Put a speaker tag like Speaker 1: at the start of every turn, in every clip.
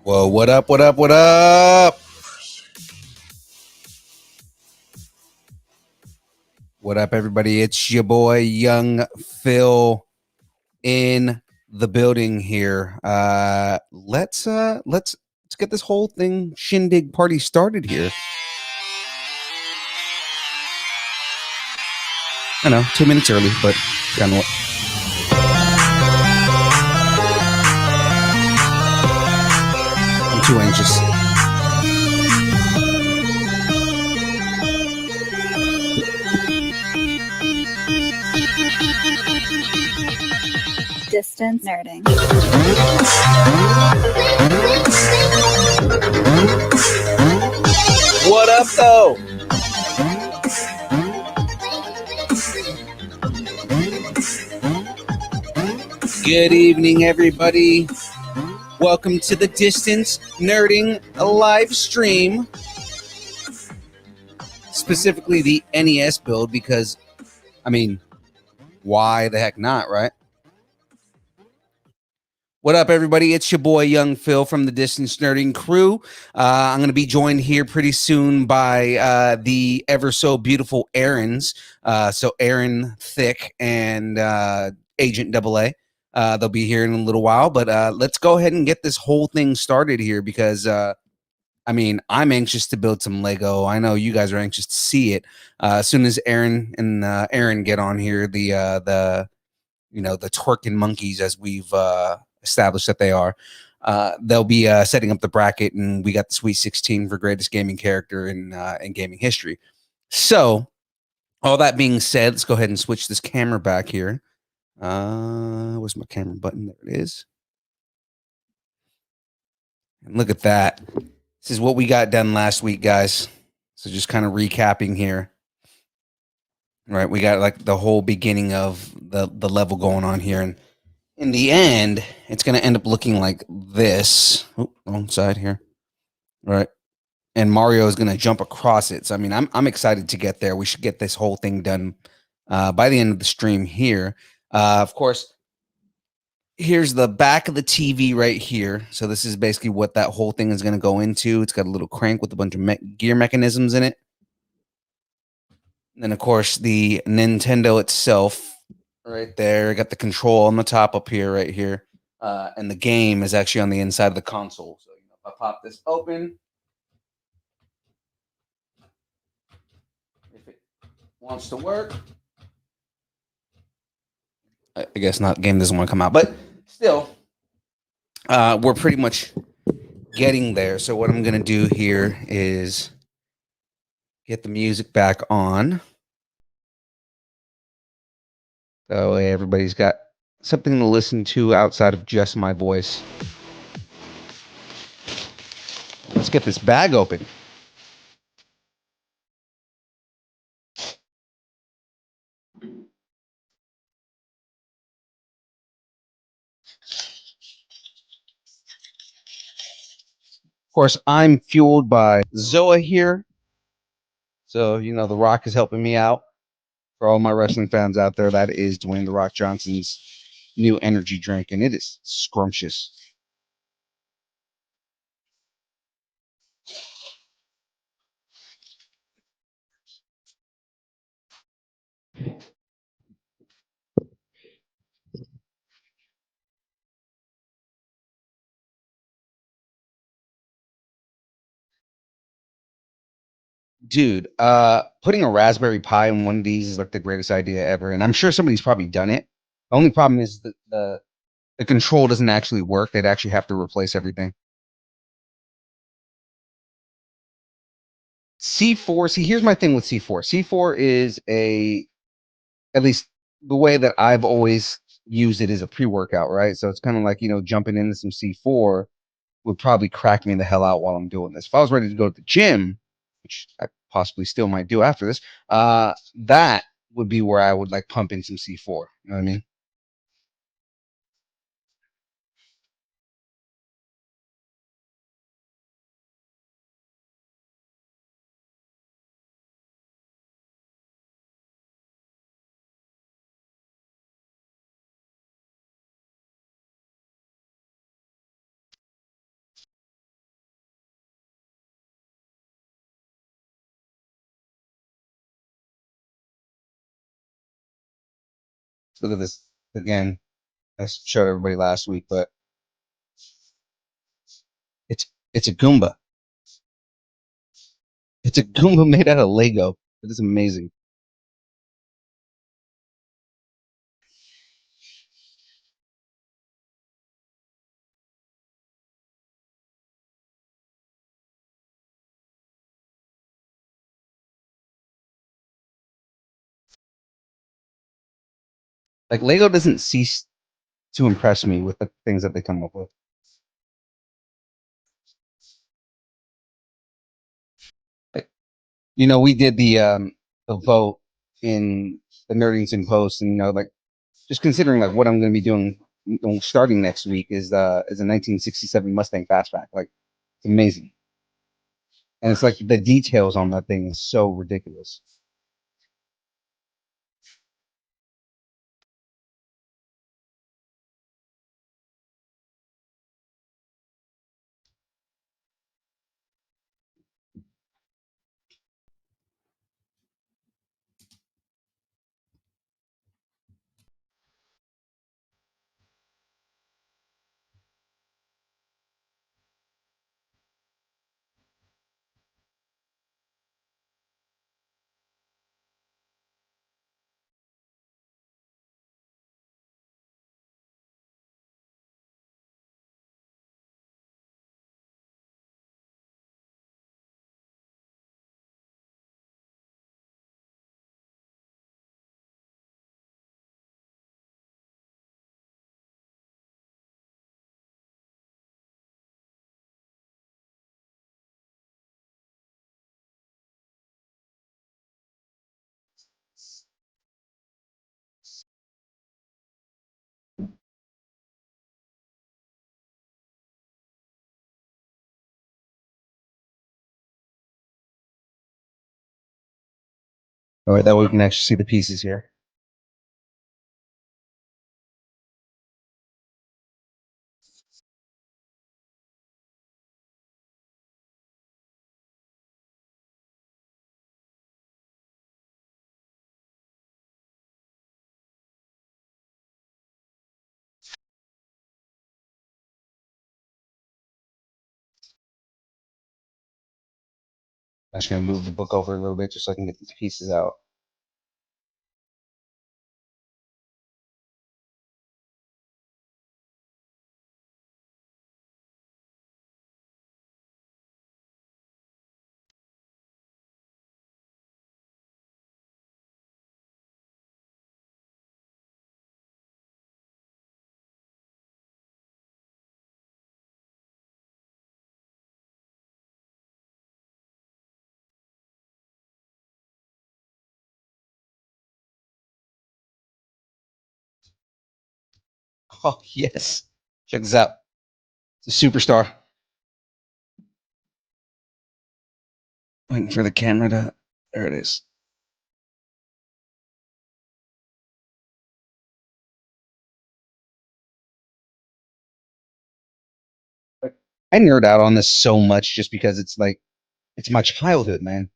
Speaker 1: Whoa, what up, what up, what up? What up, everybody? It's your boy, Young Phil, in the building here. Let's get this whole thing shindig party started here. I know, 2 minutes early, but kind of what. I'm too anxious.
Speaker 2: Distance nerding.
Speaker 1: What up, though? Good evening, everybody. Welcome to the Distance Nerding live stream. Specifically the NES build, because, I mean, why the heck not, right? What up, everybody? It's your boy, Young Phil, from the Distance Nerding crew. I'm going to be joined here pretty soon by the ever so beautiful Aarons. So Aaron Thiccc and Agent AA. They'll be here in a little while, but let's go ahead and get this whole thing started here because, I mean, I'm anxious to build some Lego. I know you guys are anxious to see it. As soon as Aaron and Aaron get on here, the twerking monkeys, as we've established that they are, they'll be setting up the bracket, and we got the Sweet 16 for greatest gaming character in gaming history. So, all that being said, let's go ahead and switch this camera back here. Where's my camera button? There it is. And look at that. This is what we got done last week, guys. So just kind of recapping here. Right, we got like the whole beginning of the level going on here, and in the end, it's going to end up looking like this. Oh, wrong side here. Right. And Mario is going to jump across it. So, I mean, I'm excited to get there. We should get this whole thing done by the end of the stream here. Of course, here's the back of the TV right here. So this is basically what that whole thing is going to go into. It's got a little crank with a bunch of gear mechanisms in it. And then, of course, the Nintendo itself right there. Got the control on the top up here, right here. And the game is actually on the inside of the console. So, if I pop this open, if it wants to work, I guess not. Game doesn't want to come out, but still, we're pretty much getting there. So what I'm gonna do here is get the music back on. So everybody's got something to listen to outside of just my voice. Let's get this bag open. Of course, I'm fueled by Zoa here. So, The Rock is helping me out. For all my wrestling fans out there, that is Dwayne The Rock Johnson's new energy drink, and it is scrumptious. Dude, putting a Raspberry Pi in one of these is like the greatest idea ever, and I'm sure somebody's probably done it. The only problem is that the control doesn't actually work. They'd actually have to replace everything. C4, see, here's my thing with C4. C4 is at least the way that I've always used it is a pre-workout, right? So it's kind of like, jumping into some C4 would probably crack me the hell out while I'm doing this. If I was ready to go to the gym, which I possibly still might do after this, that would be where I would like pump in some C4. You know what I mean? Look at this again. I showed everybody last week, but it's a Goomba. It's a Goomba made out of Lego. It is amazing. Like Lego doesn't cease to impress me with the things that they come up with. Like, we did the vote in the Nerdington Post, and like just considering like what I'm going to be doing starting next week is a 1967 Mustang Fastback. Like it's amazing, and it's like the details on that thing is so ridiculous. All right, that way we can actually see the pieces here. I'm just gonna move the book over a little bit just so I can get these pieces out. Oh, yes. Check this out. It's a superstar. Waiting for the camera to. There it is. I nerd out on this so much just because it's like, it's my childhood, man.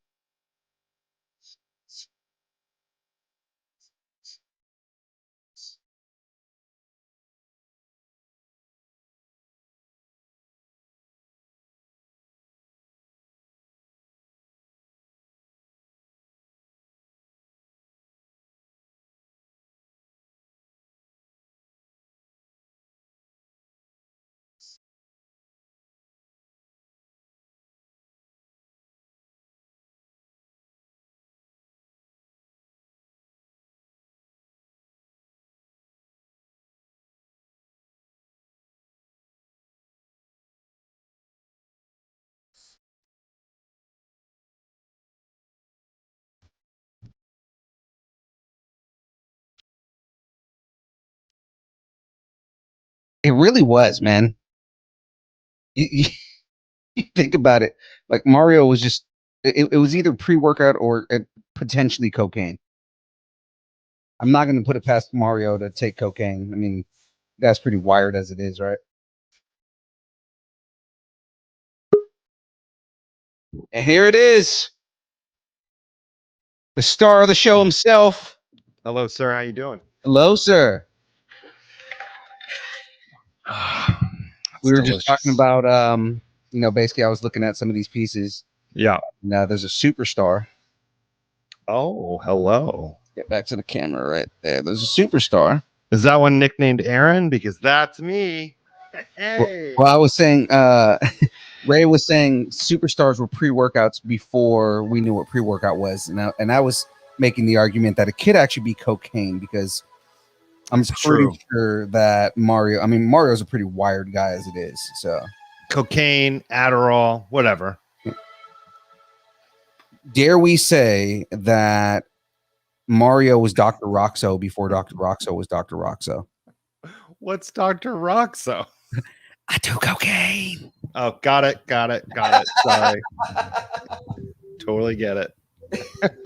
Speaker 1: It really was, man. You, you think about it, like Mario was just, it was either pre-workout or potentially cocaine. I'm not going to put it past Mario to take cocaine. I mean, that's pretty wired as it is, right? And here it is, the star of the show himself.
Speaker 2: Hello, sir. How you doing?
Speaker 1: Hello, sir. We were just talking
Speaker 2: Delicious.
Speaker 1: about, basically I was looking at some of these pieces.
Speaker 2: Yeah.
Speaker 1: Now there's a superstar.
Speaker 2: Oh, hello.
Speaker 1: Get back to the camera right there. There's a superstar.
Speaker 2: Is that one nicknamed Aaron? Because that's me. Hey.
Speaker 1: Well, I was saying, Ray was saying superstars were pre-workouts before we knew what pre-workout was, and I was making the argument that it could actually be cocaine because I'm
Speaker 2: It's
Speaker 1: pretty
Speaker 2: true.
Speaker 1: sure that Mario's a pretty wired guy as it is. So
Speaker 2: Cocaine, Adderall, whatever.
Speaker 1: dare we say that Mario was Dr. Roxo before Dr. Roxo was Dr. Roxo?
Speaker 2: What's Dr. Roxo?
Speaker 1: I do cocaine.
Speaker 2: Oh, got it. Sorry. Totally get it.
Speaker 1: I'm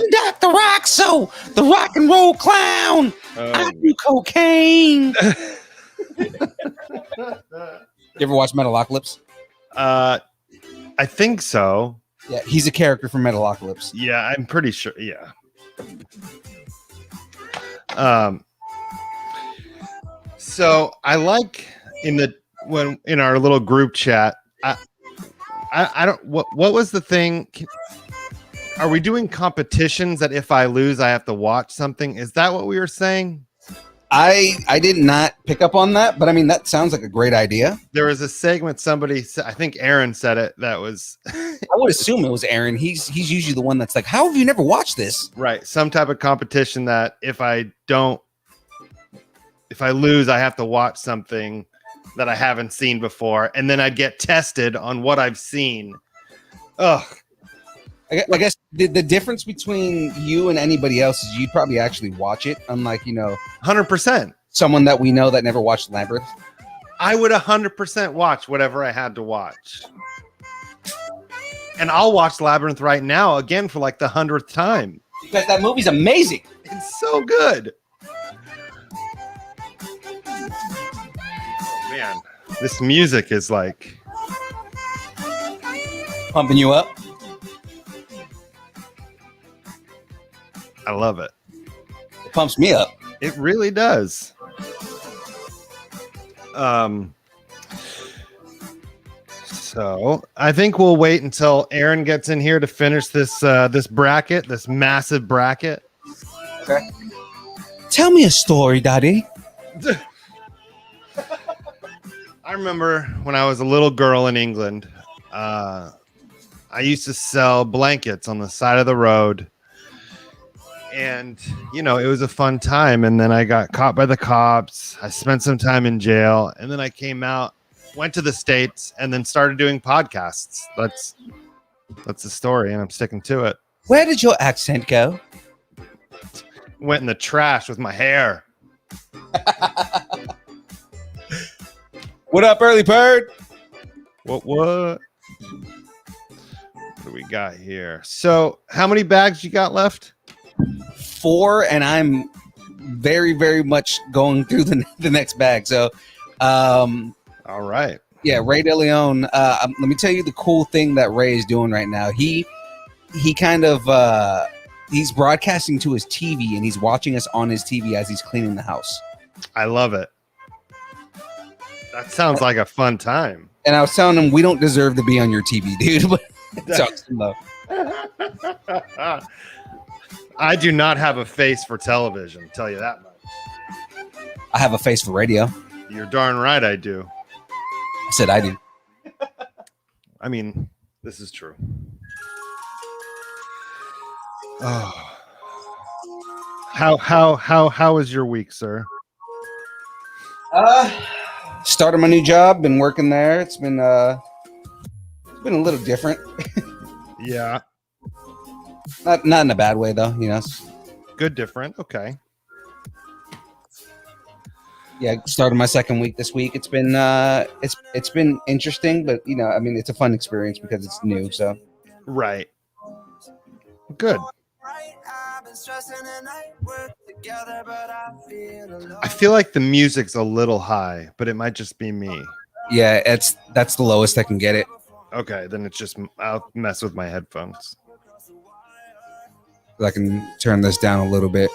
Speaker 1: Dr. Roxo, the rock and roll clown. I do cocaine. You ever watch Metalocalypse?
Speaker 2: I think so.
Speaker 1: Yeah, he's a character from Metalocalypse.
Speaker 2: Yeah, I'm pretty sure. Yeah. So I like in our little group chat. I don't. What was the thing? Are we doing competitions that if I lose, I have to watch something? Is that what we were saying?
Speaker 1: I did not pick up on that, but I mean that sounds like a great idea.
Speaker 2: There was a segment somebody said, I think Aaron said it, that was
Speaker 1: I would assume it was Aaron. He's usually the one that's like, how have you never watched this?
Speaker 2: right, some type of competition that if I lose, I have to watch something that I haven't seen before, and then I'd get tested on what I've seen. Ugh.
Speaker 1: I guess the difference between you and anybody else is you'd probably actually watch it, unlike
Speaker 2: 100%.
Speaker 1: someone that we know that never watched Labyrinth.
Speaker 2: I would 100% watch whatever I had to watch. And I'll watch Labyrinth right now again for like the 100th time.
Speaker 1: Because that movie's amazing.
Speaker 2: It's so good. Oh, man, this music is like
Speaker 1: Pumping you up.
Speaker 2: I love it.
Speaker 1: It pumps me up.
Speaker 2: It really does. So I think we'll wait until Aaron gets in here to finish this bracket, this massive bracket.
Speaker 1: Okay. Tell me a story, Daddy.
Speaker 2: I remember when I was a little girl in England, I used to sell blankets on the side of the road. And, it was a fun time. And then I got caught by the cops. I spent some time in jail. And then I came out, went to the States, and then started doing podcasts. That's the story, and I'm sticking to it.
Speaker 1: Where did your accent go?
Speaker 2: Went in the trash with my hair.
Speaker 1: What up, early bird?
Speaker 2: What do we got here? So, how many bags you got left?
Speaker 1: 4, and I'm very, very much going through the next bag. So,
Speaker 2: All right.
Speaker 1: yeah, Ray DeLeon. Let me tell you the cool thing that Ray is doing right now. He kind of he's broadcasting to his TV, and he's watching us on his TV as he's cleaning the house.
Speaker 2: I love it. That sounds like a fun time.
Speaker 1: And I was telling him we don't deserve to be on your TV, dude. But it's awesome, though.
Speaker 2: I do not have a face for television, I'll tell you that much.
Speaker 1: I have a face for radio.
Speaker 2: You're darn right I do.
Speaker 1: I said I do.
Speaker 2: I mean, this is true. Oh. How was your week, sir?
Speaker 1: Started my new job, been working there. It's been a little different.
Speaker 2: Yeah.
Speaker 1: Not in a bad way though, you know.
Speaker 2: Good different. Okay.
Speaker 1: Yeah, started my second week this week. It's been it's been interesting, but you know, I mean, it's a fun experience because it's new. So
Speaker 2: right. Good. I feel like the music's a little high, but it might just be me.
Speaker 1: yeah, that's the lowest I can get it.
Speaker 2: Okay, then it's just I'll mess with my headphones.
Speaker 1: I can turn this down a little bit.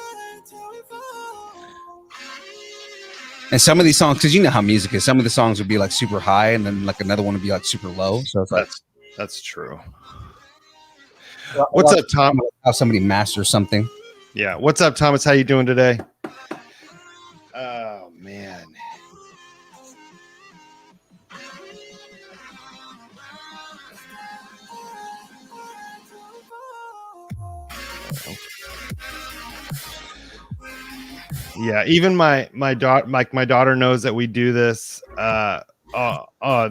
Speaker 1: And some of these songs, because you know how music is, some of the songs would be like super high, and then like another one would be like super low. So it's like
Speaker 2: that's true. What's up, Tom?
Speaker 1: How somebody masters something.
Speaker 2: Yeah. What's up, Thomas? How you doing today? Oh man. Yeah, even my daughter knows that we do this the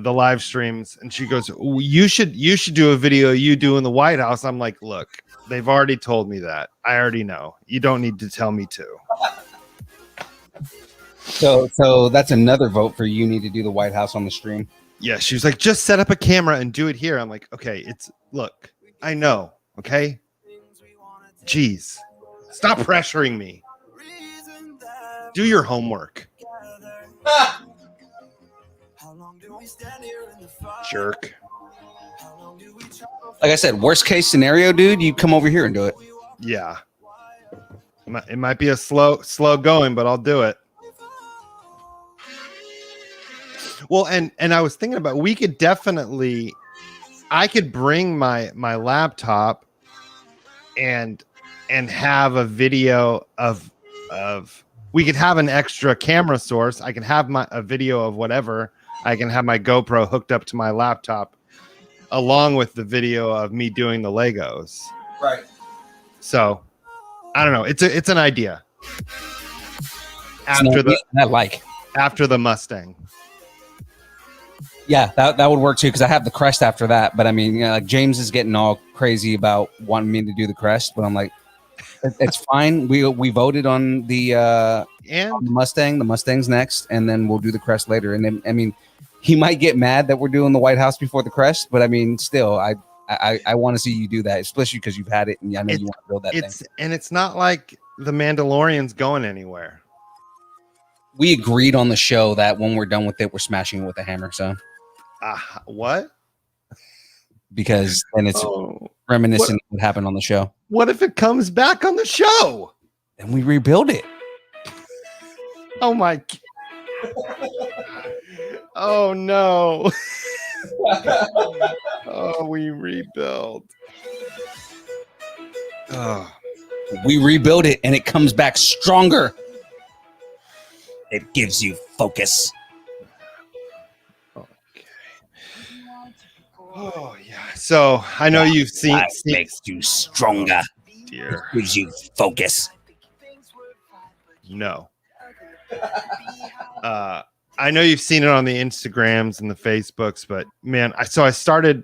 Speaker 2: live streams, and she goes, you should do a video you do in the White House. I'm like, look, they've already told me that. I already know. You don't need to tell me to.
Speaker 1: So that's another vote for you need to do the White House on the stream.
Speaker 2: Yeah, she was like, just set up a camera and do it here. I'm like, okay, look, I know, okay? Jeez. Stop pressuring me. Do your homework. Jerk.
Speaker 1: Like I said, worst case scenario, dude, you come over here and do it.
Speaker 2: Yeah. It might be a slow going, but I'll do it. Well, and I was thinking about, we could definitely, I could bring my laptop and have a video of we could have an extra camera source. I can have a video of whatever. I can have my GoPro hooked up to my laptop along with the video of me doing the Legos.
Speaker 1: Right.
Speaker 2: So I don't know. It's an idea. After the Mustang.
Speaker 1: Yeah, that would work too, because I have the Crest after that. But I mean, you know, like James is getting all crazy about wanting me to do the Crest, but I'm like, it's fine. We voted on the Mustang. The Mustang's next, and then we'll do the Crest later. And then, I mean, he might get mad that we're doing the White House before the Crest, but I mean, still, I want to see you do that, especially because you've had it, and I know you want to build that thing.
Speaker 2: And it's not like the Mandalorian's going anywhere.
Speaker 1: We agreed on the show that when we're done with it, we're smashing it with a hammer. So,
Speaker 2: what?
Speaker 1: Because then it's reminiscent of what happened on the show.
Speaker 2: What if it comes back on the show?
Speaker 1: Then we rebuild it.
Speaker 2: Oh my! Oh no! Oh, we rebuild.
Speaker 1: Oh. We rebuild it, and it comes back stronger. It gives you focus.
Speaker 2: Okay. Oh yeah. So I know you've seen.
Speaker 1: Life makes you stronger.
Speaker 2: Oh, dear.
Speaker 1: It gives you focus.
Speaker 2: No. I know you've seen it on the Instagrams and the Facebooks, but man, I started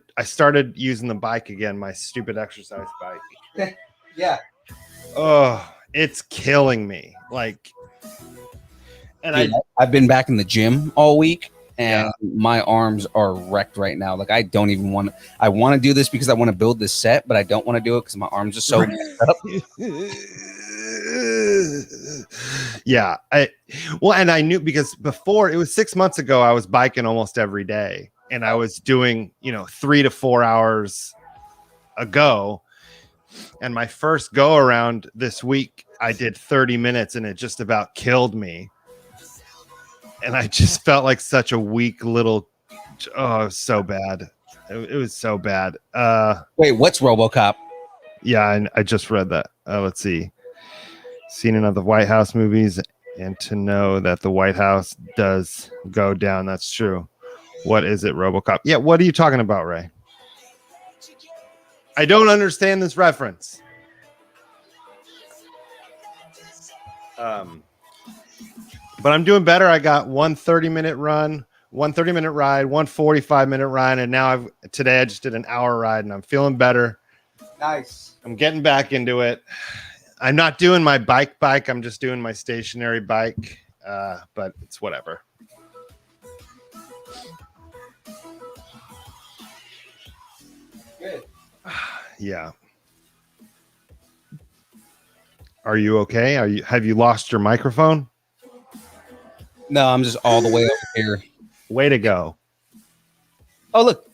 Speaker 2: using the bike again, my stupid exercise bike.
Speaker 1: Yeah.
Speaker 2: Oh, it's killing me. Like, And
Speaker 1: Dude, I've been back in the gym all week, and my arms are wrecked right now. Like I don't even want to. I want to do this because I want to build this set, but I don't want to do it because my arms are so messed up.
Speaker 2: Yeah. And I knew because before it was 6 months ago, I was biking almost every day, and I was doing 3 to 4 hours a go. And my first go around this week, I did 30 minutes, and it just about killed me. And I just felt like such a weak little. Oh, it was so bad. It was so bad.
Speaker 1: Wait, what's RoboCop?
Speaker 2: Yeah, I just read that. Let's see. Seen enough of the White House movies, and to know that the White House does go down. That's true. What is it, RoboCop? Yeah, what are you talking about, Ray? I don't understand this reference. But I'm doing better. I got 1 30-minute run, 1 30-minute ride, 1 45-minute ride, and now today I just did an hour ride, and I'm feeling better.
Speaker 1: Nice.
Speaker 2: I'm getting back into it. I'm not doing my bike. I'm just doing my stationary bike, but it's whatever.
Speaker 1: Good.
Speaker 2: Yeah. Are you okay? Have you lost your microphone?
Speaker 1: No, I'm just all the way over here.
Speaker 2: Way to go.
Speaker 1: Oh, look.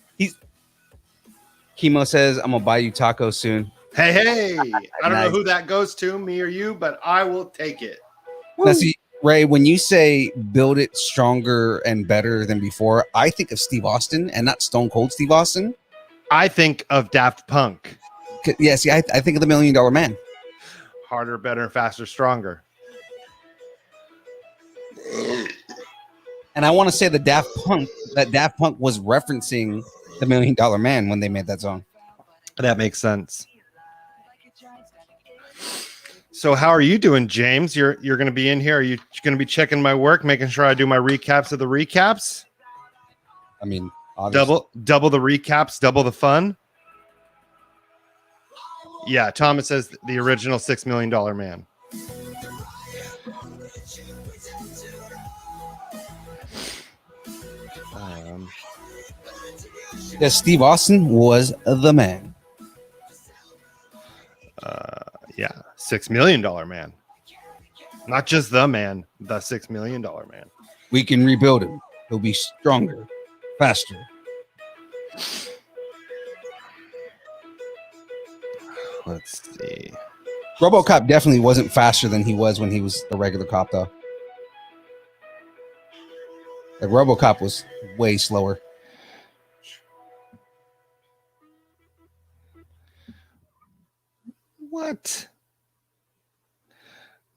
Speaker 1: Chemo says, I'm going to buy you tacos soon.
Speaker 2: Hey. I don't know who that goes to, me or you, but I will take it.
Speaker 1: Now, see, Ray, when you say build it stronger and better than before, I think of Steve Austin and not Stone Cold Steve Austin.
Speaker 2: I think of Daft Punk.
Speaker 1: Yeah, see, I think of the $1 Million Man.
Speaker 2: Harder, better, faster, stronger.
Speaker 1: And I want to say that Daft Punk was referencing the $1 Million Man when they made that song.
Speaker 2: That makes sense. So how are you doing, James? You're going to be in here. Are you going to be checking my work, making sure I do my recaps of the recaps?
Speaker 1: I mean, obviously.
Speaker 2: Double the recaps, double the fun. Yeah, Thomas says the original $6 Million Man.
Speaker 1: Yes, Steve Austin was the man.
Speaker 2: Yeah, $6 Million Man. Not just the man, the $6 Million Man.
Speaker 1: We can rebuild him. He'll be stronger, faster.
Speaker 2: Let's see.
Speaker 1: RoboCop definitely wasn't faster than he was when he was a regular cop, though. Like RoboCop was way slower.
Speaker 2: What?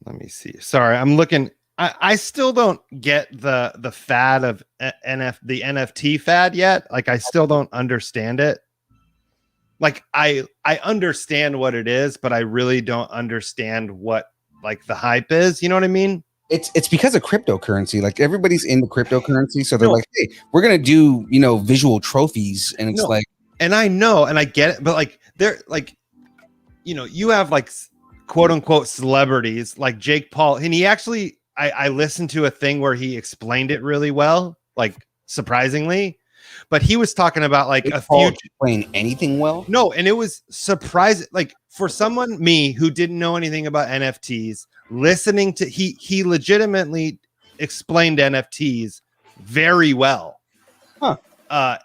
Speaker 2: Let me see. Sorry, I'm looking. I still don't get the fad of the NFT fad yet. Like, I still don't understand it. Like, I understand what it is, but I really don't understand what like the hype is. You know what I mean?
Speaker 1: It's because of cryptocurrency. Like, everybody's into cryptocurrency, so they're like, "Hey, we're gonna do visual trophies," and it's like,
Speaker 2: and I know, and I get it, but like they're like, you have like quote unquote celebrities like Jake Paul, and he actually, I listened to a thing where he explained it really well, like surprisingly, but he was talking about like
Speaker 1: Jake
Speaker 2: a
Speaker 1: Paul
Speaker 2: future
Speaker 1: explain anything well.
Speaker 2: No, and it was surprising, like for someone me who didn't know anything about NFTs, listening to he legitimately explained NFTs very well.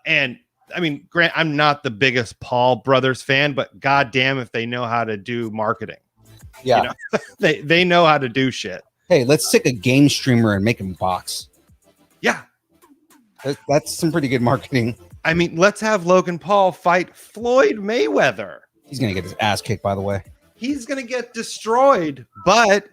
Speaker 2: And I mean, Grant, I'm not the biggest Paul brothers fan, but goddamn if they know how to do marketing.
Speaker 1: Yeah,
Speaker 2: they know how to do shit.
Speaker 1: Hey, let's take a game streamer and make him box.
Speaker 2: Yeah,
Speaker 1: that's some pretty good marketing.
Speaker 2: I mean, let's have Logan Paul fight Floyd Mayweather.
Speaker 1: He's gonna get his ass kicked, by the way.
Speaker 2: He's gonna get destroyed, but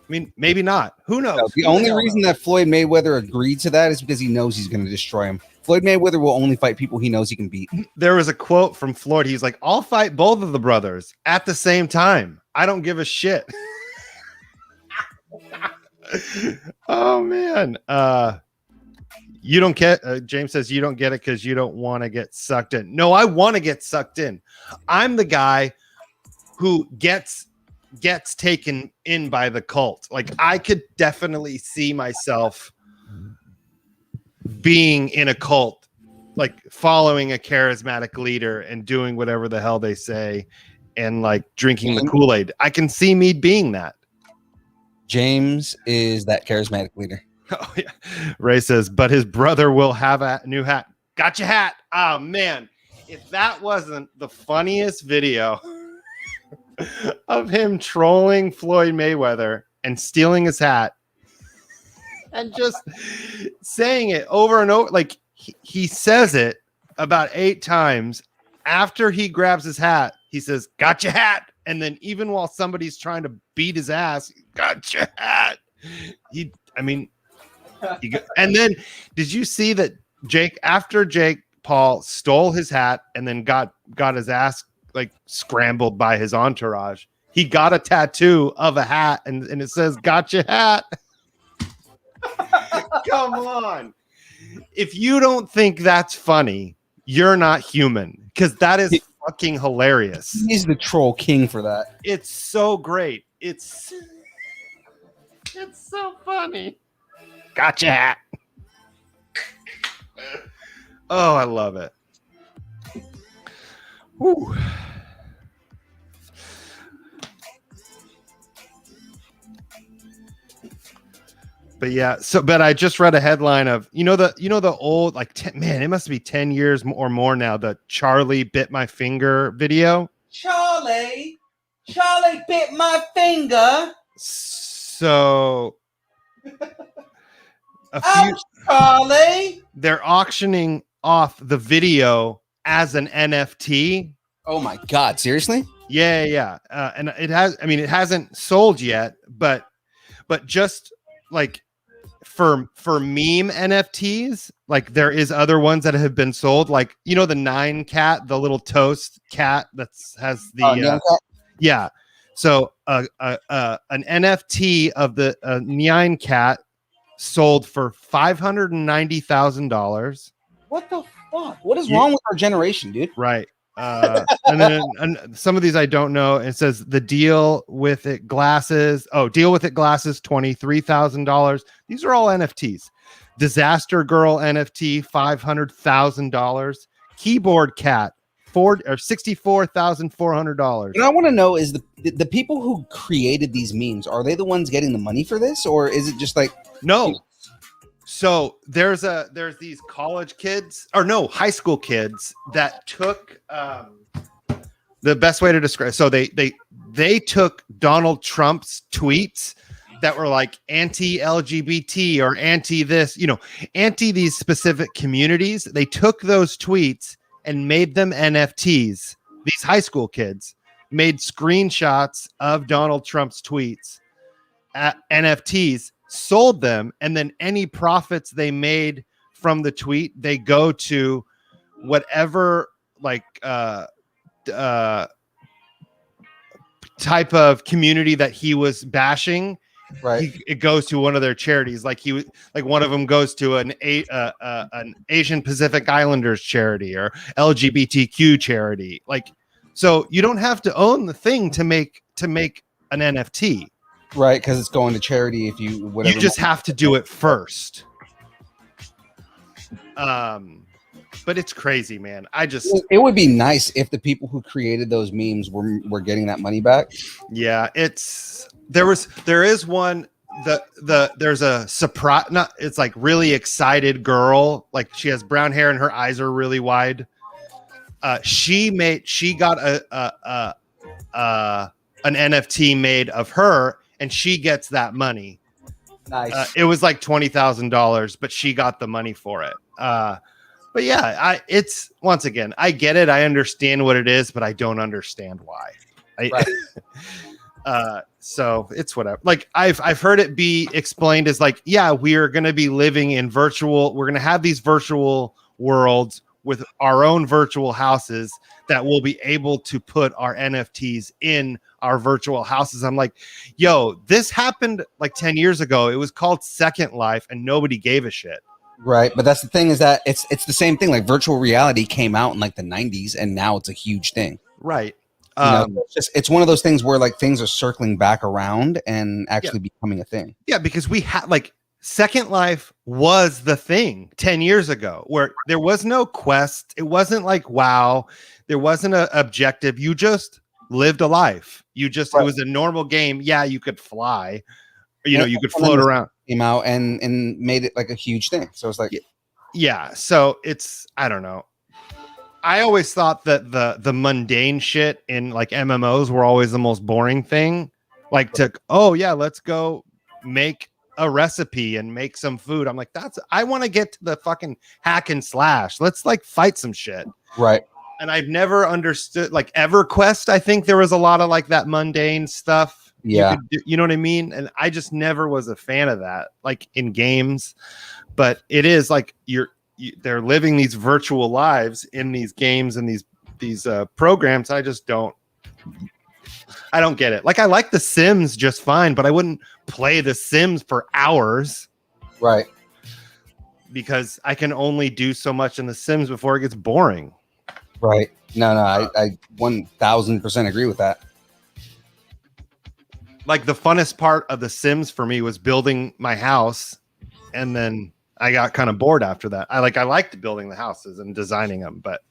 Speaker 2: I mean, maybe not. Who knows?
Speaker 1: No, the only reason that Floyd Mayweather agreed to that is because he knows he's going to destroy him. Floyd Mayweather will only fight people he knows he can beat.
Speaker 2: There was a quote from Floyd. He's like, "I'll fight both of the brothers at the same time. I don't give a shit." Oh man. You don't get. James says you don't get it because you don't want to get sucked in. No, I want to get sucked in. I'm the guy who gets gets taken in by the cult. Like I could definitely see myself being in a cult, like following a charismatic leader and doing whatever the hell they say and like drinking the Kool-Aid. I can see me being that.
Speaker 1: James is that charismatic leader.
Speaker 2: Oh yeah. Ray says, but his brother will have a new hat. Got your hat. Oh man. If that wasn't the funniest video of him trolling Floyd Mayweather and stealing his hat and just saying it over and over. Like he says it about 8 times. After he grabs his hat, he says, got your hat. And then even while somebody's trying to beat his ass, got your hat. And then did you see that after Jake Paul stole his hat and then got his ass like scrambled by his entourage, he got a tattoo of a hat and it says, got your hat. Come on. If you don't think that's funny, you're not human, because that is fucking hilarious.
Speaker 1: He's the troll king for that.
Speaker 2: It's so great. It's so funny. Got your hat. Oh, I love it. Woo. But yeah, but I just read a headline of the old like man, it must be 10 years or more now, the Charlie bit my finger video.
Speaker 1: Charlie bit my finger.
Speaker 2: So
Speaker 1: Charlie.
Speaker 2: They're auctioning off the video as an NFT.
Speaker 1: Oh my God, seriously?
Speaker 2: Yeah. And it hasn't sold yet, but just like for meme NFTs, like there is other ones that have been sold, like the 9 cat, the little toast cat has the yeah. So an NFT of the 9 cat sold for $590,000.
Speaker 1: What the fuck? What is wrong with our generation, dude?
Speaker 2: Right. And then some of these I don't know. It says the deal with it glasses. Oh, deal with it glasses, $23,000. These are all NFTs. Disaster Girl NFT, $500,000. Keyboard Cat, $64,400.
Speaker 1: And I want to know is the people who created these memes, are they the ones getting the money for this, or is it just like
Speaker 2: no? So there's these college kids, or no, high school kids that took the best way to describe. So they took Donald Trump's tweets that were like anti-LGBT or anti this, anti these specific communities. They took those tweets and made them NFTs. These high school kids made screenshots of Donald Trump's tweets at NFTs, sold them, and then any profits they made from the tweet, they go to whatever type of community that he was bashing.
Speaker 1: right?
Speaker 2: It goes to one of their charities. Like one of them goes to an Asian Pacific Islanders charity or LGBTQ charity. Like, so you don't have to own the thing to make an NFT.
Speaker 1: Right, because it's going to charity. If you whatever,
Speaker 2: you just have to do it first. But it's crazy, man.
Speaker 1: It would be nice if the people who created those memes were getting that money back.
Speaker 2: Yeah, there is one. There's a surprise. It's like really excited girl. Like she has brown hair and her eyes are really wide. She got an NFT made of her, and she gets that money.
Speaker 1: Nice.
Speaker 2: It was like $20,000, but she got the money for it. But yeah, it's once again, I get it. I understand what it is, but I don't understand why.
Speaker 1: Right.
Speaker 2: So it's whatever. Like I've heard it be explained as like, yeah, we are going to be living in virtual. We're going to have these virtual worlds with our own virtual houses that we'll be able to put our NFTs in our virtual houses. I'm like, yo, this happened like 10 years ago. It was called Second Life and nobody gave a shit.
Speaker 1: Right. But that's the thing, is that it's the same thing. Like virtual reality came out in like the 90s and now it's a huge thing.
Speaker 2: Right.
Speaker 1: It's one of those things where like things are circling back around and actually becoming a thing.
Speaker 2: Yeah, because we had like Second Life was the thing 10 years ago where there was no quest. It wasn't like, wow, there wasn't an objective. You just lived a life. It was a normal game. Yeah, you could fly, you could float around.
Speaker 1: Came out and made it like a huge thing. So it's like,
Speaker 2: yeah. So I don't know. I always thought that the mundane shit in like MMOs were always the most boring thing. Like let's go make a recipe and make some food. I'm like, I want to get to the fucking hack and slash. Let's like fight some shit.
Speaker 1: Right.
Speaker 2: And I've never understood like EverQuest. I think there was a lot of like that mundane stuff.
Speaker 1: Yeah.
Speaker 2: You know what I mean? And I just never was a fan of that, like in games. But it is like they're living these virtual lives in these games and these programs. I don't get it. Like I like The Sims just fine, but I wouldn't play The Sims for hours.
Speaker 1: Right.
Speaker 2: Because I can only do so much in The Sims before it gets boring.
Speaker 1: Right. No, I 1000% agree with that.
Speaker 2: Like the funnest part of The Sims for me was building my house, and then I got kind of bored after that. I liked building the houses and designing them, but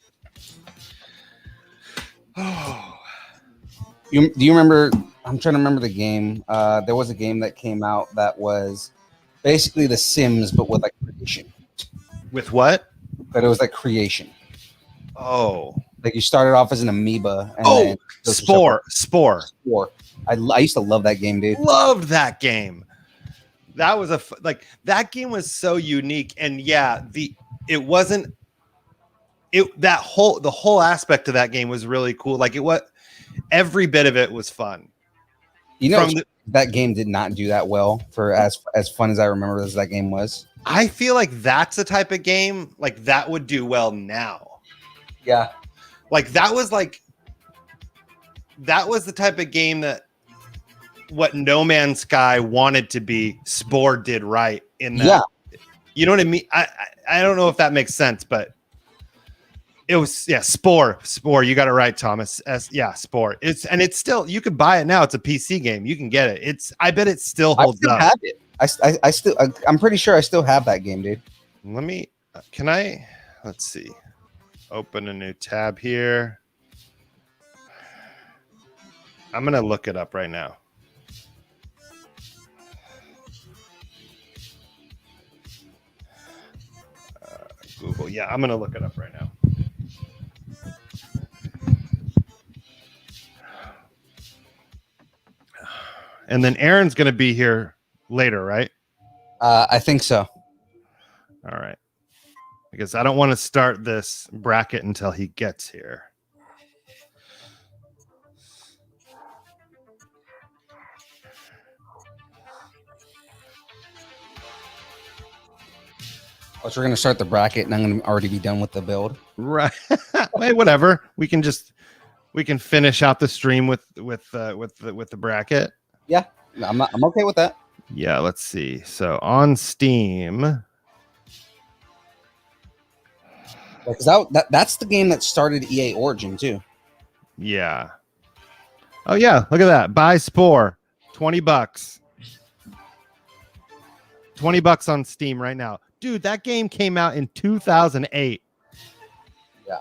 Speaker 1: Do you remember? I'm trying to remember the game. There was a game that came out that was basically The Sims, but with like creation.
Speaker 2: With what?
Speaker 1: But it was like creation.
Speaker 2: Oh,
Speaker 1: like you started off as an amoeba. And
Speaker 2: Spore.
Speaker 1: I used to love that game, dude.
Speaker 2: Loved that game. That was that game was so unique, and the whole aspect of that game was really cool. Like every bit of it was fun.
Speaker 1: That game did not do that well for as fun as I remember as that game was.
Speaker 2: I feel like that's the type of game like that would do well now.
Speaker 1: Yeah.
Speaker 2: Like that was the type of game that what No Man's Sky wanted to be, Spore did right in that. Yeah. You know what I mean? I don't know if that makes sense, but it was Spore. You got it right, Thomas. Spore. It's still, you could buy it now. It's a PC game. You can get it. I bet it still holds up.
Speaker 1: Have it. I'm pretty sure I still have that game, dude.
Speaker 2: Let's see. Open a new tab here. I'm going to look it up right now. Google. Yeah, I'm going to look it up right now. And then Aaron's going to be here later, right?
Speaker 1: I think so.
Speaker 2: All right. Because I don't want to start this bracket until he gets here.
Speaker 1: So we're going to start the bracket, and I'm going to already be done with the build.
Speaker 2: Right. Hey, whatever. We can finish out the stream with the bracket.
Speaker 1: Yeah, I'm okay with that.
Speaker 2: Yeah, let's see. So on Steam,
Speaker 1: because that's the game that started EA Origin too.
Speaker 2: Yeah. Oh yeah, look at that. Buy Spore, $20. $20 on Steam right now. Dude, that game came out in 2008.
Speaker 1: Yeah.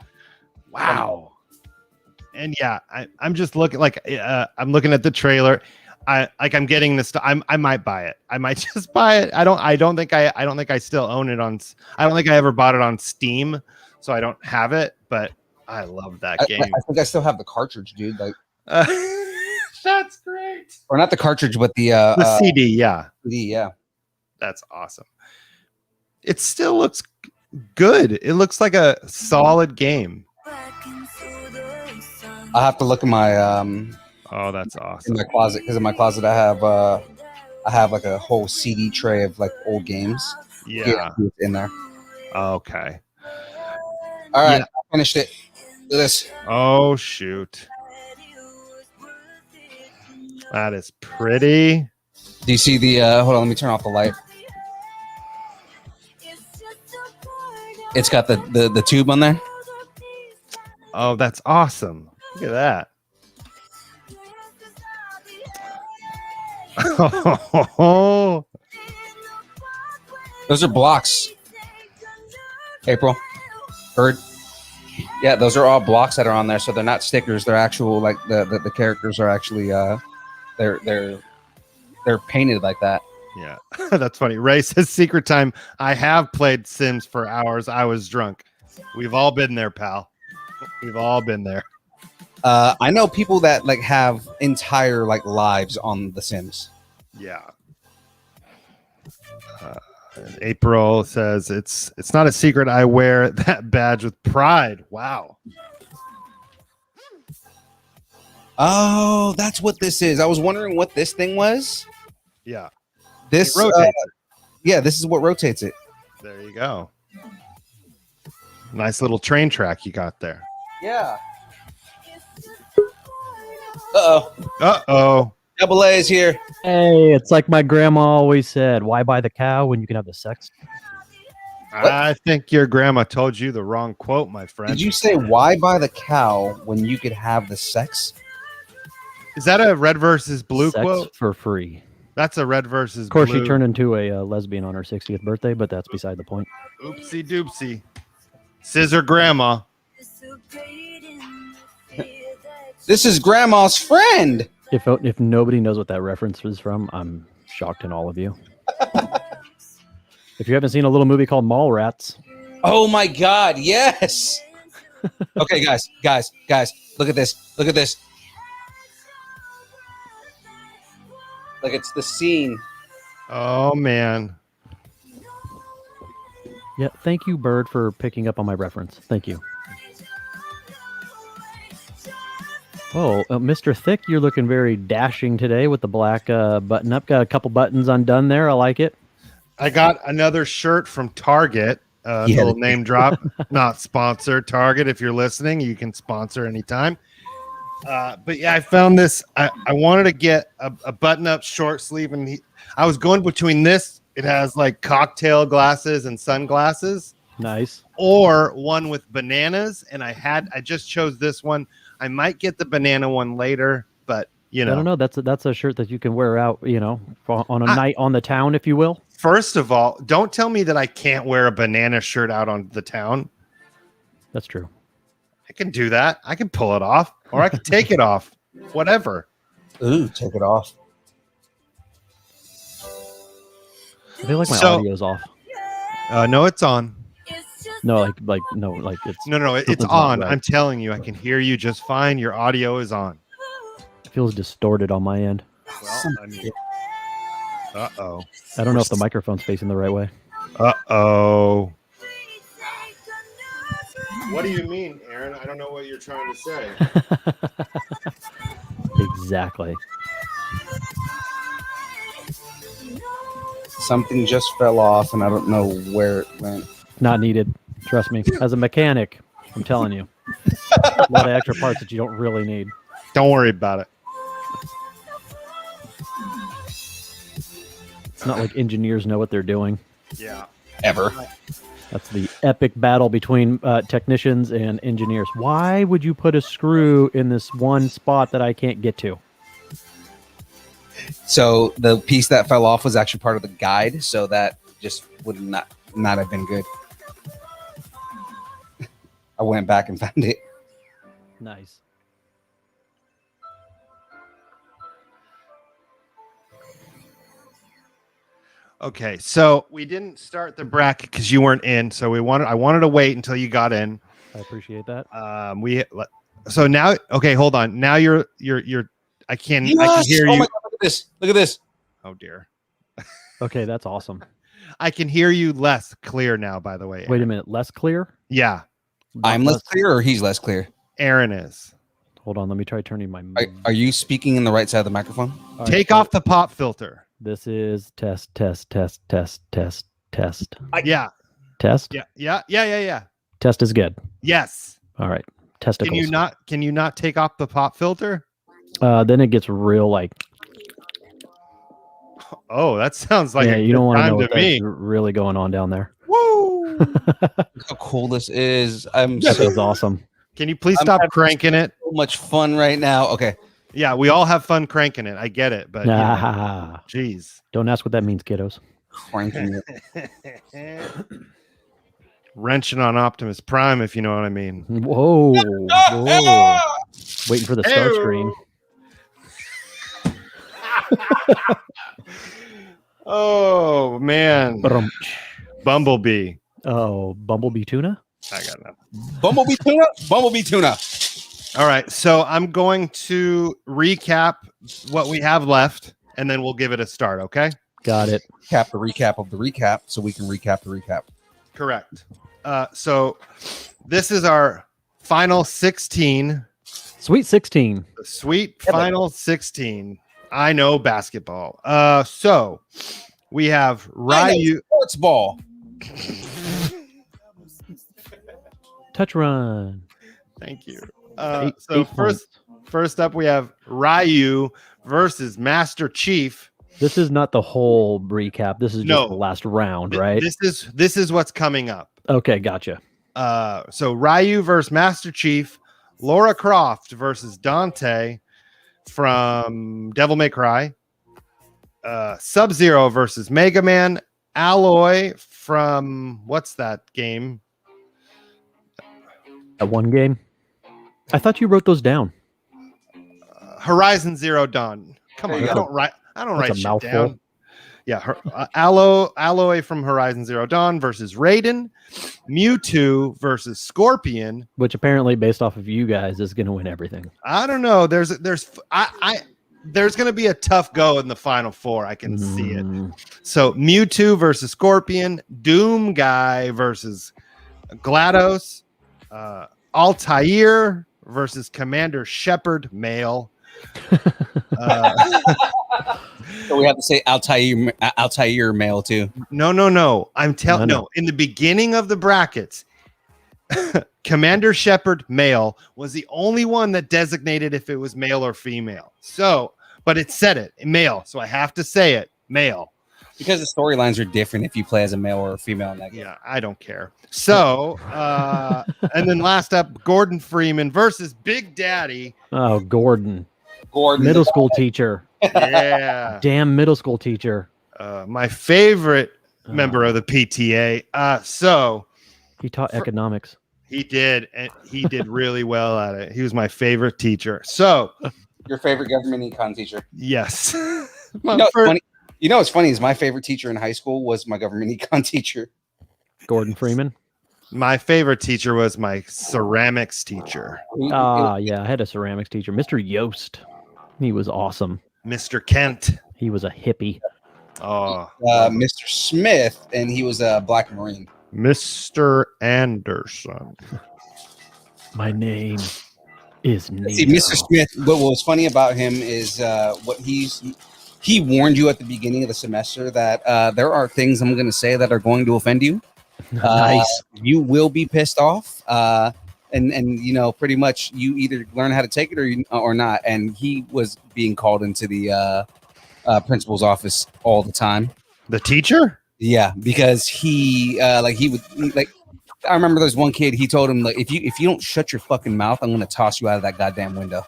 Speaker 2: Wow. And yeah, I'm just looking I'm looking at the trailer. I'm getting this. I might buy it. I might just buy it. I don't think I still own it on. I don't think I ever bought it on Steam, so I don't have it. But I love that game.
Speaker 1: I think I still have the cartridge, dude. Like,
Speaker 2: that's great.
Speaker 1: Or not the cartridge, but the
Speaker 2: CD. Yeah.
Speaker 1: CD. Yeah.
Speaker 2: That's awesome. It still looks good. It looks like a solid game.
Speaker 1: I'll have to look at my
Speaker 2: oh, that's awesome.
Speaker 1: In my closet, because in my closet I have like a whole CD tray of like old games.
Speaker 2: Yeah.
Speaker 1: In there.
Speaker 2: Okay.
Speaker 1: All right, I finished it. Look at this.
Speaker 2: Oh shoot. That is pretty.
Speaker 1: Do you see the hold on, let me turn off the light. It's got the tube on there.
Speaker 2: Oh, that's awesome. Look at that. Oh,
Speaker 1: Those are blocks. April, Bird. Yeah, those are all blocks that are on there, so they're not stickers. They're actual, like the characters are actually they're painted like that.
Speaker 2: yeah. That's funny. Ray says secret time. I have played Sims for hours. I was drunk. We've all been there, pal. We've all been there.
Speaker 1: I know people that like have entire like lives on The Sims.
Speaker 2: Yeah. April says it's not a secret. I wear that badge with pride. Wow.
Speaker 1: Oh, that's what this is. I was wondering what this thing was.
Speaker 2: Yeah.
Speaker 1: This
Speaker 2: It rotates it.
Speaker 1: Yeah, this is what rotates it.
Speaker 2: There you go. Nice little train track you got there.
Speaker 1: Yeah. Uh-oh.
Speaker 2: Uh-oh.
Speaker 1: Double A is here.
Speaker 3: Hey, it's like my grandma always said, why buy the cow when you can have the sex?
Speaker 2: I think your grandma told you the wrong quote, my friend.
Speaker 1: Did you say why buy the cow when you could have the sex?
Speaker 2: Is that a red versus blue
Speaker 3: Sex
Speaker 2: quote?
Speaker 3: for free.
Speaker 2: That's a red versus
Speaker 3: Of course,
Speaker 2: blue.
Speaker 3: she turned into a lesbian on her 60th birthday, but that's beside the point.
Speaker 2: Oopsie doopsie. Scissor grandma.
Speaker 1: This is Grandma's friend.
Speaker 3: If nobody knows what that reference is from, I'm shocked in all of you. If you haven't seen a little movie called Mallrats,
Speaker 1: Oh my God! Yes. Okay, guys. Look at this. Look at this. Like it's the scene.
Speaker 2: Oh man.
Speaker 3: yeah, thank you, Bird, for picking up on my reference. Thank you. Oh, Mr. Thick, you're looking very dashing today with the black button up. Got a couple buttons undone there. I like it.
Speaker 2: I got another shirt from Target.
Speaker 1: Yeah.
Speaker 2: Little name drop. Not sponsored. Target, if you're listening, you can sponsor anytime. But yeah, I found this. I wanted to get a button-up short sleeve, and I was going between this. It has like cocktail glasses and sunglasses,
Speaker 3: Nice.
Speaker 2: or one with bananas. And I just chose this one. I might get the banana one later, but you know,
Speaker 3: I don't know. That's a shirt that you can wear out, on a night on the town, if you will.
Speaker 2: First of all, don't tell me that I can't wear a banana shirt out on the town.
Speaker 3: That's true.
Speaker 2: I can do that. I can pull it off, or I can take it off. Whatever.
Speaker 1: Ooh, take it off.
Speaker 3: I feel like my
Speaker 2: So-
Speaker 3: audio's off.
Speaker 2: No, it's on.
Speaker 3: No, like it's
Speaker 2: No, it's
Speaker 3: something's not
Speaker 2: on.
Speaker 3: right.
Speaker 2: I'm telling you, I can hear you just fine. Your audio is on.
Speaker 3: It feels distorted on my end.
Speaker 2: Well, I mean, uh-oh.
Speaker 3: I don't know if the microphone's facing the right way.
Speaker 2: Uh-oh. What do you mean, Aaron? I don't know what you're trying to say.
Speaker 3: Exactly.
Speaker 1: Something just fell off, and I don't know where it went.
Speaker 3: Not needed. Trust me. As a mechanic, I'm telling you. A lot of extra parts that you don't really need.
Speaker 2: Don't worry about it.
Speaker 3: It's not like engineers know what they're doing.
Speaker 2: Yeah.
Speaker 1: Ever.
Speaker 3: That's the epic battle between technicians and engineers. Why would you put a screw in this one spot that I can't get to?
Speaker 1: So the piece that fell off was actually part of the guide, so that just would not have been good. I went back and found it.
Speaker 3: Nice.
Speaker 2: Okay, so we didn't start the bracket because you weren't in, so I wanted to wait until you got in.
Speaker 3: I appreciate that.
Speaker 2: So now, okay, hold on. Now you're I can hear
Speaker 1: Oh
Speaker 2: you.
Speaker 1: my God, look at this. Look at this.
Speaker 2: Oh dear.
Speaker 3: Okay, that's awesome.
Speaker 2: I can hear you less clear now, by the way.
Speaker 3: Wait a
Speaker 2: Aaron.
Speaker 3: minute. Less clear?
Speaker 2: Yeah,
Speaker 1: I'm less clear or he's less clear?
Speaker 2: Aaron is.
Speaker 3: Hold on. Let me try turning my.
Speaker 1: Are you speaking in the right side of the microphone?
Speaker 3: All right,
Speaker 2: Take
Speaker 3: so
Speaker 2: off the pop filter.
Speaker 3: This is test. Test.
Speaker 2: Yeah,
Speaker 3: Test.
Speaker 2: yeah.
Speaker 3: Test is good.
Speaker 2: Yes.
Speaker 3: All right. Testicles.
Speaker 2: Can you not take off the pop filter?
Speaker 3: Then it gets real like.
Speaker 2: Oh, that sounds like
Speaker 3: yeah,
Speaker 2: a
Speaker 3: you don't want to know
Speaker 2: good
Speaker 3: what
Speaker 2: time to me.
Speaker 3: that's really going on down there.
Speaker 2: Woo!
Speaker 1: Look how cool this is. I'm
Speaker 3: This
Speaker 1: so
Speaker 3: is awesome.
Speaker 2: Can you please
Speaker 1: I'm
Speaker 2: stop
Speaker 1: having
Speaker 2: cranking it?
Speaker 1: much fun right now. Okay.
Speaker 2: Yeah, we all have fun cranking it. I get it, but you know,
Speaker 3: Ah,
Speaker 2: geez.
Speaker 3: don't ask what that means, kiddos.
Speaker 1: Cranking it.
Speaker 2: Wrenching on Optimus Prime, if you know what I mean.
Speaker 3: Whoa, whoa. Waiting for the start screen.
Speaker 2: Oh man,
Speaker 3: Ba-dum.
Speaker 2: Bumblebee.
Speaker 3: Oh, Bumblebee tuna?
Speaker 2: I got nothing.
Speaker 1: Bumblebee tuna. Bumblebee tuna.
Speaker 2: All right, so I'm going to recap what we have left, and then we'll give it a start. Okay?
Speaker 3: Got it.
Speaker 1: Cap the recap of the recap, so we can recap the recap.
Speaker 2: Correct. So this is our final 16.
Speaker 3: Sweet 16.
Speaker 2: The sweet final 16. I know basketball. So we have Ryu.
Speaker 1: Sports ball.
Speaker 3: Touch run.
Speaker 2: Thank you.
Speaker 3: Eight
Speaker 2: First up, we have Ryu versus Master Chief.
Speaker 3: This is not the whole recap. This is just
Speaker 2: No.
Speaker 3: the last round, right?
Speaker 2: This is what's coming up.
Speaker 3: Okay, gotcha.
Speaker 2: So Ryu versus Master Chief, Laura Croft versus Dante from Devil May Cry, Sub-Zero versus Mega Man, Alloy from what's that game?
Speaker 3: That one game. I thought you wrote those down.
Speaker 2: Horizon Zero Dawn. Come on,
Speaker 1: There you
Speaker 2: I
Speaker 1: go.
Speaker 2: don't write
Speaker 3: That's a
Speaker 2: shit
Speaker 3: mouthful.
Speaker 2: down. Yeah, Alloy from Horizon Zero Dawn versus Raiden, Mewtwo versus Scorpion.
Speaker 3: Which apparently, based off of you guys, is going to win everything.
Speaker 2: I don't know. There's going to be a tough go in the final four. I can see it. So Mewtwo versus Scorpion, Doom Guy versus GLaDOS, Altair versus Commander Shepard male.
Speaker 1: So we have to say Altair male too.
Speaker 2: No. I'm telling
Speaker 3: No.
Speaker 2: in the beginning of the brackets, Commander Shepard male was the only one that designated if it was male or female. So, but it said it male, so I have to say it male.
Speaker 1: Because the storylines are different if you play as a male or a female in that game.
Speaker 2: Yeah, I don't care. So, and then last up, Gordon Freeman versus Big Daddy.
Speaker 3: Oh, Gordon.
Speaker 1: Gordon,
Speaker 3: Middle school teacher.
Speaker 2: Yeah,
Speaker 3: Damn middle school teacher.
Speaker 2: my favorite member of the PTA. So
Speaker 3: He taught economics.
Speaker 2: he did, and he did really well at it. He was my favorite teacher. So,
Speaker 1: your favorite government econ teacher.
Speaker 2: yes.
Speaker 1: You know what's funny is my favorite teacher in high school was my government econ teacher.
Speaker 3: Gordon Freeman.
Speaker 2: My favorite teacher was my ceramics teacher,
Speaker 3: Yeah, I had a ceramics teacher, Mr. Yost. He was awesome.
Speaker 2: Mr. Kent.
Speaker 3: He was a hippie.
Speaker 2: Oh,
Speaker 1: Mr. Smith, and he was a black Marine.
Speaker 2: Mr. Anderson.
Speaker 3: My name is Neo.
Speaker 1: See, Mr. Smith, what was funny about him is he warned you at the beginning of the semester that there are things I'm going to say that are going to offend you.
Speaker 3: Nice.
Speaker 1: You will be pissed off. And you know, pretty much you either learn how to take it or not. And he was being called into the principal's office all the time.
Speaker 2: The teacher?
Speaker 1: Yeah, because he would I remember there's one kid, he told him, like, if you don't shut your fucking mouth, I'm gonna toss you out of that goddamn window.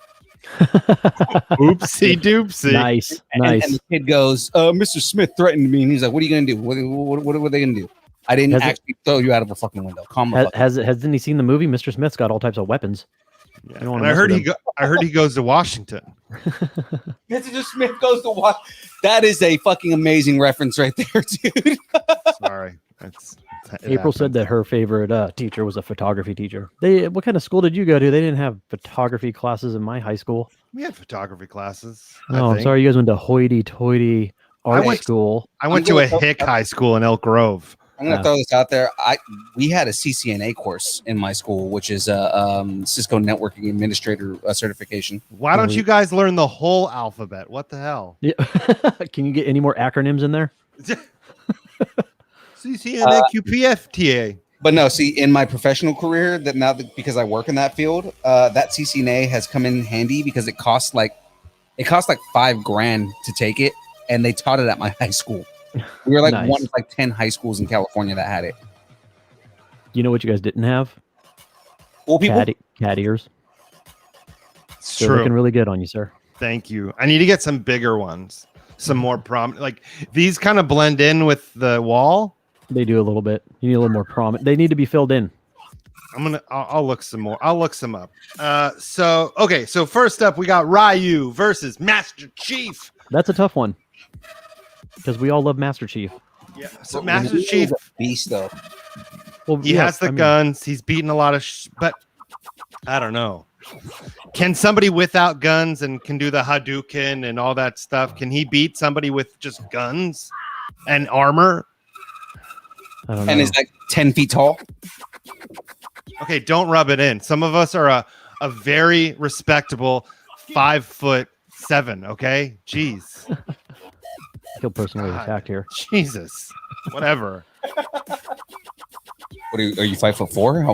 Speaker 2: Oopsie doopsie.
Speaker 3: Nice.
Speaker 1: And the kid goes, Mr. Smith threatened me, and he's like, what are you gonna do? What are they gonna do? I didn't actually throw you out of a fucking window. Calm the fuck down.
Speaker 3: Hasn't he seen the movie? Mr. Smith's got all types of weapons.
Speaker 2: Yeah.
Speaker 3: don't wanna
Speaker 2: And I
Speaker 3: mess
Speaker 2: heard
Speaker 3: with
Speaker 2: I heard he goes to Washington.
Speaker 1: Mr. Smith goes to watch. That is a fucking amazing reference right there, dude.
Speaker 2: Sorry.
Speaker 3: April said that her favorite teacher was a photography teacher. What kind of school did you go to? They didn't have photography classes in my high school.
Speaker 2: we had photography classes.
Speaker 3: Oh, I'm sorry. You guys went to hoity-toity art school.
Speaker 2: I went to a Hick High School in Elk Grove.
Speaker 1: I'm gonna throw this out there. We had a CCNA course in my school, which is Cisco Networking Administrator certification.
Speaker 2: Why don't you guys learn the whole alphabet? What the hell?
Speaker 3: Yeah. Can you get any more acronyms in there?
Speaker 2: CCNAQPFTA.
Speaker 1: But no, see, in my professional career, because I work in that field, that CCNA has come in handy because it costs like $5,000 to take it, and they taught it at my high school. We were like
Speaker 3: Nice.
Speaker 1: one of like 10 high schools in California that had it.
Speaker 3: You know what you guys didn't have?
Speaker 1: Old people.
Speaker 3: Cat ears.
Speaker 2: It's
Speaker 3: They're
Speaker 2: true.
Speaker 3: looking really good on you, sir.
Speaker 2: Thank you. I need to get some bigger ones. Some more prominent. Like these kind of blend in with the wall.
Speaker 3: They do a little bit. You need a little more prominent. They need to be filled in.
Speaker 2: I'll look some more. I'll look some up. So first up we got Ryu versus Master Chief.
Speaker 3: That's a tough one. Because we all love Master Chief.
Speaker 2: Yeah. So Master Chief,
Speaker 1: beast though.
Speaker 3: Well,
Speaker 2: he has the guns. He's beaten a lot of, but I don't know. Can somebody without guns and can do the Hadouken and all that stuff? Can he beat somebody with just guns and armor?
Speaker 3: I don't know.
Speaker 1: And is like 10 feet tall.
Speaker 2: Okay, don't rub it in. Some of us are a very respectable 5'7". Okay, jeez.
Speaker 3: I feel personally attacked here.
Speaker 2: Jesus, whatever.
Speaker 1: What are you 5'4"?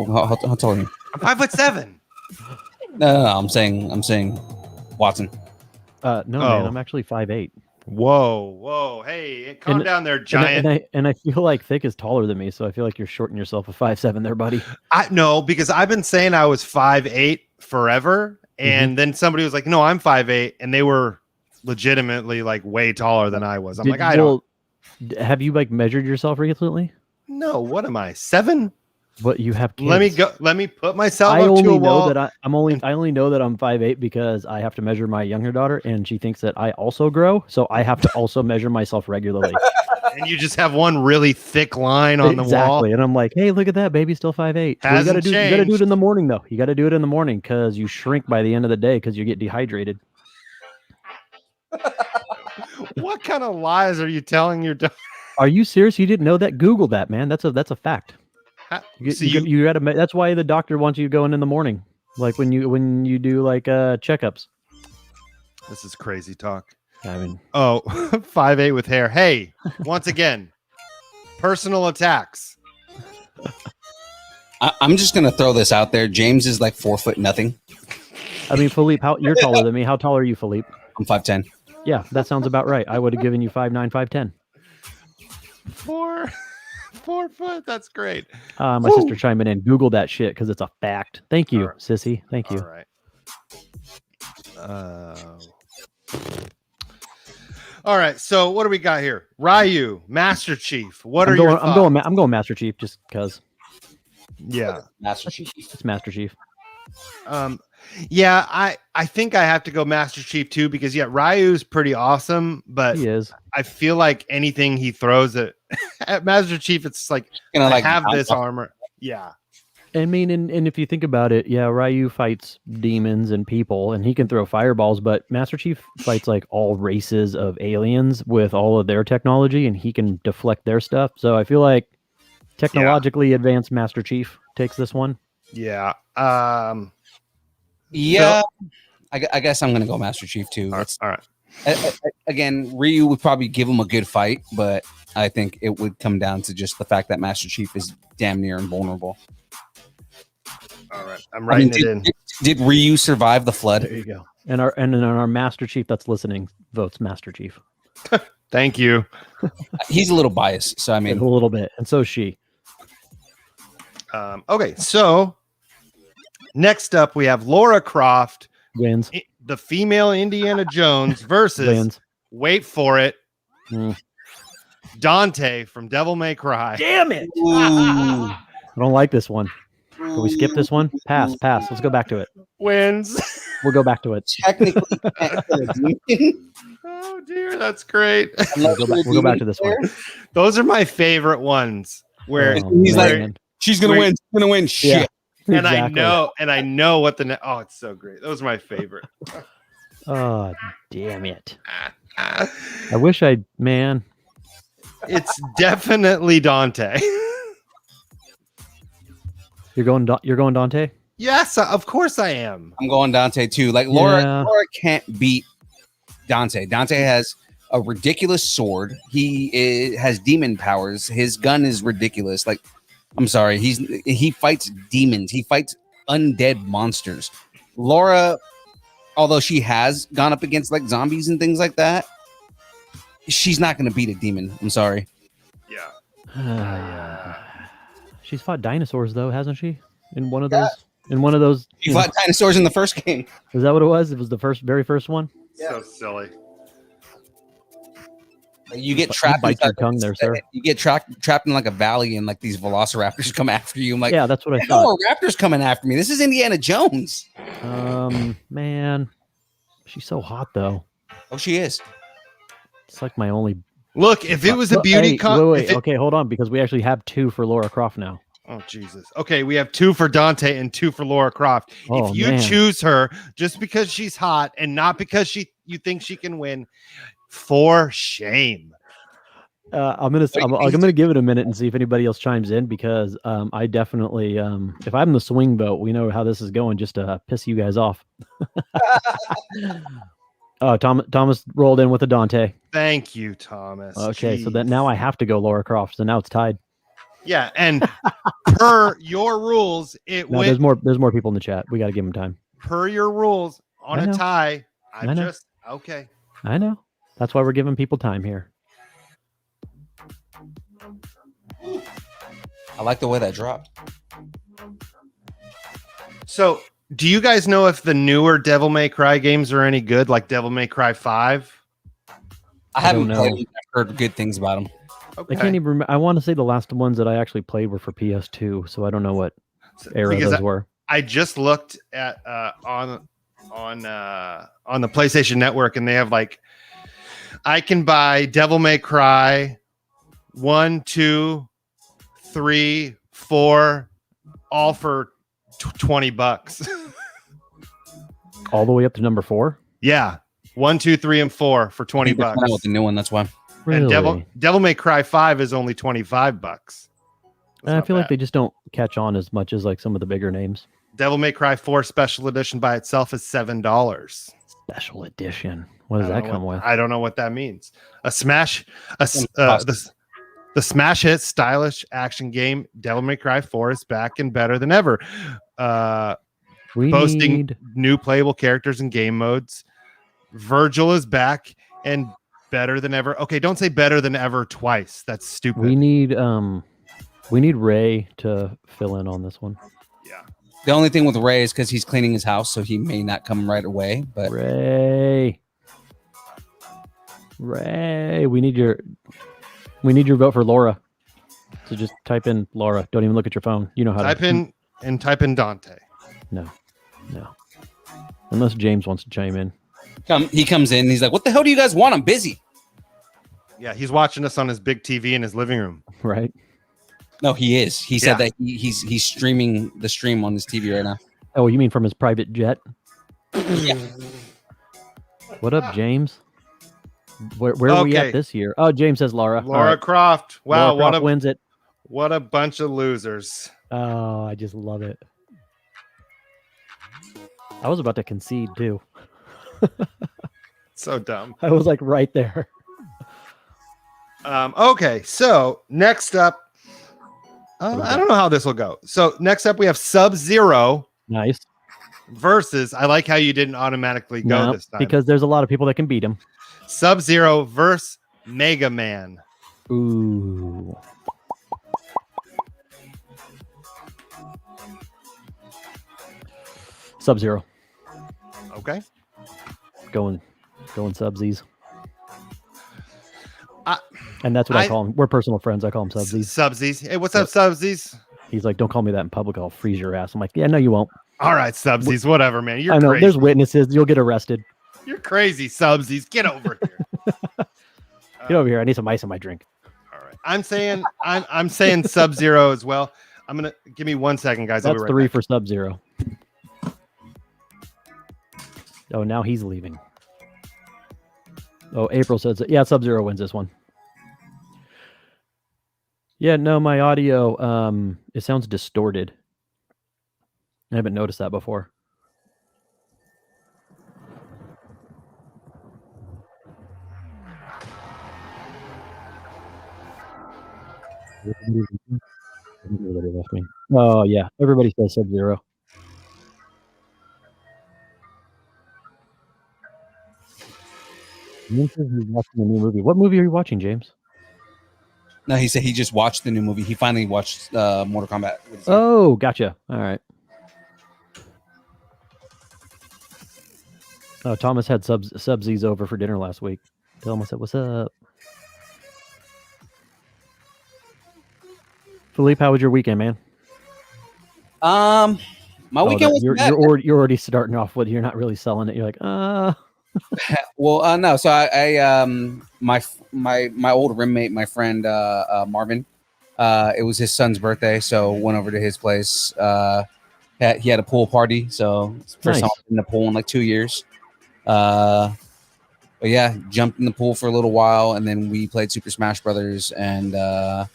Speaker 1: How tall are you?
Speaker 2: I'm 5'7".
Speaker 1: No, I'm saying Watson.
Speaker 3: No, man, I'm actually 5'8".
Speaker 2: Whoa, hey, calm down there, giant.
Speaker 3: And I feel like Thick is taller than me, so I feel like you're shorting yourself a 5'7" there, buddy.
Speaker 2: No, because I've been saying I was 5'8" forever, and then somebody was like, "No, I'm 5'8", and they were legitimately like way taller than I was. I'm like, I don't.
Speaker 3: Have you like measured yourself recently?
Speaker 2: No, what am I, 7?
Speaker 3: But you have kids.
Speaker 2: Let me go. Let me put myself
Speaker 3: I
Speaker 2: up
Speaker 3: only
Speaker 2: to a
Speaker 3: know
Speaker 2: wall.
Speaker 3: that I only know that I'm 5'8" because I have to measure my younger daughter, and she thinks that I also grow, so I have to also measure myself regularly.
Speaker 2: And you just have one really thick line on the wall.
Speaker 3: Exactly, and I'm like, hey, look at that, baby's still 5'8". Well, you gotta do it in the morning though. You got to do it in the morning because you shrink by the end of the day because you get dehydrated.
Speaker 2: What kind of lies are you telling your daughter?
Speaker 3: Are you serious? You didn't know that? Google that, man. That's a fact. You got to. That's why the doctor wants you going in the morning, like when you do like checkups.
Speaker 2: This is crazy talk.
Speaker 3: I mean,
Speaker 2: 5'8" with hair. Hey, once again, personal attacks.
Speaker 1: I'm just gonna throw this out there. James is like 4 foot nothing.
Speaker 3: I mean, Philippe, you're taller than me. How tall are you, Philippe?
Speaker 1: I'm 5'10".
Speaker 3: Yeah, that sounds about right. I would have given you 5'9", 5'10".
Speaker 2: 4 foot. That's great.
Speaker 3: My sister chiming in. Google that shit because it's a fact. Thank you, sissy. Thank you.
Speaker 2: All right. So what do we got here? Ryu, Master Chief. What are your thoughts?
Speaker 3: I'm going Master Chief just because.
Speaker 2: Yeah,
Speaker 1: Master Chief.
Speaker 3: It's Master Chief.
Speaker 2: Yeah, I think I have to go Master Chief too because Ryu's pretty awesome, but
Speaker 3: He is.
Speaker 2: I feel like anything he throws at Master Chief, it's like I have this armor. Yeah.
Speaker 3: I mean, and if you think about it, yeah, Ryu fights demons and people, and he can throw fireballs, but Master Chief fights like all races of aliens with all of their technology, and he can deflect their stuff. So I feel like technologically advanced Master Chief takes this one.
Speaker 2: Yeah.
Speaker 1: Yeah. I guess I'm gonna go Master Chief too.
Speaker 2: All right.
Speaker 1: Again, Ryu would probably give him a good fight, but I think it would come down to just the fact that Master Chief is damn near invulnerable.
Speaker 2: All right, I'm writing it in.
Speaker 1: Did Ryu survive the flood?
Speaker 3: There you go. And our Master Chief that's listening votes Master Chief.
Speaker 2: Thank you.
Speaker 1: He's a little biased, so I mean,
Speaker 3: a little bit, and so is she.
Speaker 2: Okay, so next up we have Laura Croft
Speaker 3: Wins.
Speaker 2: The female Indiana Jones versus
Speaker 3: Wins.
Speaker 2: Wait for it, Dante from Devil May Cry.
Speaker 3: Damn it! I don't like this one. Can we skip this one? Pass. Let's go back to it.
Speaker 2: Wins.
Speaker 3: We'll go back to it.
Speaker 1: technically,
Speaker 2: Oh dear, that's great.
Speaker 3: We'll go back to this one.
Speaker 2: Those are my favorite ones. Where
Speaker 1: he's like, she's gonna win. She's gonna win. Shit.
Speaker 2: And
Speaker 3: Exactly.
Speaker 2: I know what oh, it's so great. Those are my favorite.
Speaker 3: Oh, damn it. I wish man.
Speaker 2: It's definitely Dante.
Speaker 3: You're going Dante?
Speaker 2: Yes, of course I am.
Speaker 1: I'm going Dante too. Like Laura can't beat Dante. Dante has a ridiculous sword. He has demon powers. His gun is ridiculous. Like, I'm sorry, he fights demons. He fights undead monsters. Laura, although she has gone up against like zombies and things like that, she's not going to beat a demon. I'm sorry.
Speaker 2: Yeah.
Speaker 3: She's fought dinosaurs though, hasn't she? In one of those. She
Speaker 1: fought dinosaurs in the first game.
Speaker 3: Is that what it was? It was the very first one.
Speaker 2: So silly.
Speaker 1: You get trapped.
Speaker 3: Bite your tongue there, sir.
Speaker 1: You get trapped in like a valley, and like these velociraptors come after you. I'm like,
Speaker 3: Yeah, that's what I
Speaker 1: the hell
Speaker 3: thought.
Speaker 1: are raptors coming after me? This is Indiana Jones.
Speaker 3: Man, she's so hot though.
Speaker 1: Oh, she is.
Speaker 3: It's like my only.
Speaker 2: Look, if it was a beauty
Speaker 3: wait. Okay, hold on, because we actually have 2 for Laura Croft now.
Speaker 2: Oh, Jesus. Okay, we have 2 for Dante and 2 for Laura Croft.
Speaker 3: Oh,
Speaker 2: if you
Speaker 3: man.
Speaker 2: choose her just because she's hot and not because you think she can win, for shame.
Speaker 3: I'm gonna give it a minute and see if anybody else chimes in, because I definitely if I'm the swing vote, we know how this is going, just to piss you guys off. Oh, Thomas rolled in with a Dante.
Speaker 2: Thank you, Thomas.
Speaker 3: Okay,
Speaker 2: Jeez.
Speaker 3: so then now I have to go Laura Croft. So now it's tied.
Speaker 2: Yeah, and per your rules, it
Speaker 3: No,
Speaker 2: went.
Speaker 3: there's more people in the chat. We got to give them time.
Speaker 2: Per your rules, on
Speaker 3: I
Speaker 2: a
Speaker 3: know.
Speaker 2: tie,
Speaker 3: I know.
Speaker 2: okay.
Speaker 3: I know. That's why we're giving people time here.
Speaker 1: I like the way that dropped.
Speaker 2: So, do you guys know if the newer Devil May Cry games are any good, like Devil May Cry 5?
Speaker 1: I haven't
Speaker 3: don't
Speaker 1: played
Speaker 3: know.
Speaker 1: them. I've heard good things about them.
Speaker 2: Okay.
Speaker 3: I can't even remember. I want to say the last ones that I actually played were for PS2, so I don't know what era
Speaker 2: Because
Speaker 3: those were.
Speaker 2: I just looked at on the PlayStation Network, and they have like, I can buy Devil May Cry 1, 2, 3, 4, all for $20.
Speaker 3: All the way up to number 4.
Speaker 2: Yeah, 1, 2, 3, and 4 for $20.
Speaker 1: With the new one, that's why.
Speaker 3: Really?
Speaker 2: And Devil May Cry 5 is only $25.
Speaker 3: I feel like they just don't catch on as much as like some of the bigger names.
Speaker 2: Devil May Cry 4 Special Edition by itself is $7.
Speaker 3: Special edition. What does that come with?
Speaker 2: I don't know what that means. The smash hit stylish action game Devil May Cry 4 is back and better than ever. Boasting new playable characters and game modes. Virgil is back and better than ever. Okay, don't say better than ever twice. That's stupid.
Speaker 3: We need Ray to fill in on this one.
Speaker 2: Yeah.
Speaker 1: The only thing with Ray is because he's cleaning his house, so he may not come right away. But
Speaker 3: Ray, we need your vote for Laura. So just type in Laura. Don't even look at your phone. You know how
Speaker 2: type in Dante.
Speaker 3: No. Unless James wants to chime in.
Speaker 1: He comes in. And he's like, "What the hell do you guys want? I'm busy."
Speaker 2: Yeah, he's watching us on his big TV in his living room.
Speaker 3: Right.
Speaker 1: No, he is. He said that he's streaming the stream on his TV right now.
Speaker 3: Oh, you mean from his private jet?
Speaker 1: Yeah.
Speaker 3: What up, James? Where are we at this year? Oh, James says Laura.
Speaker 2: Laura Croft. Wow,
Speaker 3: Laura Croft wins it.
Speaker 2: What a bunch of losers.
Speaker 3: Oh, I just love it. I was about to concede too.
Speaker 2: So dumb.
Speaker 3: I was like right there.
Speaker 2: Okay, so next up, I don't know how this will go. So next up, we have Sub-Zero.
Speaker 3: Nice.
Speaker 2: Versus, I like how you didn't automatically go this time.
Speaker 3: Because there's a lot of people that can beat him.
Speaker 2: Sub-Zero versus Mega Man.
Speaker 3: Ooh. Sub-Zero.
Speaker 2: Okay.
Speaker 3: Going Subsies. And that's what I call him. We're personal friends. I call him Subsies.
Speaker 2: Subsies. Hey, what's up, Subsies?
Speaker 3: He's like, don't call me that in public. I'll freeze your ass. I'm like, yeah, no, you won't.
Speaker 2: All right, Subsies. Whatever, man. You're
Speaker 3: I know.
Speaker 2: crazy.
Speaker 3: There's witnesses. You'll get arrested.
Speaker 2: You're crazy, Subsies. Get over here.
Speaker 3: Get over here. I need some ice in my drink.
Speaker 2: All right. I'm saying Sub-Zero as well. I'm gonna give me 1 second, guys.
Speaker 3: That's
Speaker 2: I'll be right
Speaker 3: 3
Speaker 2: back.
Speaker 3: for Sub-Zero. Oh, now he's leaving. Oh, April says, yeah, Sub-Zero wins this one. Yeah, no, my audio, it sounds distorted. I haven't noticed that before. Oh, yeah, everybody says Sub-Zero. James says he's watching a new movie. What movie are you watching, James?
Speaker 1: No, he said he just watched the new movie. He finally watched Mortal Kombat.
Speaker 3: Oh, gotcha. All right. Oh, Thomas had Subsies over for dinner last week. Tell him I said, "What's up?" Philippe, how was your weekend, man?
Speaker 1: My weekend was bad.
Speaker 3: You're already starting off with you're not really selling it. You're like,
Speaker 1: Well, no. So my old roommate, my friend Marvin. It was his son's birthday, so went over to his place. He had a pool party, so it's the first time I've been in the pool in like 2 years. But yeah, jumped in the pool for a little while, and then we played Super Smash Brothers. And I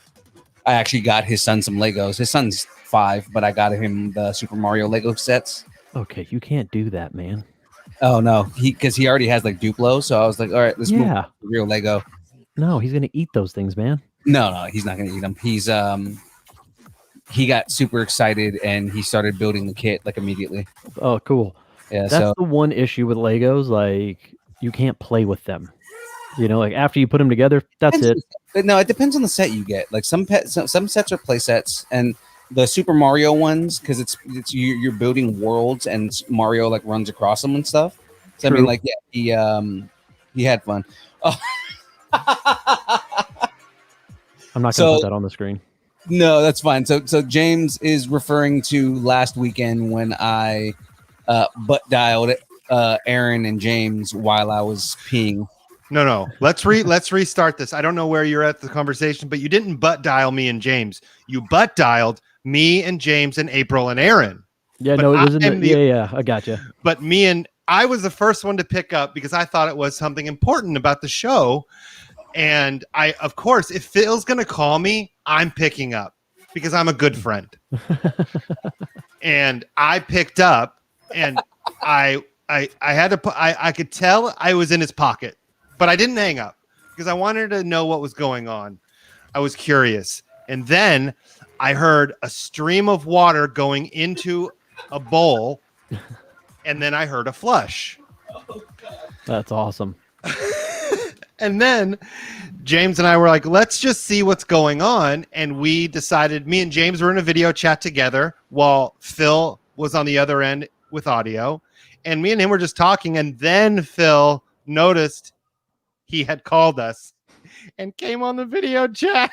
Speaker 1: actually got his son some Legos. His son's 5, but I got him the Super Mario Lego sets.
Speaker 3: okay, you can't do that, man.
Speaker 1: Oh no, because he already has like Duplo. So I was like, all right, let's move to real Lego.
Speaker 3: No, he's gonna eat those things, man.
Speaker 1: No, he's not gonna eat them. He got super excited and he started building the kit like immediately.
Speaker 3: Oh, cool.
Speaker 1: Yeah,
Speaker 3: that's the one issue with Legos. Like, you can't play with them. You know, like after you put them together, that's it.
Speaker 1: No, it depends on the set you get. Like some sets are play sets, and the Super Mario ones, because you're building worlds and Mario like runs across them and stuff. So
Speaker 3: True.
Speaker 1: I mean, like yeah, he had fun. Oh.
Speaker 3: I'm not gonna put that on the screen.
Speaker 1: No, that's fine. So James is referring to last weekend when I butt dialed Aaron and James while I was peeing.
Speaker 2: No. Let's restart this. I don't know where you're at the conversation, but you didn't butt dial me and James. You butt dialed me and James and April and Aaron.
Speaker 3: Yeah,
Speaker 2: but
Speaker 3: no, it was in the yeah, I gotcha.
Speaker 2: But I was the first one to pick up because I thought it was something important about the show. And I, of course, if Phil's going to call me, I'm picking up because I'm a good friend. And I picked up, and I had to put, I could tell I was in his pocket, but I didn't hang up because I wanted to know what was going on. I was curious. And then I heard a stream of water going into a bowl, and then I heard a flush.
Speaker 3: That's awesome.
Speaker 2: And then James and I were like, let's just see what's going on. And we decided, me and James were in a video chat together while Phil was on the other end with audio. And me and him were just talking. And then Phil noticed he had called us and came on the video chat.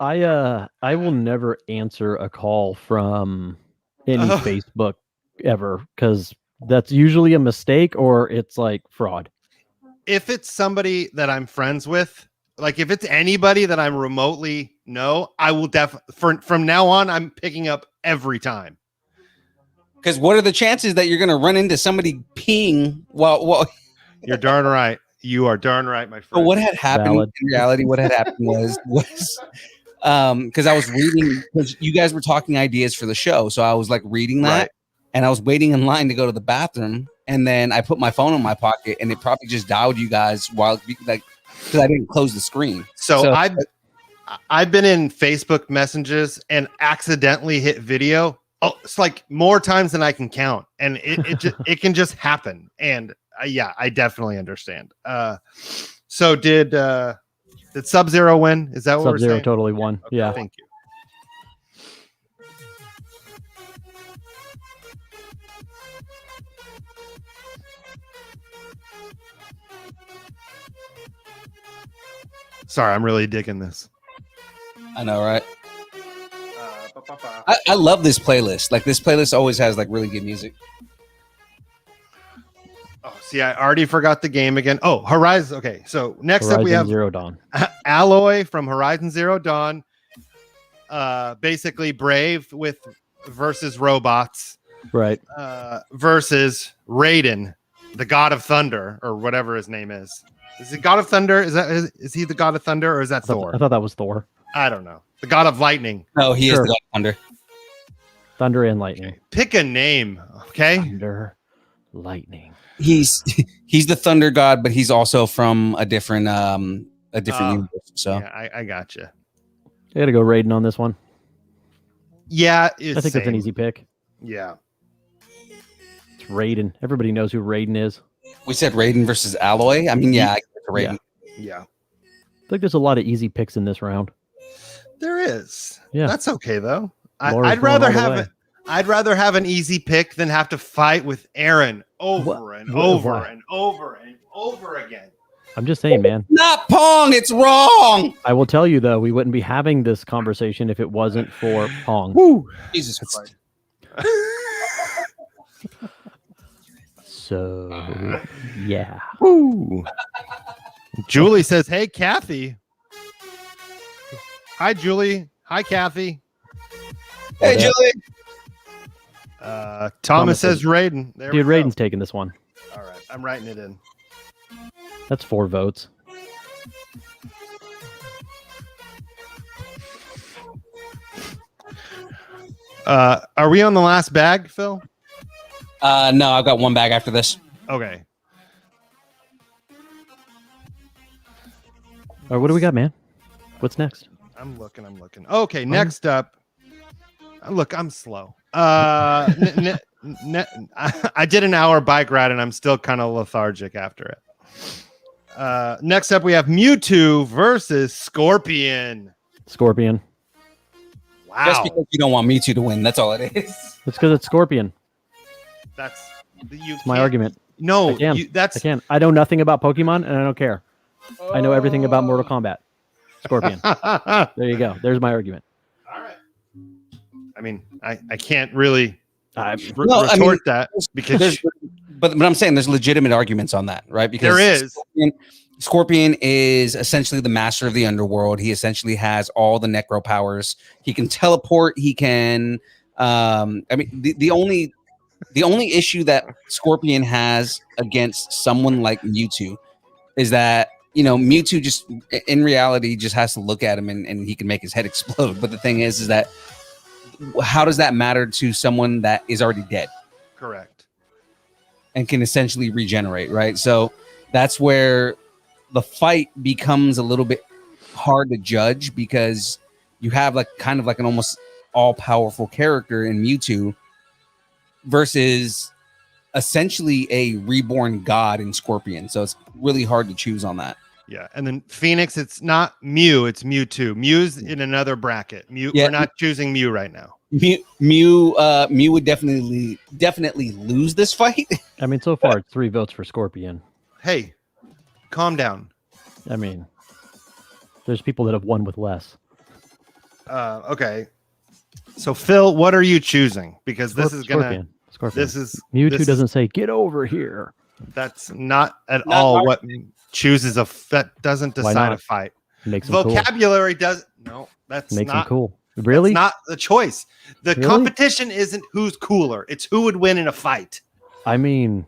Speaker 3: I will never answer a call from any Facebook ever, because that's usually a mistake or it's like fraud.
Speaker 2: If it's somebody that I'm friends with, like if it's anybody that I'm remotely know, I will from now on, I'm picking up every time.
Speaker 1: Because what are the chances that you're going to run into somebody peeing while
Speaker 2: You're darn right. You are darn right, my friend.
Speaker 1: So what had happened
Speaker 3: Valid.
Speaker 1: in reality, what had happened was because I was reading, because you guys were talking ideas for the show. So I was like reading that,
Speaker 2: Right.
Speaker 1: and I was waiting in line to go to the bathroom. And then I put my phone in my pocket, and it probably just dialed you guys while, like, because I didn't close the screen.
Speaker 2: So I've been in Facebook messages and accidentally hit video. Oh, it's like more times than I can count, and it can just happen. And yeah, I definitely understand. So did Sub-Zero win? Is that what we're saying?
Speaker 3: Sub-Zero totally won.
Speaker 2: Okay,
Speaker 3: Yeah.
Speaker 2: thank you. Sorry, I'm really digging this.
Speaker 1: I know, right? I love this playlist. Like, this playlist always has like really good music.
Speaker 2: Oh, see, I already forgot the game again. Oh, Horizon. Okay, so next up we have
Speaker 3: Zero Dawn.
Speaker 2: Alloy from Horizon Zero Dawn. Basically Brave versus robots.
Speaker 3: Right.
Speaker 2: Versus Raiden, the God of Thunder, or whatever his name is. Is he God of Thunder? Is he the God of Thunder, or is that Thor?
Speaker 3: I thought that was Thor.
Speaker 2: I don't know. The God of Lightning.
Speaker 1: No, he is the God of Thunder.
Speaker 3: Thunder and Lightning.
Speaker 2: Okay. Pick a name, okay?
Speaker 3: Thunder, Lightning.
Speaker 1: He's the Thunder God, but he's also from a different universe. So
Speaker 2: yeah, I got you.
Speaker 3: I gotta go Raiden on this one.
Speaker 2: Yeah,
Speaker 3: I think that's an easy pick.
Speaker 2: Yeah.
Speaker 3: It's Raiden. Everybody knows who Raiden is.
Speaker 1: we said Raiden versus Alloy. I mean, yeah, I get Raiden.
Speaker 2: Yeah.
Speaker 3: I think there's a lot of easy picks in this round.
Speaker 2: There is.
Speaker 3: Yeah.
Speaker 2: That's okay though.
Speaker 3: Laura's
Speaker 2: I'd
Speaker 3: going
Speaker 2: rather
Speaker 3: all the
Speaker 2: have
Speaker 3: way.
Speaker 2: it. I'd rather have an easy pick than have to fight with Aaron over and over
Speaker 3: Why?
Speaker 2: and over and over again.
Speaker 3: I'm just saying, man.
Speaker 1: Not Pong. It's wrong.
Speaker 3: I will tell you though, we wouldn't be having this conversation if it wasn't for Pong.
Speaker 2: Woo!
Speaker 1: Jesus Christ.
Speaker 3: So yeah.
Speaker 2: Woo! Julie says, "Hey, Kathy." Hi, Julie. Hi, Kathy.
Speaker 1: Hey, Julie.
Speaker 2: Thomas says Raiden. There
Speaker 3: Dude,
Speaker 2: we go.
Speaker 3: Raiden's taking this one.
Speaker 2: All right, I'm writing it in.
Speaker 3: That's 4 votes.
Speaker 2: Are we on the last bag, Phil?
Speaker 1: No, I've got one bag after this.
Speaker 2: Okay.
Speaker 3: All right, what do we got, man? What's next?
Speaker 2: I'm looking. Okay, next up. Look, I'm slow. I did an hour bike ride and I'm still kind of lethargic after it. Next up, we have Mewtwo versus Scorpion.
Speaker 3: Scorpion.
Speaker 2: Wow.
Speaker 1: Just because you don't want me to win. That's all it is.
Speaker 3: It's because it's Scorpion.
Speaker 2: That's
Speaker 3: My argument.
Speaker 2: No,
Speaker 3: I can.
Speaker 2: that's
Speaker 3: I can. I know nothing about Pokemon and I don't care. I know everything about Mortal Kombat. Scorpion. There you go. There's my argument.
Speaker 2: All right. I mean, I can't really
Speaker 1: No,
Speaker 2: that because
Speaker 1: There's, but I'm saying there's legitimate arguments on that, right? Because
Speaker 2: there is.
Speaker 1: Scorpion is essentially the master of the underworld. He essentially has all the necro powers. He can teleport. He can. The only issue that Scorpion has against someone like Mewtwo is that Mewtwo just in reality just has to look at him and he can make his head explode. But the thing is that how does that matter to someone that is already dead?
Speaker 2: Correct.
Speaker 1: And can essentially regenerate, right? So that's where the fight becomes a little bit hard to judge because you have kind of an almost all-powerful character in Mewtwo versus essentially a reborn god in Scorpion. So it's really hard to choose on that.
Speaker 2: Yeah, and then Phoenix, it's not Mew, it's Mewtwo. Mew's in another bracket. We're not choosing Mew right now.
Speaker 1: Mew would definitely lose this fight.
Speaker 3: I mean, so far it's 3 votes for Scorpion.
Speaker 2: Hey, calm down.
Speaker 3: I mean, there's people that have won with less.
Speaker 2: Okay. So Phil, what are you choosing? Because this is
Speaker 3: Scorpion.
Speaker 2: This is
Speaker 3: Mewtwo doesn't say get over here.
Speaker 2: That's not at all what chooses that doesn't decide a fight.
Speaker 3: Makes
Speaker 2: vocabulary does no. That's
Speaker 3: makes
Speaker 2: not
Speaker 3: him cool. Really?
Speaker 2: That's not the choice. The competition isn't who's cooler. It's who would win in a fight.
Speaker 3: I mean,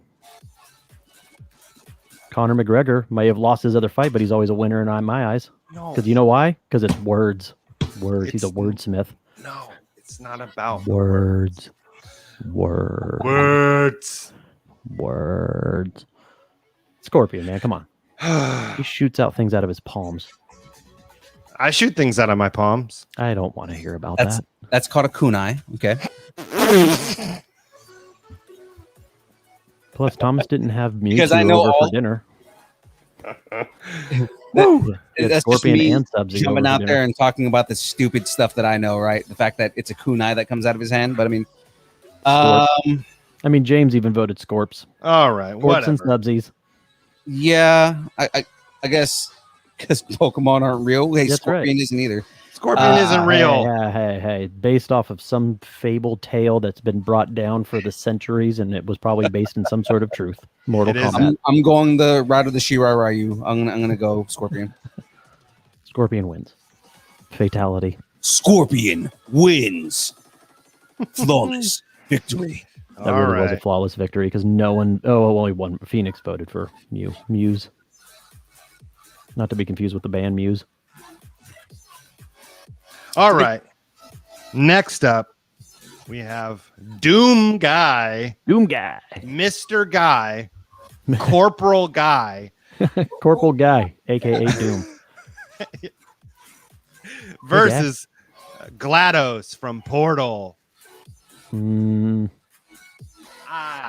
Speaker 3: Conor McGregor may have lost his other fight, but he's always a winner in my eyes.
Speaker 2: No,
Speaker 3: because you know why? Because it's words. He's a wordsmith.
Speaker 2: No, it's not about
Speaker 3: words. Scorpion, man, come on. He shoots out things out of his palms.
Speaker 2: I shoot things out of my palms.
Speaker 3: I don't want to hear about that.
Speaker 1: That's called a kunai. Okay.
Speaker 3: Plus, Thomas didn't have Mewtwo
Speaker 1: because I know
Speaker 3: over
Speaker 1: all
Speaker 3: for dinner.
Speaker 1: That's
Speaker 3: Scorpion
Speaker 1: just me
Speaker 3: and Sub-Zero
Speaker 1: jumping out there and talking about the stupid stuff that I know, right? The fact that it's a kunai that comes out of his hand. But I mean,
Speaker 3: James even voted Scorps.
Speaker 2: All right,
Speaker 3: Scorps
Speaker 2: whatever.
Speaker 3: and Snubsies.
Speaker 1: Yeah, I guess because Pokemon aren't real. Hey,
Speaker 3: That's
Speaker 1: Scorpion
Speaker 3: right.
Speaker 1: isn't either.
Speaker 2: Scorpion isn't real.
Speaker 3: Hey. Based off of some fabled tale that's been brought down for the centuries, and it was probably based in some sort of truth. Mortal Kombat.
Speaker 1: I'm going the route of the Shirai Ryu. I'm gonna go Scorpion.
Speaker 3: Scorpion wins. Fatality.
Speaker 1: Scorpion wins. Flawless victory.
Speaker 3: That really was a flawless victory because no one. Only one. Phoenix voted for Muse. Not to be confused with the band Muse.
Speaker 2: All right. Next up, we have Doom Guy, Mr. Guy, Corporal Guy,
Speaker 3: Corporal Guy, aka Doom,
Speaker 2: versus GLaDOS from Portal.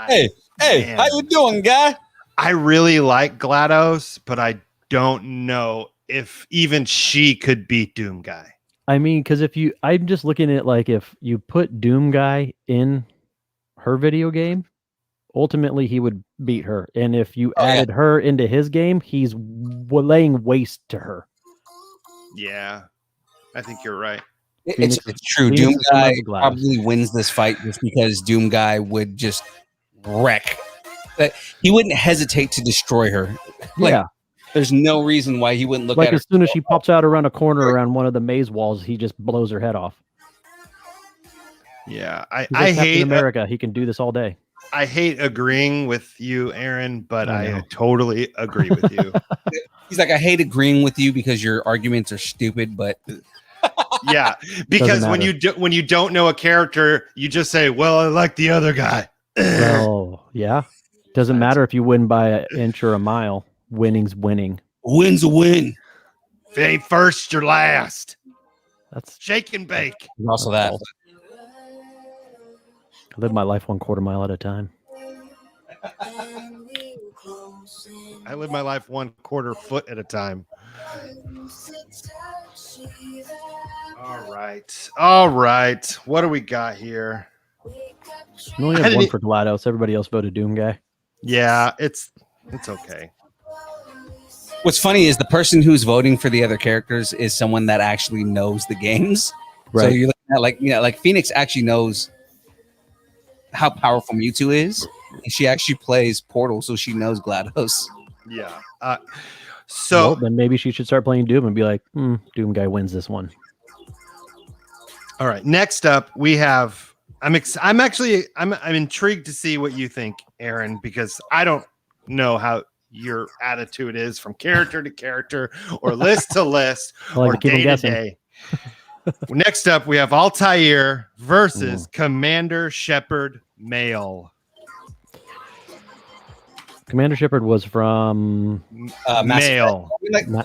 Speaker 1: Hey, how you doing, guy?
Speaker 2: I really like GLaDOS, but I don't know if even she could beat Doom Guy.
Speaker 3: I mean, because I'm just looking at like if you put Doom Guy in her video game, ultimately he would beat her, and if you added her into his game, he's laying waste to her.
Speaker 2: Yeah, I think you're right.
Speaker 1: It's true.
Speaker 3: Phoenix
Speaker 1: Doom
Speaker 3: is similar
Speaker 1: Guy
Speaker 3: to GLaDOS.
Speaker 1: probably wins this fight just because Doom Guy would just wreck. He wouldn't hesitate to destroy her. Like,
Speaker 3: Yeah,
Speaker 1: there's no reason why he wouldn't look
Speaker 3: like
Speaker 1: at her.
Speaker 3: as soon as she pops out around a corner around one of the maze walls, he just blows her head off.
Speaker 2: Yeah,
Speaker 3: He's like
Speaker 2: I
Speaker 3: Captain
Speaker 2: hate
Speaker 3: America. He can do this all day.
Speaker 2: I hate agreeing with you, Aaron, but
Speaker 3: I know.
Speaker 2: I totally agree with you.
Speaker 1: He's like, I hate agreeing with you because your arguments are stupid, but
Speaker 2: Yeah, because when you don't know a character, you just say, "Well, I like the other guy."
Speaker 3: Oh, yeah. Doesn't matter if you win by an inch or a mile. Winning's winning.
Speaker 1: win's a win.
Speaker 2: If it ain't first, you're last.
Speaker 3: That's
Speaker 2: Shake and bake.
Speaker 1: There's also that.
Speaker 3: I live my life 1/4 mile at a time.
Speaker 2: I live my life 1/4 foot at a time. All right. What do we got here?
Speaker 3: We only have one for GLaDOS. Everybody else voted Doom Guy.
Speaker 2: Yeah, it's okay.
Speaker 1: What's funny is the person who's voting for the other characters is someone that actually knows the games.
Speaker 3: Right.
Speaker 1: So you're looking at like Phoenix actually knows how powerful Mewtwo is, and she actually plays Portal, so she knows GLaDOS.
Speaker 2: Yeah.
Speaker 3: Well, then maybe she should start playing Doom and be like, Doom Guy wins this one.
Speaker 2: All right. Next up, we have. I'm intrigued to see what you think, Aaron, because I don't know how your attitude is from character to character or list to list or day to day. Next up, we have Altair versus Commander Shepard Male.
Speaker 3: Commander Shepard was from
Speaker 2: Male.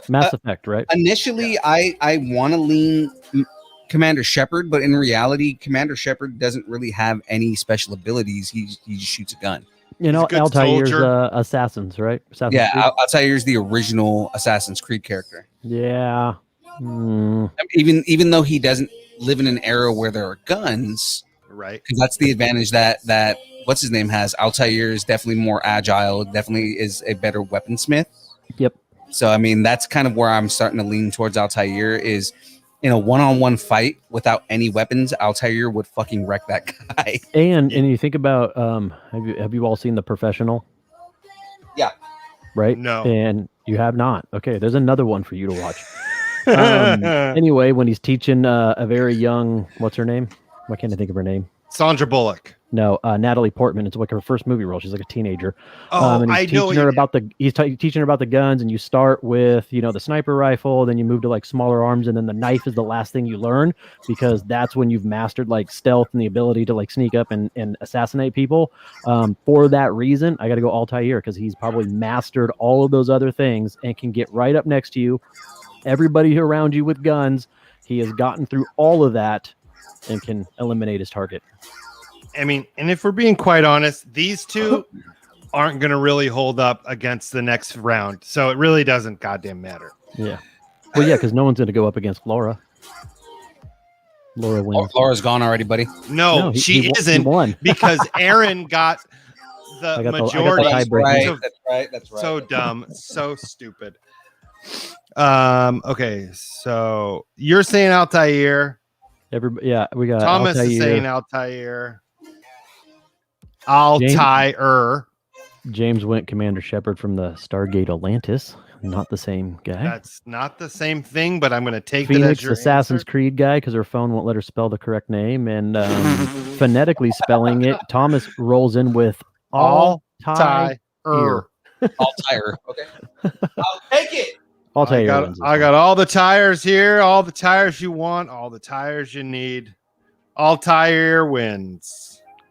Speaker 3: Mass Effect, right?
Speaker 1: Initially, I want to lean Commander Shepard, but in reality, Commander Shepard doesn't really have any special abilities. He just shoots a gun.
Speaker 3: You know, Altair's Assassins, right?
Speaker 1: Altair's the original Assassin's Creed character.
Speaker 3: Yeah.
Speaker 1: Even though he doesn't live in an era where there are guns,
Speaker 2: right?
Speaker 1: Because that's the advantage that what's his name has. Altair is definitely more agile. Definitely is a better weaponsmith.
Speaker 3: Yep.
Speaker 1: So I mean, that's kind of where I'm starting to lean towards Altair is. In a one-on-one fight without any weapons, Altair would fucking wreck that guy.
Speaker 3: And you think about have you all seen The Professional?
Speaker 1: Yeah.
Speaker 3: Right?
Speaker 2: No.
Speaker 3: And you have not. Okay, there's another one for you to watch. Anyway, when he's teaching a very young, what's her name? Why can't I think of her name?
Speaker 2: Sandra Bullock.
Speaker 3: No, Natalie Portman. It's like her first movie role. She's like a teenager.
Speaker 2: Oh,
Speaker 3: and he's teaching her about the guns, and you start with the sniper rifle, then you move to like smaller arms, and then the knife is the last thing you learn because that's when you've mastered like stealth and the ability to like sneak up and assassinate people. For that reason, I got to go Altair because he's probably mastered all of those other things and can get right up next to you. Everybody around you with guns, he has gotten through all of that and can eliminate his target.
Speaker 2: I mean, and if we're being quite honest, these two aren't going to really hold up against the next round. So it really doesn't goddamn matter.
Speaker 3: Yeah. Well, yeah, because no one's going to go up against Laura. Laura wins.
Speaker 1: Laura's gone already, buddy.
Speaker 2: No, she isn't. He won. Because Aaron got the majority.
Speaker 1: That's right.
Speaker 2: So dumb. So stupid. Okay, so you're saying Altair.
Speaker 3: We got
Speaker 2: Thomas
Speaker 3: Altair.
Speaker 2: is saying Altair. Altair.
Speaker 3: James went Commander Shepard from the Stargate Atlantis. Not the same guy.
Speaker 2: That's not the same thing, but I'm going to take
Speaker 3: Phoenix
Speaker 2: that as
Speaker 3: Assassin's Creed guy because her phone won't let her spell the correct name, and phonetically spelling it. Thomas rolls in with Altair.
Speaker 1: Altair. Okay, I'll take it.
Speaker 3: Altair.
Speaker 2: I got all the tires here, all the tires you want, all the tires you need. Altair wins.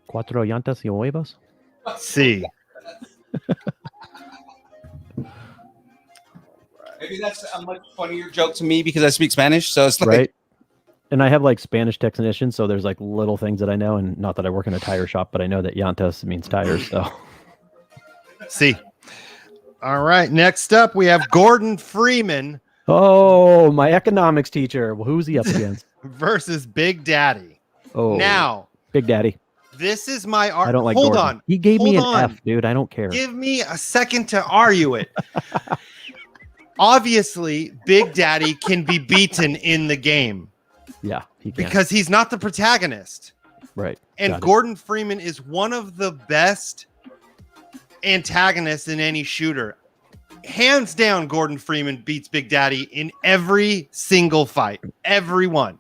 Speaker 3: Cuatro llantas y huevos.
Speaker 2: See.
Speaker 1: Maybe that's a much funnier joke to me because I speak Spanish, so it's like
Speaker 3: right. And I have like Spanish technicians, so there's like little things that I know, and not that I work in a tire shop, but I know that llantas means tires. So,
Speaker 2: see. All right. Next up, we have Gordon Freeman
Speaker 3: Oh, my economics teacher. Well, who's he up against?
Speaker 2: versus Big Daddy.
Speaker 3: Oh,
Speaker 2: Now,
Speaker 3: Big Daddy.
Speaker 2: this is my art.
Speaker 3: I don't like
Speaker 2: Hold
Speaker 3: Gordon.
Speaker 2: on.
Speaker 3: He gave me an
Speaker 2: Hold on.
Speaker 3: F, dude. I don't care.
Speaker 2: Give me a second to argue it. Obviously, Big Daddy can be beaten in the game
Speaker 3: Yeah, he can.
Speaker 2: because he's not the protagonist.
Speaker 3: Right.
Speaker 2: And
Speaker 3: Got it.
Speaker 2: Gordon Freeman is one of the best antagonists in any shooter. Hands down, Gordon Freeman beats Big Daddy in every single fight. Every one.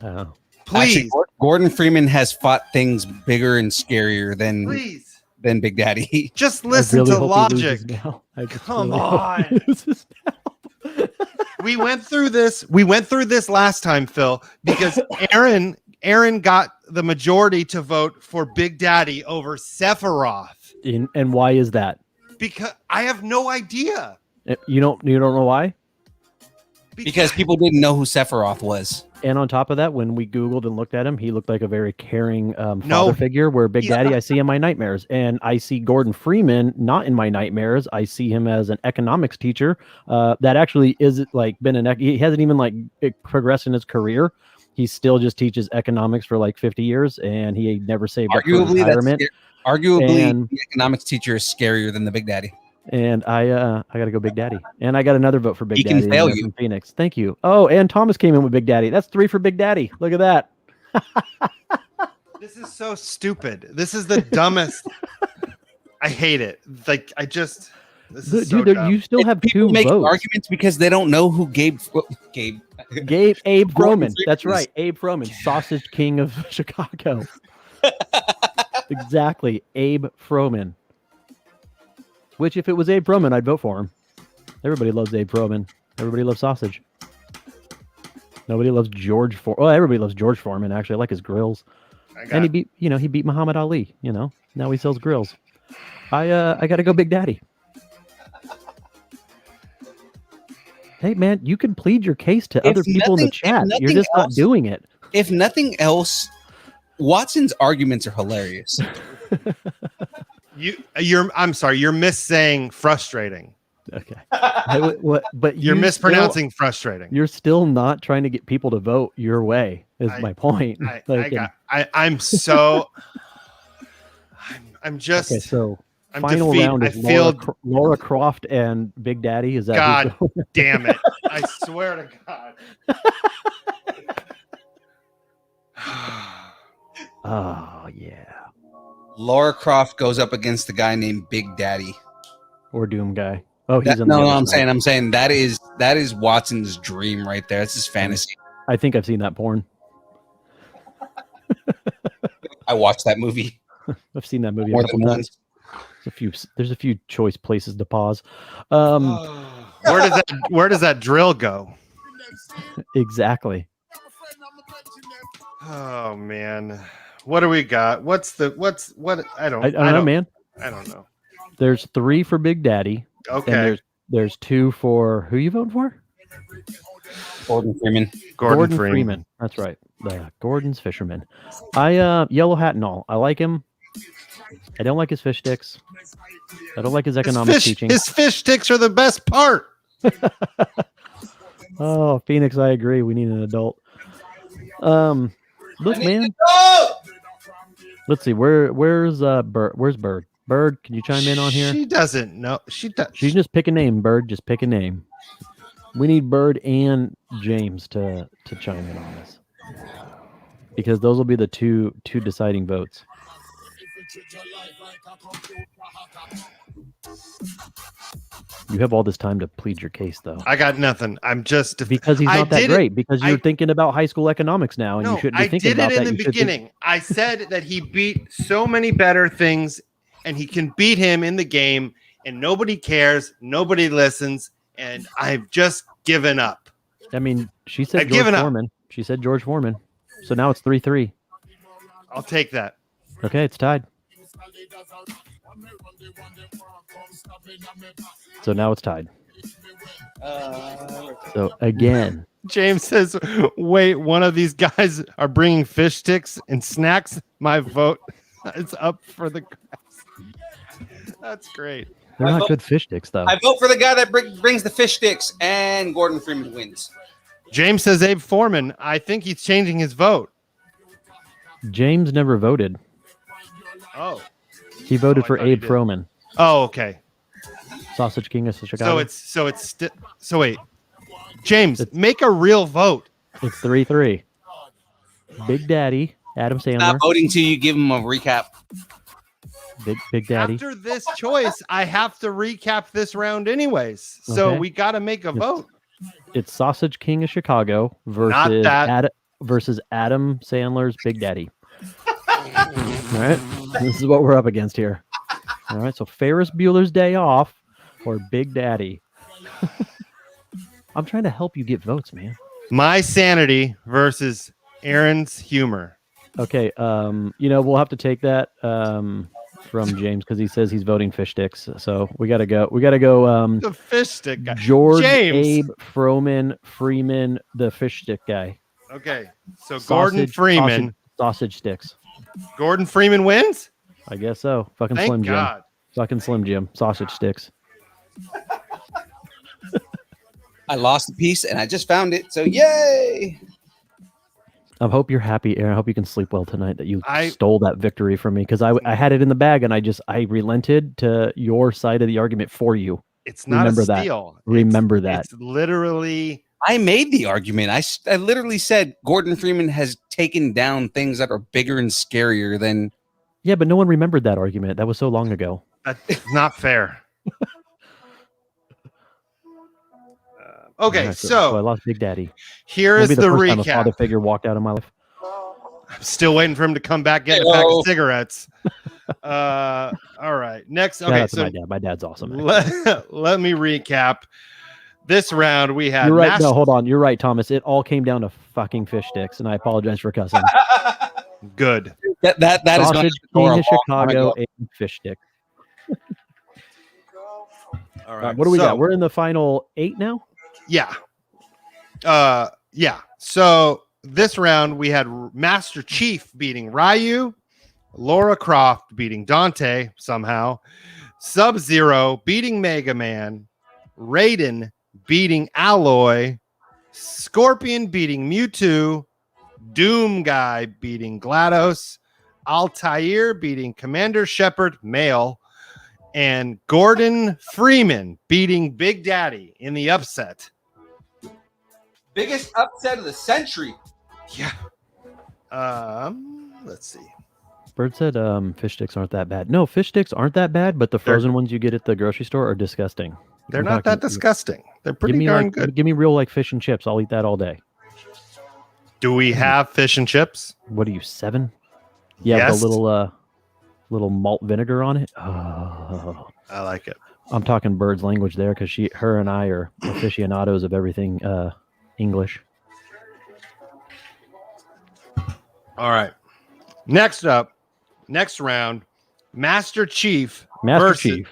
Speaker 3: Oh.
Speaker 2: Please.
Speaker 1: Actually, Gordon Freeman has fought things bigger and scarier than Big Daddy.
Speaker 2: Just
Speaker 3: I
Speaker 2: listen
Speaker 3: really
Speaker 2: to
Speaker 3: hope he
Speaker 2: logic.
Speaker 3: loses now. I just
Speaker 2: Come
Speaker 3: really hope
Speaker 2: on.
Speaker 3: he loses now.
Speaker 2: We went through this. We went through this last time, Phil, because Aaron got the majority to vote for Big Daddy over Sephiroth.
Speaker 3: And why is that?
Speaker 2: Because I have no idea.
Speaker 3: You don't know why?
Speaker 1: Because people didn't know who Sephiroth was.
Speaker 3: And on top of that, when we Googled and looked at him, he looked like a very caring
Speaker 2: No,
Speaker 3: father figure. Where Big
Speaker 2: he's
Speaker 3: Daddy,
Speaker 2: not.
Speaker 3: I see in my nightmares, and I see Gordon Freeman not in my nightmares. I see him as an economics teacher that actually is like he hasn't even like progressed in his career. He still just teaches economics for like 50 years, and he never saved up for retirement.
Speaker 1: Arguably, the economics teacher is scarier than the Big Daddy.
Speaker 3: And I got to go Big Daddy. And I got another vote for Big
Speaker 1: He
Speaker 3: Daddy.
Speaker 1: can fail
Speaker 3: in there
Speaker 1: you.
Speaker 3: from Phoenix. Thank you. Oh, and Thomas came in with Big Daddy. That's 3 for Big Daddy. Look at that.
Speaker 2: This is so stupid. This is the dumbest. I hate it. Like this is so
Speaker 3: Dude,
Speaker 2: dumb.
Speaker 3: you still have
Speaker 1: People
Speaker 3: 2
Speaker 1: make
Speaker 3: votes.
Speaker 1: arguments because they don't know who Abe
Speaker 3: Abe
Speaker 1: Gordon
Speaker 3: Froman.
Speaker 1: Freeman
Speaker 3: That's
Speaker 1: is.
Speaker 3: right. Abe Froman, Sausage King of Chicago. Exactly. Abe Froman. Which, if it was Abe Froman, I'd vote for him. Everybody loves Abe Froman. Everybody loves sausage. Nobody loves George Foreman. Oh, everybody loves George Foreman. Actually, I like his grills. And he beat Muhammad Ali. Now he sells grills. I got to go Big Daddy. Hey man, you can plead your case to other people in the chat. You're just not doing it.
Speaker 1: If nothing else, Watson's arguments are hilarious.
Speaker 2: I'm sorry, you're missaying frustrating.
Speaker 3: Okay. But
Speaker 2: You're mispronouncing frustrating.
Speaker 3: You're still not trying to get people to vote your way. Is my point.
Speaker 2: I'm so. I'm just.
Speaker 3: Okay, so
Speaker 2: I'm
Speaker 3: final
Speaker 2: defeated.
Speaker 3: round is Laura Croft and Big Daddy. Is that?
Speaker 2: God damn it! I swear to God.
Speaker 3: Oh yeah.
Speaker 1: Laura Croft goes up against a guy named Big Daddy.
Speaker 3: Or Doom Guy. Oh, he's
Speaker 1: No, I'm saying that is Watson's dream right there. That's his fantasy.
Speaker 3: I think I've seen that porn.
Speaker 1: I watched that movie
Speaker 3: I've seen that movie
Speaker 1: more
Speaker 3: a couple
Speaker 1: than
Speaker 3: times.
Speaker 1: once.
Speaker 3: There's a few choice places to pause.
Speaker 2: Where does that drill go?
Speaker 3: Exactly.
Speaker 2: Oh man, what do we got? What? I don't
Speaker 3: know, man.
Speaker 2: I don't know.
Speaker 3: There's 3 for Big Daddy.
Speaker 2: Okay.
Speaker 3: And there's 2 for who you voting for?
Speaker 1: Gordon Freeman.
Speaker 2: Gordon Freeman.
Speaker 3: That's right. Gordon's fisherman. I yellow hat and all. I like him. I don't like his fish sticks. I don't like his economics teaching.
Speaker 2: His fish sticks are the best part.
Speaker 3: Oh, Phoenix, I agree. We need an adult. Look, man. Let's see. Where's Bird? Where's Bird? Bird, can you chime in on here?
Speaker 2: She doesn't know. She does.
Speaker 3: She just pick a name, Bird. Just pick a name. We need Bird and James to chime in on this, because those will be the two deciding votes. You have all this time to plead your case, though.
Speaker 2: I got nothing. I'm just
Speaker 3: because he's not that great. Because you're thinking about high school economics now, and you shouldn't be thinking about that.
Speaker 2: I did it in the beginning. I said that he beat so many better things, and he can beat him in the game, and nobody cares, nobody listens, and I've just given up.
Speaker 3: I mean, she said George Foreman. She said George Foreman. So now it's 3-3.
Speaker 2: I'll take that.
Speaker 3: Okay, it's tied. So now it's tied. So again,
Speaker 2: James says, "Wait, one of these guys are bringing fish sticks and snacks. My vote is up for the grabs." That's great.
Speaker 3: They're not good fish sticks, though.
Speaker 1: I vote for the guy that brings the fish sticks, and Gordon Freeman wins.
Speaker 2: James says Abe Foreman. I think he's changing his vote.
Speaker 3: James never voted.
Speaker 2: Oh.
Speaker 3: He voted
Speaker 2: I
Speaker 3: for
Speaker 2: thought he
Speaker 3: Abe
Speaker 2: did.
Speaker 3: Froman.
Speaker 2: Oh, okay.
Speaker 3: Sausage King of Chicago.
Speaker 2: So wait. James, make a real vote.
Speaker 3: It's 3-3. Big Daddy, Adam Sandler.
Speaker 1: Not voting till you give him a recap.
Speaker 3: Big Daddy.
Speaker 2: After this choice, I have to recap this round anyways. So
Speaker 3: Okay.
Speaker 2: we got to make a vote.
Speaker 3: It's Sausage King of Chicago versus versus Adam Sandler's Big Daddy. All right, this is what we're up against here. All right, so Ferris Bueller's Day Off or Big Daddy. I'm trying to help you get votes, man.
Speaker 2: My sanity versus Aaron's humor.
Speaker 3: Okay, we'll have to take that from James because he says he's voting fish sticks. So we gotta go.
Speaker 2: The fish stick guy.
Speaker 3: George
Speaker 2: James.
Speaker 3: Abe Froman Freeman, the fish stick guy.
Speaker 2: Okay, so Gordon Freeman.
Speaker 3: Sausage sticks.
Speaker 2: Gordon Freeman wins?
Speaker 3: I guess so. Fucking
Speaker 2: Thank
Speaker 3: Slim
Speaker 2: God.
Speaker 3: Jim. Fucking Slim Jim. Sausage sticks.
Speaker 1: I lost a piece, and I just found it. So yay!
Speaker 3: I hope you're happy, Aaron. I hope you can sleep well tonight that you
Speaker 2: I-
Speaker 3: stole that victory from me because I had it in the bag and I relented to your side of the argument for you.
Speaker 2: It's not
Speaker 3: Remember
Speaker 2: a
Speaker 3: that.
Speaker 2: steal.
Speaker 3: Remember that.
Speaker 2: It's literally.
Speaker 1: I made the argument. I literally said Gordon Freeman has taken down things that are bigger and scarier than.
Speaker 3: Yeah, but no one remembered that argument. That was so long ago.
Speaker 2: That's not fair. Okay,
Speaker 3: All right,
Speaker 2: so
Speaker 3: I lost Big Daddy.
Speaker 2: here
Speaker 3: It'll
Speaker 2: is
Speaker 3: be
Speaker 2: the
Speaker 3: the first time a father
Speaker 2: recap.
Speaker 3: figure walked out of my life.
Speaker 2: I'm still waiting for him to come back, get a pack of cigarettes. All right, next.
Speaker 3: Shout
Speaker 2: Okay,
Speaker 3: out to
Speaker 2: so
Speaker 3: my dad. My dad's awesome. actually.
Speaker 2: let me recap. This round we had.
Speaker 3: You're right. No, hold on. You're right, Thomas. It all came down to fucking fish sticks, and I apologize for cussing.
Speaker 2: Good.
Speaker 1: That is
Speaker 3: Sausage King of Chicago and fish stick.
Speaker 2: All
Speaker 3: All right, what do we got? We're in the final 8 now.
Speaker 2: Yeah. Yeah. So this round we had Master Chief beating Ryu, Laura Croft beating Dante somehow, Sub-Zero beating Mega Man, Raiden beating Alloy, Scorpion beating Mewtwo, Doom Guy beating GLaDOS, Altair beating Commander Shepard, male, and Gordon Freeman beating Big Daddy in the upset.
Speaker 1: Biggest upset of the century.
Speaker 2: Yeah. Let's see.
Speaker 3: Bird said fish sticks aren't that bad. No, fish sticks aren't that bad, but the frozen ones you get at the grocery store are disgusting.
Speaker 2: They're
Speaker 3: I'm
Speaker 2: not
Speaker 3: talking-
Speaker 2: that disgusting. They're pretty
Speaker 3: give me
Speaker 2: darn
Speaker 3: like,
Speaker 2: good.
Speaker 3: Give me real like fish and chips. I'll eat that all day.
Speaker 2: Do we have fish and chips?
Speaker 3: What are you, 7? Yeah,
Speaker 2: Yes.
Speaker 3: with a little malt vinegar on it. Oh,
Speaker 2: I like it.
Speaker 3: I'm talking Bird's language there because her and I are aficionados of everything English.
Speaker 2: All right. Next up, next round, Master Chief.
Speaker 3: Master
Speaker 2: versus-
Speaker 3: Chief.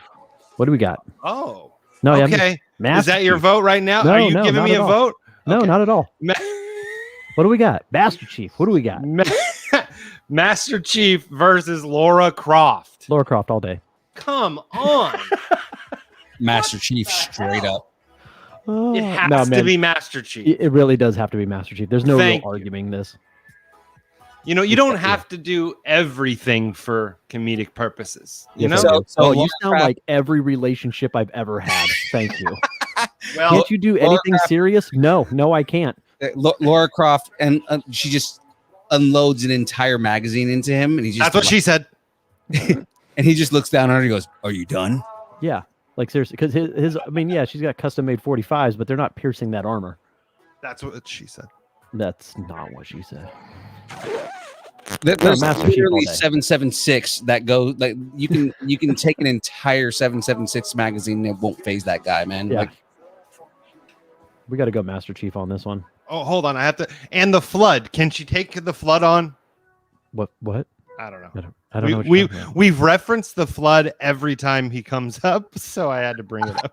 Speaker 3: What do we got?
Speaker 2: Oh,
Speaker 3: No, yeah,
Speaker 2: okay.
Speaker 3: Master
Speaker 2: Is that your
Speaker 3: Chief.
Speaker 2: vote right now?
Speaker 3: No,
Speaker 2: Are you
Speaker 3: no,
Speaker 2: giving
Speaker 3: not
Speaker 2: me
Speaker 3: at
Speaker 2: a
Speaker 3: all.
Speaker 2: vote?
Speaker 3: No,
Speaker 2: Okay.
Speaker 3: not at all.
Speaker 2: Ma-
Speaker 3: What do we got? Master Chief. What do we got?
Speaker 2: Master Chief versus Laura Croft.
Speaker 3: Laura Croft all day.
Speaker 2: Come on.
Speaker 1: Master Chief straight up.
Speaker 3: Oh,
Speaker 2: It has
Speaker 3: no,
Speaker 2: to
Speaker 3: man.
Speaker 2: be Master Chief.
Speaker 3: It really does have to be Master Chief. There's no
Speaker 2: Thank
Speaker 3: real
Speaker 2: you.
Speaker 3: arguing this.
Speaker 2: You know, you don't have to do everything for comedic purposes. You know?
Speaker 3: Yes, I do.
Speaker 1: So
Speaker 3: Oh,
Speaker 1: Laura
Speaker 3: you sound
Speaker 1: Croft-
Speaker 3: like every relationship I've ever had. Thank you.
Speaker 2: Well,
Speaker 3: Can't you do
Speaker 1: Laura
Speaker 3: anything
Speaker 1: Croft-
Speaker 3: serious? No, I can't.
Speaker 1: Laura Croft, and she just unloads an entire magazine into him, and he just
Speaker 2: that's what she said.
Speaker 1: and he just looks down on her and he goes, "Are you done?"
Speaker 3: Yeah, like seriously, because his. I mean, yeah, she's got custom made 45s, but they're not piercing that armor.
Speaker 2: That's what she said.
Speaker 3: That's not what she said.
Speaker 1: There's
Speaker 3: Master Chief
Speaker 1: literally
Speaker 3: all day.
Speaker 1: 776 that go like you can take an entire 776 magazine and it won't phase that guy, man.
Speaker 3: Yeah.
Speaker 1: Like
Speaker 3: We got to go Master Chief on this one.
Speaker 2: Oh, hold on. I have to. And the flood. Can she take the flood on?
Speaker 3: What?
Speaker 2: I don't know.
Speaker 3: I don't know. What you're talking about.
Speaker 2: We've referenced the flood every time he comes up, so I had to bring it up.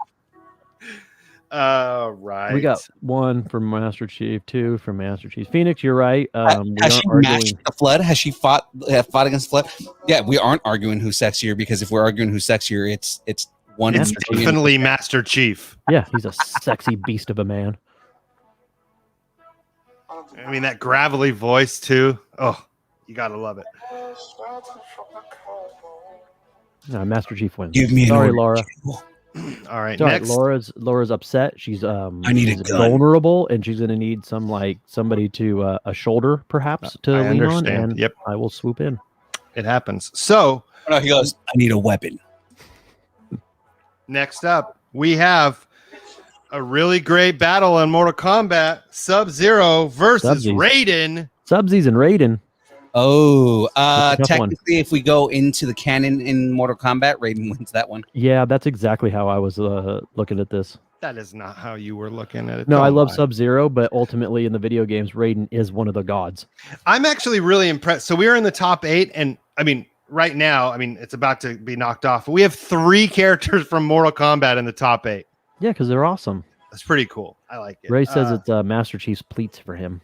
Speaker 2: Right.
Speaker 3: We got 1 from Master Chief, 2 from Master Chief. Phoenix, you're right. We
Speaker 1: has she
Speaker 3: aren't
Speaker 1: matched the flood? Has she fought against the flood? Yeah, we aren't arguing who's sexier because if we're arguing who's sexier, it's One
Speaker 2: It's
Speaker 3: Master Chief.
Speaker 2: definitely Master Chief.
Speaker 3: Yeah, he's a sexy beast of a man.
Speaker 2: I mean, that gravelly voice too. Oh, you gotta love it.
Speaker 3: No, Master Chief wins.
Speaker 1: Give me an
Speaker 3: Sorry,
Speaker 1: order.
Speaker 3: Laura.
Speaker 2: All right,
Speaker 3: Sorry,
Speaker 2: next.
Speaker 3: Laura's upset. She's
Speaker 1: I need
Speaker 3: she's
Speaker 1: a gun.
Speaker 3: vulnerable, and she's gonna need somebody to a shoulder perhaps to
Speaker 2: I
Speaker 3: lean on.
Speaker 2: understand.
Speaker 3: And
Speaker 2: Yep.
Speaker 3: I will swoop in.
Speaker 2: It happens. So
Speaker 1: Oh, no, he goes, I need a weapon.
Speaker 2: next up, we have a really great battle in Mortal Kombat: Sub-Zero versus
Speaker 3: Sub-Zero.
Speaker 2: Raiden.
Speaker 3: Subsies and Raiden.
Speaker 1: Oh,
Speaker 3: That's a tough one.
Speaker 1: technically, if we go into the canon in Mortal Kombat, Raiden wins that one.
Speaker 3: Yeah, that's exactly how I was looking at this.
Speaker 2: That is not how you were looking at it.
Speaker 3: No,
Speaker 2: Don't
Speaker 3: I love
Speaker 2: lie.
Speaker 3: Sub-Zero, but ultimately in the video games, Raiden is one of the gods.
Speaker 2: I'm actually really impressed. So we're in the top 8, and I mean, right now, I mean, it's about to be knocked off. We have 3 characters from Mortal Kombat in the top 8.
Speaker 3: Yeah, because they're awesome.
Speaker 2: That's pretty cool. I like it.
Speaker 3: Ray says it's Master Chief's pleats for him.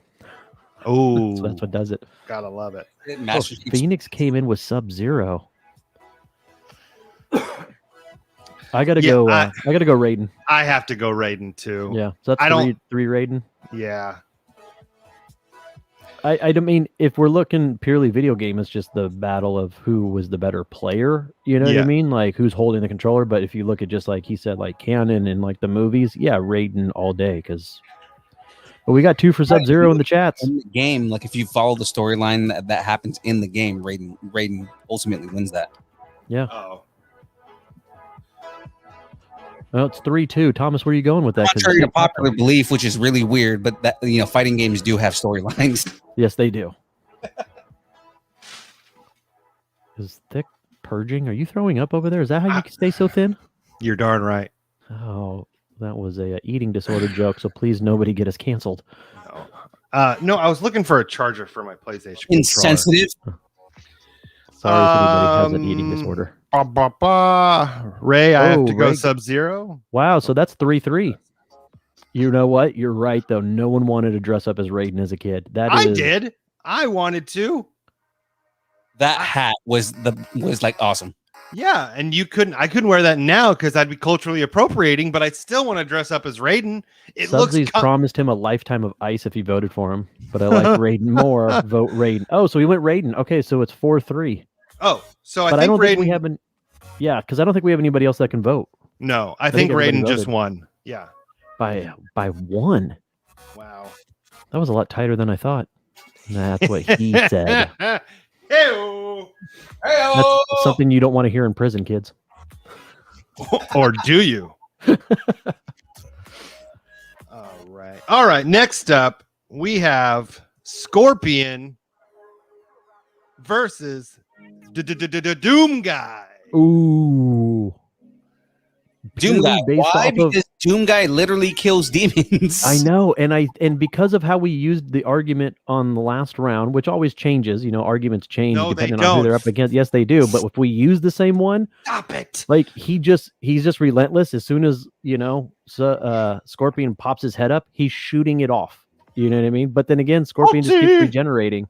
Speaker 2: Oh,
Speaker 3: So that's what does it.
Speaker 2: gotta love it.
Speaker 1: Master Chief.
Speaker 3: Phoenix came in with Sub-Zero. I gotta
Speaker 2: Yeah,
Speaker 3: go. I gotta go Raiden.
Speaker 2: I have to go Raiden too.
Speaker 3: Yeah, so that's
Speaker 2: I don't-
Speaker 3: three Raiden.
Speaker 2: Yeah.
Speaker 3: I don't mean if we're looking purely video game, it's just the battle of who was the better player. You know what
Speaker 2: Yeah.
Speaker 3: I mean? Like who's holding the controller. But if you look at just like he said, like canon and like the movies, yeah, Raiden all day. But we got 2 for Sub-Zero in the chats.
Speaker 1: In the game, like if you follow the storyline that happens in the game, Raiden ultimately wins that.
Speaker 3: Yeah.
Speaker 2: Oh.
Speaker 3: Well, it's 3-2. Thomas, where are you going with that? 'Cause
Speaker 1: Contrary to popular belief, which is really weird, but that fighting games do have storylines.
Speaker 3: yes, they do. Is Thick purging? Are you throwing up over there? Is that how you can stay so thin?
Speaker 2: You're darn right.
Speaker 3: Oh, that was a eating disorder joke. So please, nobody get us canceled.
Speaker 2: No, I was looking for a charger for my PlayStation controller.
Speaker 1: Insensitive.
Speaker 3: Sorry if anybody has an eating disorder.
Speaker 2: Ray, I have to go
Speaker 3: Ray.
Speaker 2: Sub-Zero.
Speaker 3: Wow, so that's 3-3. You know what? You're right, though. No one wanted to dress up as Raiden as a kid.
Speaker 2: I did. I wanted to.
Speaker 1: That hat was like awesome.
Speaker 2: Yeah, and I couldn't wear that now because I'd be culturally appropriating, but I still want to dress up as Raiden. It
Speaker 3: Subsies
Speaker 2: looks
Speaker 3: promised him a lifetime of ice if he voted for him, but I like Raiden more. Vote Raiden. Oh, so he went Raiden. Okay, so it's 4-3.
Speaker 2: Oh, so I
Speaker 3: But
Speaker 2: think
Speaker 3: I don't
Speaker 2: Raiden.
Speaker 3: think we have an. Yeah, because I don't think we have anybody else that can vote
Speaker 2: No, I
Speaker 3: think
Speaker 2: think
Speaker 3: everybody
Speaker 2: Raiden just
Speaker 3: voted.
Speaker 2: won. Yeah.
Speaker 3: by 1.
Speaker 2: Wow.
Speaker 3: That was a lot tighter than I thought. That's what he said.
Speaker 2: Hey-o.
Speaker 3: That's something you don't want to hear in prison, kids.
Speaker 2: Or do you? All right. Next up, we have Scorpion versus Doom Guy.
Speaker 3: Ooh.
Speaker 1: Doom Guy.
Speaker 3: Based
Speaker 1: Why?
Speaker 3: off of-
Speaker 1: Because Doom Guy literally kills demons.
Speaker 3: I know, and because of how we used the argument on the last round, which always changes, arguments change
Speaker 2: No, they
Speaker 3: depending on who they're
Speaker 2: don't.
Speaker 3: up against. Yes, they do. But if we use the same one,
Speaker 2: Stop it.
Speaker 3: like he's just relentless. As soon as Scorpion pops his head up, he's shooting it off. You know what I mean? But then again, Scorpion just keeps regenerating.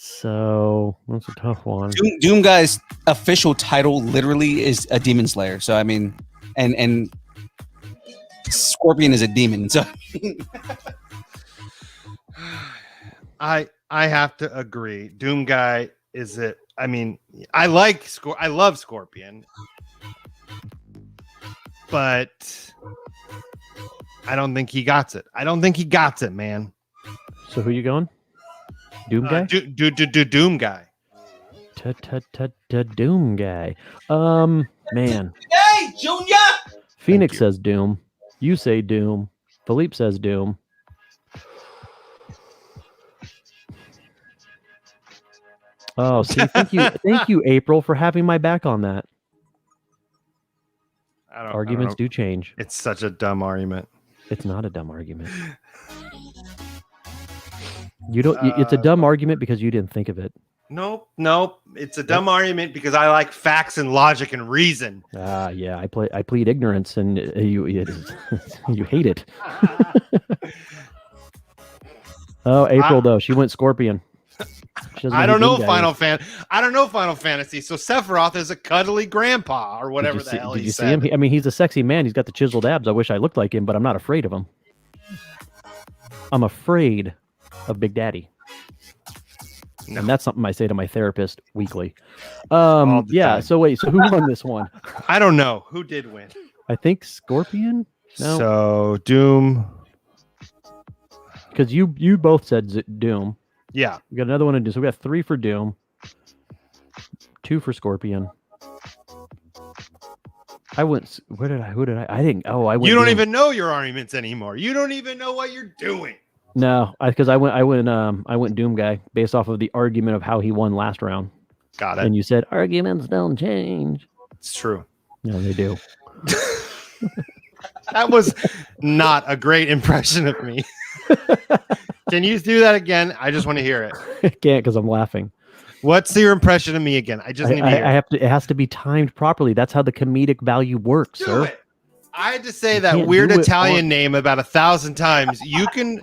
Speaker 3: So that's a tough one.
Speaker 1: Doom Guy's official title literally is a demon slayer. So I mean, and Scorpion is a demon. So
Speaker 2: I have to agree. Doom Guy is it. I mean, I love Scorpion, but I don't think he got it. I don't think he got it, man.
Speaker 3: So who you going? Doom Guy?
Speaker 2: Doom Guy.
Speaker 3: Doom Guy. Man.
Speaker 1: hey, Junior.
Speaker 3: Phoenix says Doom. You say Doom. Philippe says Doom. Oh, see, thank you, April, for having my back on that. Arguments do change.
Speaker 2: It's such a dumb argument.
Speaker 3: It's not a dumb argument. You don't. It's a dumb argument because you didn't think of it.
Speaker 2: Nope. It's a dumb argument because I like facts and logic and reason.
Speaker 3: Yeah. I plead ignorance, and you hate it. Oh, April though, she went Scorpion. She doesn't
Speaker 2: I
Speaker 3: who
Speaker 2: don't know
Speaker 3: Doom Guy
Speaker 2: Final
Speaker 3: is.
Speaker 2: I don't know Final Fantasy. So Sephiroth is a cuddly grandpa or
Speaker 3: Did
Speaker 2: whatever
Speaker 3: you
Speaker 2: the
Speaker 3: see,
Speaker 2: hell
Speaker 3: did
Speaker 2: he
Speaker 3: you see
Speaker 2: said.
Speaker 3: him? I mean, he's a sexy man. He's got the chiseled abs. I wish I looked like him, but I'm not afraid of him. I'm afraid of Big Daddy.
Speaker 2: No.
Speaker 3: And that's something I say to my therapist weekly.
Speaker 2: All the
Speaker 3: Yeah.
Speaker 2: time.
Speaker 3: So wait. So who won this one?
Speaker 2: I don't know who did win.
Speaker 3: I think Scorpion. No,
Speaker 2: So Doom.
Speaker 3: because you both said Doom.
Speaker 2: Yeah.
Speaker 3: We got another one to do. So we got 3 for Doom, 2 for Scorpion. I went. Where did I? Who did I? I think. Oh, I went.
Speaker 2: You don't
Speaker 3: Doom.
Speaker 2: even know your arguments anymore. You don't even know what you're doing.
Speaker 3: No, because I went Doom Guy based off of the argument of how he won last round.
Speaker 2: Got it.
Speaker 3: And you said arguments don't change.
Speaker 2: It's true.
Speaker 3: No, they do.
Speaker 2: That was not a great impression of me. Can you do that again? I just want to hear it.
Speaker 3: I can't because I'm laughing.
Speaker 2: What's your impression of me again? I just need to hear
Speaker 3: I have to. It has to be timed properly. That's how the comedic value works,
Speaker 2: Do
Speaker 3: sir.
Speaker 2: it. I had to say
Speaker 3: You
Speaker 2: that
Speaker 3: can't
Speaker 2: weird
Speaker 3: do it
Speaker 2: Italian
Speaker 3: on-
Speaker 2: name about 1,000 times. You can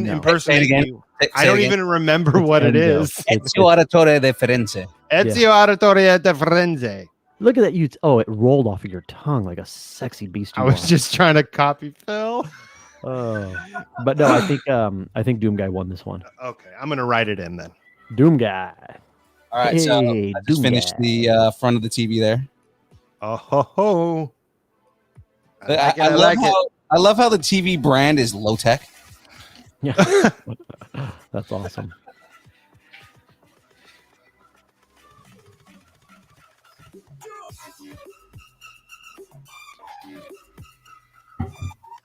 Speaker 3: No.
Speaker 2: impersonate
Speaker 1: Say it
Speaker 2: me. I don't even remember what it
Speaker 3: Endo.
Speaker 2: is.
Speaker 1: Ezio Auditore de Firenze.
Speaker 2: Ezio Auditoria de Firenze.
Speaker 3: Look at that. You. Oh, it rolled off of your tongue like a sexy beast.
Speaker 2: I
Speaker 3: You
Speaker 2: was
Speaker 3: are.
Speaker 2: just trying to copy Phil.
Speaker 3: Oh, but no, I think Doom Guy won this one.
Speaker 2: Okay, I'm gonna write it in then.
Speaker 3: Doom Guy.
Speaker 1: All right, so
Speaker 3: Hey,
Speaker 1: I just
Speaker 3: Doom
Speaker 1: finished
Speaker 3: guy.
Speaker 1: the front of the TV there.
Speaker 2: Oh ho ho!
Speaker 1: I love how the TV brand is low tech.
Speaker 3: Yeah, that's awesome.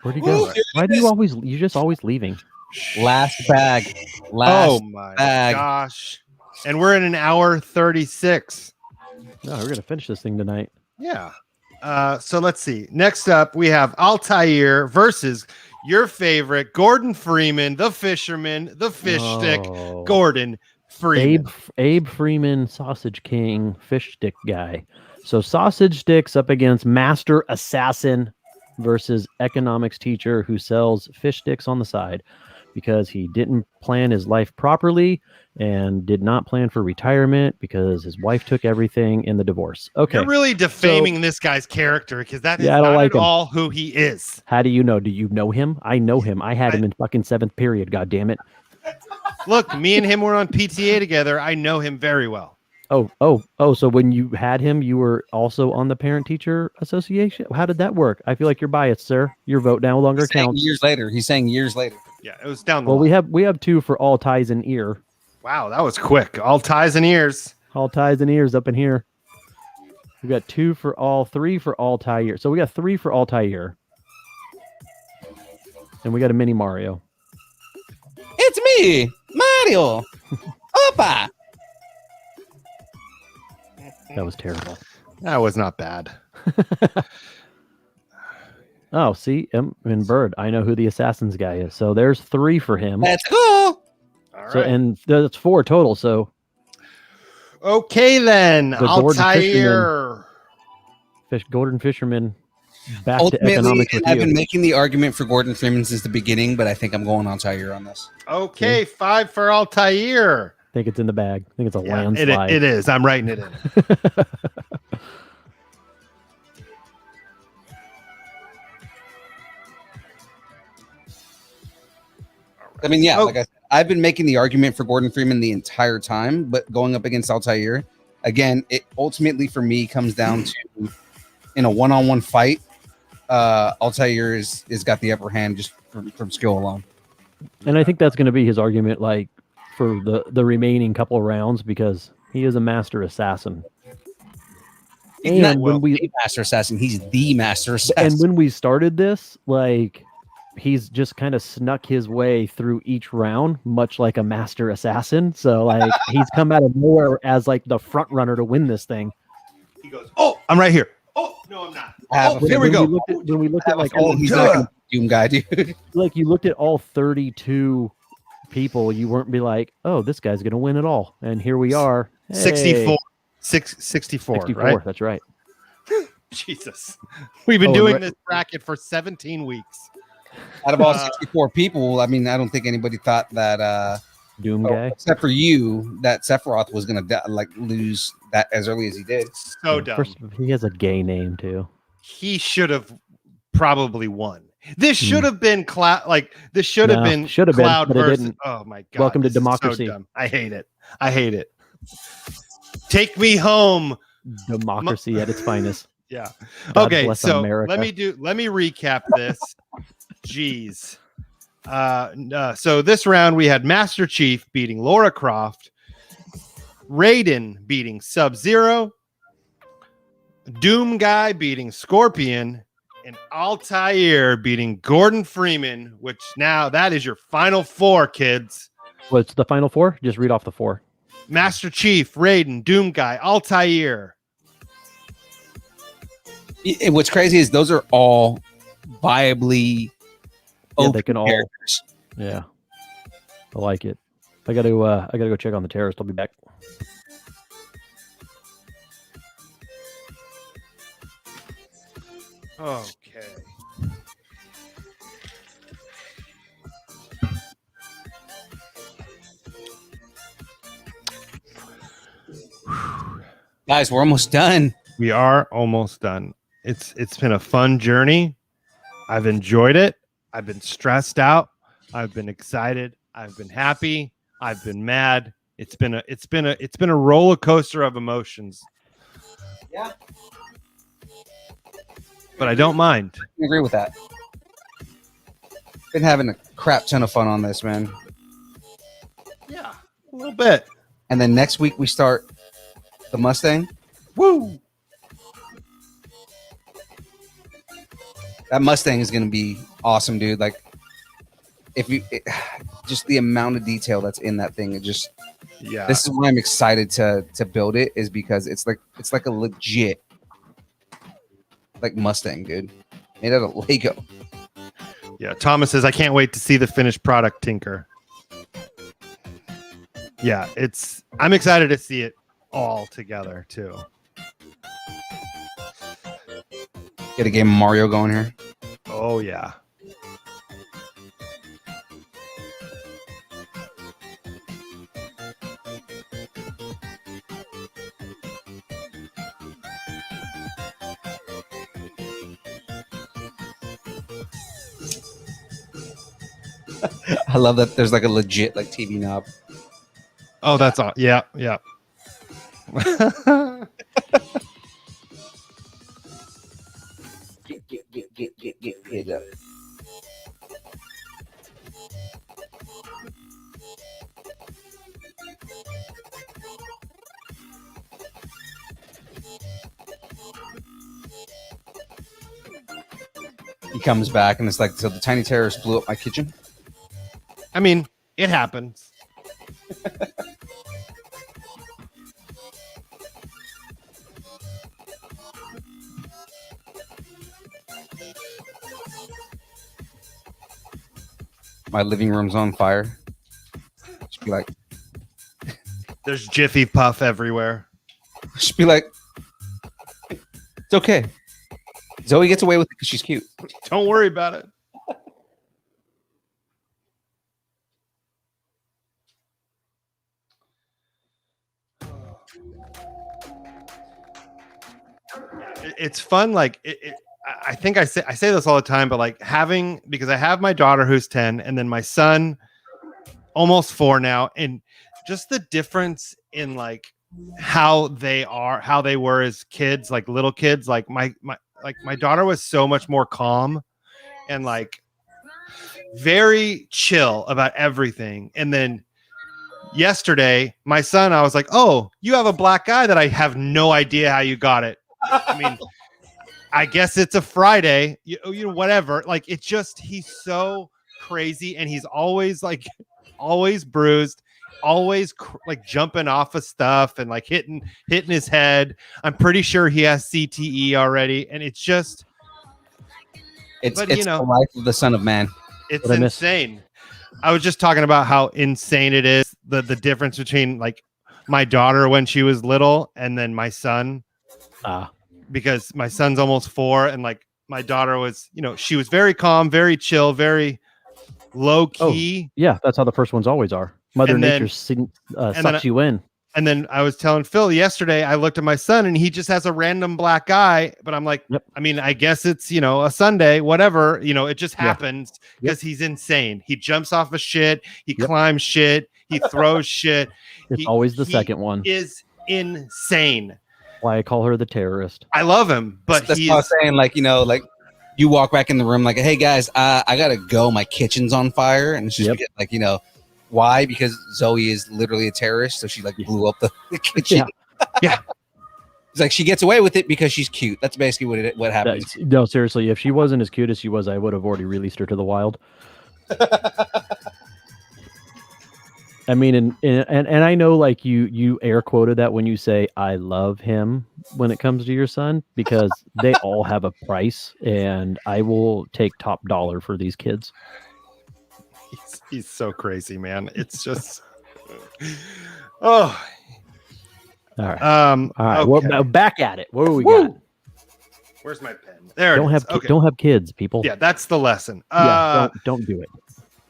Speaker 3: Where'd he go?
Speaker 1: Ooh,
Speaker 3: Why do you always? You're just always leaving.
Speaker 1: Last bag.
Speaker 2: Oh
Speaker 1: Last
Speaker 2: my
Speaker 1: bag.
Speaker 2: gosh! And we're in an hour 36.
Speaker 3: No, we're gonna finish this thing tonight.
Speaker 2: Yeah. So let's see. Next up, we have Altair versus your favorite Gordon Freeman, the fisherman, the fish stick,
Speaker 3: Oh.
Speaker 2: Gordon Freeman.
Speaker 3: Abe Freeman, Sausage King, fish stick guy. So sausage sticks up against master assassin versus economics teacher who sells fish sticks on the side because he didn't plan his life properly and did not plan for retirement because his wife took everything in the divorce. Okay.
Speaker 2: You're really defaming this guy's character because that is
Speaker 3: Yeah, I don't
Speaker 2: not
Speaker 3: like
Speaker 2: at
Speaker 3: him.
Speaker 2: all who he is.
Speaker 3: How do you know? Do you know him? I know him. I had him in fucking 7th period. God damn it.
Speaker 2: Look, me and him were on PTA together. I know him very well.
Speaker 3: Oh, so when you had him, you were also on the parent teacher association? How did that work? I feel like you're biased, sir. Your vote no longer
Speaker 1: He's saying
Speaker 3: counts.
Speaker 1: years later. He's saying years later.
Speaker 2: Yeah, it was down the
Speaker 3: Well,
Speaker 2: line.
Speaker 3: we have 2 for all ties and ear.
Speaker 2: Wow, that was quick. All ties and ears.
Speaker 3: All ties and ears up in here. We got 2 for all, 3 for all tie ear. So we got 3 for all tie ear. And we got a mini Mario.
Speaker 1: It's me, Mario. Opa.
Speaker 3: That was terrible.
Speaker 2: That was not bad.
Speaker 3: Oh, see, and Bird. I know who the Assassin's guy is. So there's 3 for him.
Speaker 1: Let's go.
Speaker 2: All right.
Speaker 3: So and that's 4 total. So
Speaker 2: Okay, then.
Speaker 3: The Gordon
Speaker 2: Altair.
Speaker 3: Gordon Fisherman back to
Speaker 1: Ultimately,
Speaker 3: economics with
Speaker 1: I've
Speaker 3: you.
Speaker 1: been making the argument for Gordon Freeman since the beginning, but I think I'm going on Altair on this.
Speaker 2: Okay, 5 for Altair.
Speaker 3: I think it's in the bag. I think it's a
Speaker 2: Yeah,
Speaker 3: landslide.
Speaker 2: it is. I'm writing it in.
Speaker 1: I mean, yeah,
Speaker 2: Oh.
Speaker 1: like I said, I've been making the argument for Gordon Freeman the entire time, but going up against Altair, again, it ultimately for me comes down to in a one-on-one fight, Altair is got the upper hand just from skill alone.
Speaker 3: And I think that's going to be his argument, like for the remaining couple of rounds, because he is a master assassin.
Speaker 1: He's not
Speaker 3: And when we
Speaker 1: the master assassin, he's the master assassin.
Speaker 3: and when we started this, like he's just kind of snuck his way through each round, much like a master assassin. So like he's come out of nowhere as like the front runner to win this thing.
Speaker 2: He goes, oh, I'm right here. Oh, no, I'm not.
Speaker 1: I have
Speaker 2: Oh,
Speaker 1: a
Speaker 2: here we
Speaker 1: feeling-
Speaker 2: go.
Speaker 3: When we looked
Speaker 1: I
Speaker 3: at
Speaker 1: have a
Speaker 3: like
Speaker 1: feeling
Speaker 3: all
Speaker 1: he's not gonna be Doom guy, dude.
Speaker 3: like you looked at all 32 people, you weren't be like, oh, this guy's gonna win it all. And here we are. Hey,
Speaker 2: 64. 64,
Speaker 3: 64,
Speaker 2: right?
Speaker 3: that's right.
Speaker 2: Jesus. We've been
Speaker 3: Oh,
Speaker 2: doing
Speaker 3: and
Speaker 2: this bracket for 17 weeks.
Speaker 1: Out of all 64 people, I mean, I don't think anybody thought that
Speaker 3: Doom
Speaker 1: Oh,
Speaker 3: guy.
Speaker 1: except for you, that Sephiroth was gonna lose that as early as he did.
Speaker 2: So dumb.
Speaker 3: First, he has a gay name too.
Speaker 2: He should have probably won. This should have been Cloud. Like this should have been
Speaker 3: should have
Speaker 2: Cloud
Speaker 3: been, but it
Speaker 2: versus.
Speaker 3: didn't.
Speaker 2: Oh my god!
Speaker 3: Welcome to
Speaker 2: this is
Speaker 3: democracy.
Speaker 2: So dumb. I hate it. I hate it. Take me home.
Speaker 3: Democracy at its finest.
Speaker 2: Yeah.
Speaker 3: God
Speaker 2: Okay.
Speaker 3: bless
Speaker 2: So
Speaker 3: America.
Speaker 2: let me recap this. Jeez. So this round we had Master Chief beating Lara Croft, Raiden beating Sub-Zero, Doom Guy beating Scorpion, and Altair beating Gordon Freeman, which now that is your final four, kids.
Speaker 3: What's the final four? Just read off the four.
Speaker 2: Master Chief, Raiden, Doom Guy, Altair.
Speaker 1: What's crazy is those are all viably
Speaker 3: they can all.
Speaker 1: characters.
Speaker 3: Yeah, I like it. I gotta go check on the terrorist. I'll be back.
Speaker 2: Okay.
Speaker 1: Guys, we're almost done.
Speaker 2: We are almost done. It's been a fun journey. I've enjoyed it. I've been stressed out. I've been excited. I've been happy. I've been mad. It's been a roller coaster of emotions.
Speaker 1: Yeah.
Speaker 2: But I don't mind.
Speaker 1: I agree with that. Been having a crap ton of fun on this, man.
Speaker 2: Yeah, a little bit.
Speaker 1: And then next week we start the Mustang.
Speaker 2: Woo!
Speaker 1: That Mustang is going to be awesome, dude. Like, just the amount of detail that's in that thing, this is why I'm excited to build it, is because it's like a legit like Mustang, dude, made out of Lego.
Speaker 2: Yeah, Thomas says I can't wait to see the finished product, Tinker. Yeah, I'm excited to see it all together too.
Speaker 1: Get a game of Mario going here.
Speaker 2: Oh yeah.
Speaker 1: I love that there's like a legit like TV knob.
Speaker 2: Oh, that's all. Yeah, yeah.
Speaker 1: Get up. He comes back and it's like, so the tiny terrorist blew up my kitchen.
Speaker 2: I mean, it happens.
Speaker 1: My living room's on fire. Just be like,
Speaker 2: There's Jiffy Puff everywhere.
Speaker 1: just be like, it's okay. Zoe gets away with it because she's cute.
Speaker 2: Don't worry about it. It's fun. Like I think I say this all the time, but like because I have my daughter who's 10 and then my son almost 4 now, and just the difference in like how they were as kids, like little kids. Like my daughter was so much more calm and like very chill about everything. And then yesterday, my son, I was like, "Oh, you have a black eye that I have no idea how you got it." I mean, I guess it's a Friday, you know, whatever. Like, it's just, he's so crazy, and he's always always bruised, always like jumping off of stuff and like hitting his head. I'm pretty sure he has CTE already, and it's just,
Speaker 1: It's the life of the son of man.
Speaker 2: it's insane. I was just talking about how insane it is, the difference between like my daughter when she was little and then my son. Because my son's almost 4 and like my daughter was, you know, she was very calm, very chill, very low key.
Speaker 3: Oh, yeah, that's how the first ones always are. Mother
Speaker 2: And then-
Speaker 3: Nature
Speaker 2: then
Speaker 3: sucks you in.
Speaker 2: And then I was telling Phil yesterday, I looked at my son and he just has a random black eye. But I'm like,
Speaker 3: Yep.
Speaker 2: I mean, I guess it's, a Sunday, whatever. It just
Speaker 3: Yeah.
Speaker 2: happens because he's insane. He jumps off of shit. He
Speaker 3: Yep.
Speaker 2: climbs shit. He throws shit.
Speaker 3: It's always the second one.
Speaker 2: Is insane.
Speaker 3: Why I call her the terrorist.
Speaker 2: I love him, but
Speaker 1: that's what I was saying. Like, like you walk back in the room, like, hey guys, I gotta go. My kitchen's on fire, and it's just like, why? Because Zoe is literally a terrorist, so she like blew up the kitchen.
Speaker 2: Yeah.
Speaker 1: It's like she gets away with it because she's cute. That's basically what happens.
Speaker 3: No, seriously, if she wasn't as cute as she was, I would have already released her to the wild. I mean, and I know, like, you air quoted that when you say I love him when it comes to your son, because they all have a price, and I will take top dollar for these kids.
Speaker 2: He's so crazy, man. It's just oh.
Speaker 3: All right.
Speaker 2: All
Speaker 3: right.
Speaker 2: okay.
Speaker 3: Well, back at it. What do we got?
Speaker 2: Where's my pen? There.
Speaker 3: Don't have kids, people.
Speaker 2: Yeah, that's the lesson.
Speaker 3: Don't do it.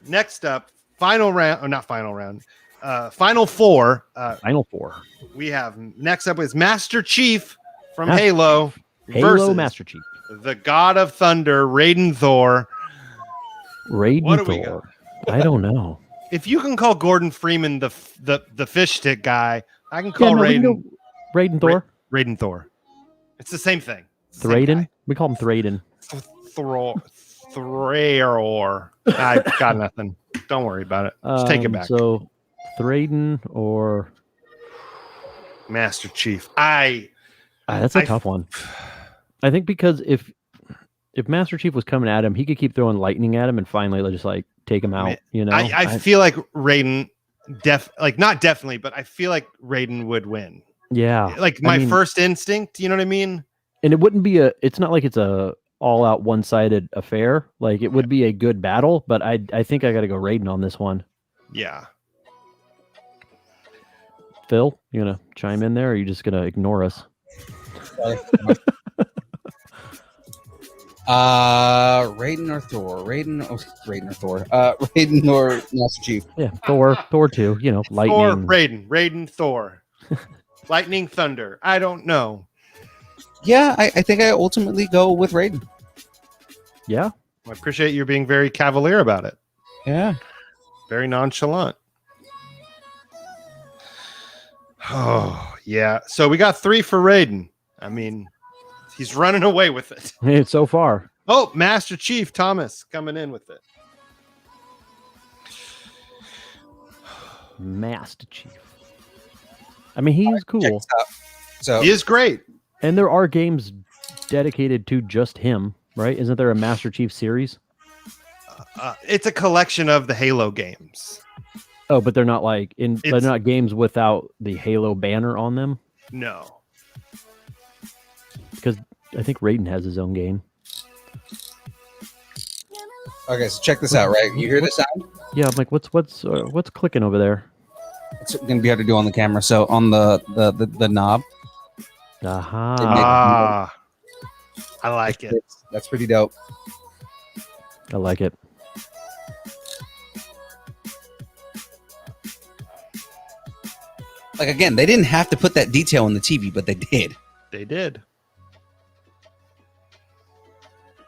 Speaker 2: Next up, final round, or not final round. Final four.
Speaker 3: Final four.
Speaker 2: We have next up is Master Chief from
Speaker 3: Master
Speaker 2: Halo.
Speaker 3: Halo
Speaker 2: versus
Speaker 3: Master Chief.
Speaker 2: the God of Thunder, Raiden Thor. What do we got?
Speaker 3: I don't know.
Speaker 2: If you can call Gordon Freeman the fish stick guy, I can call Raiden
Speaker 3: Raiden Thor.
Speaker 2: Raiden Thor. It's the same thing.
Speaker 3: Thraiden. We call him Thraiden.
Speaker 2: Thror. I got nothing. Don't worry about it. Just take it back.
Speaker 3: So Thraiden or
Speaker 2: Master Chief.
Speaker 3: that's a tough one. I think because if Master Chief was coming at him, he could keep throwing lightning at him and finally just like take him out.
Speaker 2: I feel like Raiden not definitely, but I feel like Raiden would win.
Speaker 3: Yeah.
Speaker 2: Like my first instinct, you know what I mean?
Speaker 3: And it wouldn't be it's not like it's a all out one-sided affair. Like it would be a good battle, but I think I got to go Raiden on this one.
Speaker 2: Yeah.
Speaker 3: Phil, you gonna chime in there, or are you just gonna ignore us?
Speaker 1: Raiden or Thor? Raiden or Thor? Raiden or Master Chief?
Speaker 3: Yeah, Thor 2, lightning.
Speaker 2: Thor, Raiden, Thor. Lightning, thunder. I don't know.
Speaker 1: Yeah, I think I ultimately go with Raiden.
Speaker 3: Yeah.
Speaker 2: I appreciate you being very cavalier about it.
Speaker 1: Yeah.
Speaker 2: Very nonchalant. Oh, yeah. So we got 3 for Raiden. I mean, he's running away with it.
Speaker 3: It's so far.
Speaker 2: Oh, Master Chief Thomas coming in with it.
Speaker 3: Master Chief. I mean, he is cool.
Speaker 1: So
Speaker 2: he is great.
Speaker 3: And there are games dedicated to just him, right? Isn't there a Master Chief series?
Speaker 2: It's a collection of the Halo games.
Speaker 3: Oh, but they're not they're not games without the Halo banner on them?
Speaker 2: No.
Speaker 3: Because I think Raiden has his own game.
Speaker 1: Okay, so check this out, right? You hear the sound?
Speaker 3: Yeah, I'm like, what's clicking over there?
Speaker 1: It's gonna be hard to do on the camera. So on the knob.
Speaker 3: Aha.
Speaker 2: I like it.
Speaker 1: That's pretty dope.
Speaker 3: I like it.
Speaker 1: Like, again, they didn't have to put that detail in the TV, but they did.
Speaker 2: They did.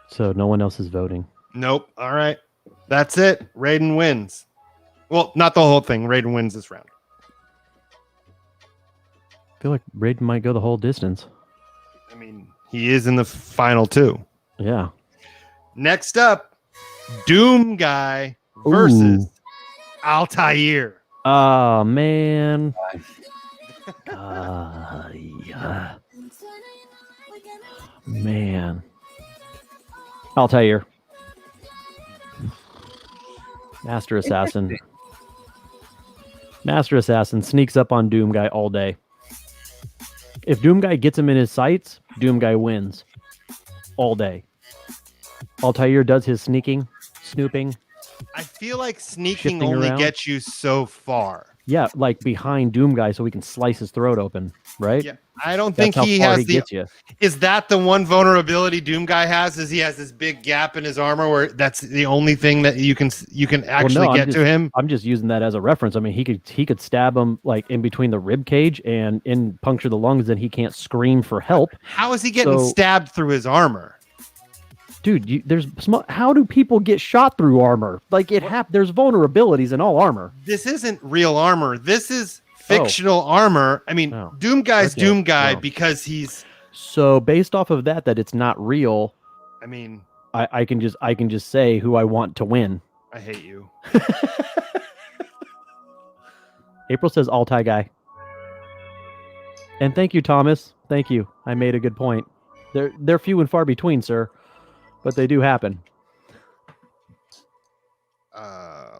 Speaker 3: So no one else is voting.
Speaker 2: Nope. All right. That's it. Raiden wins. Well, not the whole thing. Raiden wins this round.
Speaker 3: I feel like Raiden might go the whole distance.
Speaker 2: I mean, he is in the final 2.
Speaker 3: Yeah.
Speaker 2: Next up, Doom Guy versus Altair.
Speaker 3: Oh, man. Yeah. Man. Altair. Master Assassin. Master Assassin sneaks up on Doom Guy all day. If Doom Guy gets him in his sights, Doom Guy wins all day. Altair does his sneaking, snooping.
Speaker 2: I feel like sneaking
Speaker 3: Shifting
Speaker 2: only
Speaker 3: around.
Speaker 2: gets you so far.
Speaker 3: Yeah, like behind Doom Guy so we can slice his throat open. right?
Speaker 2: Yeah, I don't
Speaker 3: That's
Speaker 2: think
Speaker 3: how
Speaker 2: he
Speaker 3: far
Speaker 2: has
Speaker 3: he
Speaker 2: the.
Speaker 3: gets you.
Speaker 2: Is that the one vulnerability Doom Guy has? Is he has this big gap in his armor where that's the only thing that you can actually
Speaker 3: Well, no,
Speaker 2: get to him?
Speaker 3: I'm just using that as a reference. I mean, he could stab him like in between the rib cage and puncture the lungs, and he can't scream for help.
Speaker 2: How is he getting
Speaker 3: So-
Speaker 2: stabbed through his armor?
Speaker 3: Dude, how do people get shot through armor? Like there's vulnerabilities in all armor.
Speaker 2: This isn't real armor. This is fictional armor. I mean,
Speaker 3: Oh.
Speaker 2: Doom Guy's
Speaker 3: Okay.
Speaker 2: Doom Guy
Speaker 3: Well.
Speaker 2: because he's.
Speaker 3: So based off of that it's not real.
Speaker 2: I mean,
Speaker 3: I can just say who I want to win.
Speaker 2: I hate you.
Speaker 3: April says Altai guy. And thank you, Thomas. Thank you. I made a good point. They're few and far between, sir, but they do happen.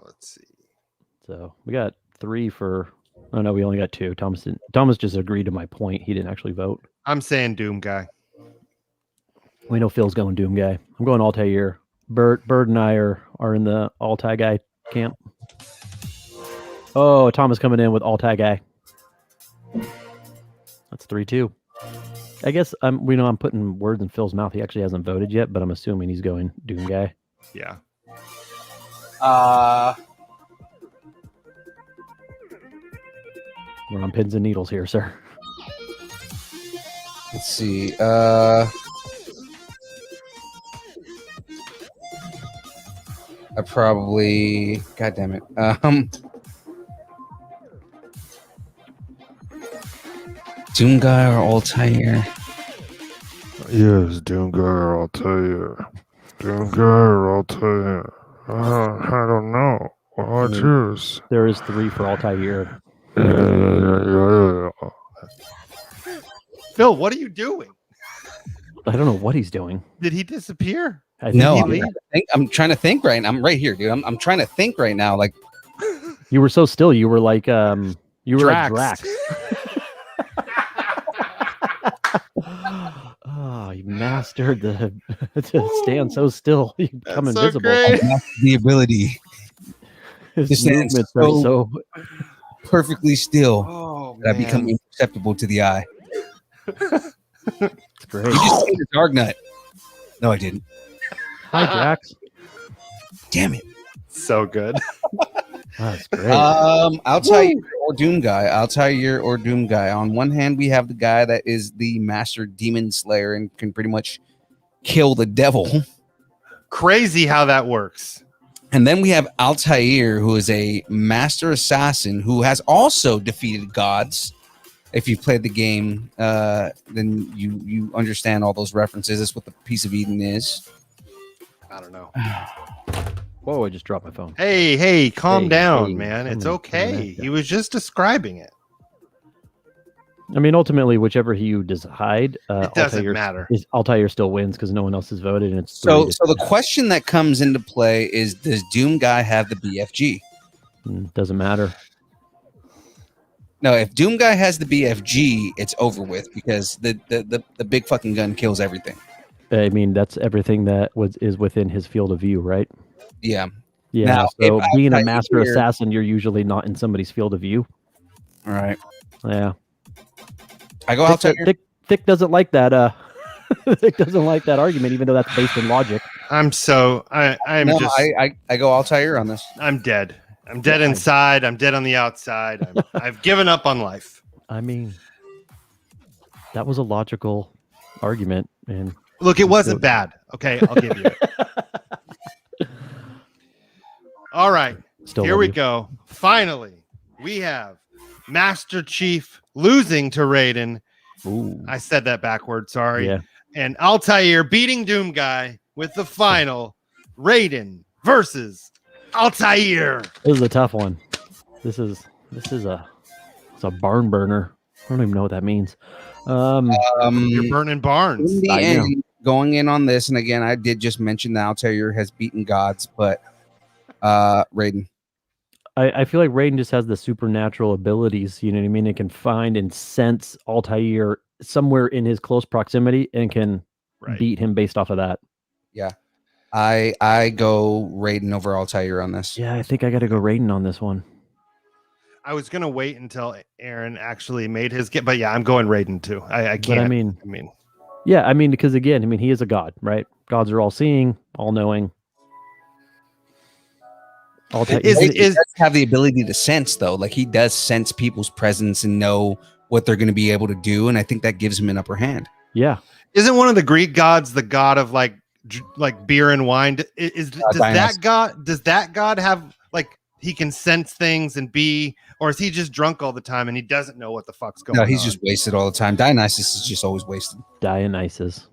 Speaker 2: Let's see.
Speaker 3: So we got 3 for. Oh no, we only got 2. Thomas just agreed to my point. He didn't actually vote.
Speaker 2: I'm saying Doom Guy.
Speaker 3: We know Phil's going Doom guy. I'm going Altair. Bird and I are in the Altai guy camp. Oh, Thomas coming in with Altai guy. That's 3-2. I guess I'm putting words in Phil's mouth. He actually hasn't voted yet, but I'm assuming he's going Doom guy.
Speaker 2: Yeah.
Speaker 3: We're on pins and needles here, sir.
Speaker 1: Let's see. I probably. God damn it. Doom Guy or Altair?
Speaker 4: Yes, Doom Guy, I'll tell you. Doom Guy, I'll tell you. I don't know. What I choose?
Speaker 3: There is 3 for Altair.
Speaker 4: Yeah.
Speaker 2: Phil, what are you doing?
Speaker 3: I don't know what he's doing.
Speaker 2: Did he disappear?
Speaker 3: I think
Speaker 1: No,
Speaker 3: he-
Speaker 1: I'm trying to think right now. I'm right here, dude. I'm trying to think right now. Like,
Speaker 3: you were so still. You were like like Drax. Oh, you mastered to stand so still. You become
Speaker 2: That's so
Speaker 3: invisible.
Speaker 2: great.
Speaker 1: the ability
Speaker 3: His
Speaker 1: to stand
Speaker 3: movements are
Speaker 1: so-
Speaker 3: so.
Speaker 1: perfectly still
Speaker 2: Oh,
Speaker 1: that I become imperceptible to the eye.
Speaker 3: It's great.
Speaker 1: You just ate a Dark Nut. No, I didn't.
Speaker 3: Hi, Drax.
Speaker 1: Damn it.
Speaker 2: So good.
Speaker 3: That's great.
Speaker 1: Altair or Doom Guy. Altair or Doom Guy. On one hand, we have the guy that is the master demon slayer and can pretty much kill the devil.
Speaker 2: Crazy how that works.
Speaker 1: And then we have Altair, who is a master assassin who has also defeated gods. If you've played the game, then you understand all those references. That's what the Piece of Eden is.
Speaker 2: I don't know.
Speaker 3: Whoa, I just dropped my phone.
Speaker 2: Hey, calm
Speaker 3: Hey,
Speaker 2: down,
Speaker 3: hey,
Speaker 2: man. It's
Speaker 3: come
Speaker 2: okay.
Speaker 3: on.
Speaker 2: He was just describing it.
Speaker 3: I mean, ultimately, whichever you decide,
Speaker 2: It doesn't matter.
Speaker 3: Altair still wins because no one else has voted, and it's
Speaker 1: So
Speaker 3: 3 to-
Speaker 1: the question that comes into play is, does Doom Guy have the BFG?
Speaker 3: Doesn't matter.
Speaker 1: No, if Doom Guy has the BFG, it's over with because the big fucking gun kills everything.
Speaker 3: I mean, that's everything that is within his field of view, right?
Speaker 1: Yeah.
Speaker 3: Yeah.
Speaker 1: Now,
Speaker 3: so
Speaker 1: if
Speaker 3: being a
Speaker 1: Altair-
Speaker 3: master assassin, you're usually not in somebody's field of view.
Speaker 1: All right.
Speaker 3: Yeah.
Speaker 1: I go Altair.
Speaker 3: Thick doesn't like that. Thick doesn't like that argument, even though that's based in logic.
Speaker 2: I'm just
Speaker 1: I go Altair on this.
Speaker 2: I'm dead. I'm dead inside. I'm dead on the outside. I've given up on life.
Speaker 3: I mean, that was a logical argument, and
Speaker 2: Look, it wasn't bad. Okay, I'll give you it. All right.
Speaker 3: still
Speaker 2: Here
Speaker 3: love
Speaker 2: we
Speaker 3: you.
Speaker 2: go. Finally, we have Master Chief losing to Raiden.
Speaker 3: Ooh.
Speaker 2: I said that backward. Sorry.
Speaker 3: Yeah.
Speaker 2: And Altair beating Doom Guy with the final Raiden versus Altair.
Speaker 3: This is a tough one. This is a barn burner. I don't even know what that means.
Speaker 2: You're burning barns.
Speaker 1: In the
Speaker 3: I know.
Speaker 1: end, going in on this, and again, I did just mention that Altair has beaten gods, but Raiden.
Speaker 3: I feel like Raiden just has the supernatural abilities. You know what I mean? It can find and sense Altair somewhere in his close proximity and can beat him based off of that.
Speaker 1: Yeah. I go Raiden over Altair on this.
Speaker 3: Yeah, I think I got to go Raiden on this one.
Speaker 2: I was gonna wait until Aaron actually made his get, but yeah, I'm going Raiden too. I can't.
Speaker 3: But I mean, because again, he is a god, right? Gods are all seeing, all knowing.
Speaker 1: He does have the ability to sense, though. Like he does sense people's presence and know what they're going to be able to do, and I think that gives him an upper hand.
Speaker 3: Yeah.
Speaker 2: Isn't one of the Greek gods the god of like beer and wine? Does that god have like he can sense things and be, or is he just drunk all the time and he doesn't know what the fuck's going on?
Speaker 1: No, he's just wasted all the time. Dionysus is just always wasted.
Speaker 3: Dionysus.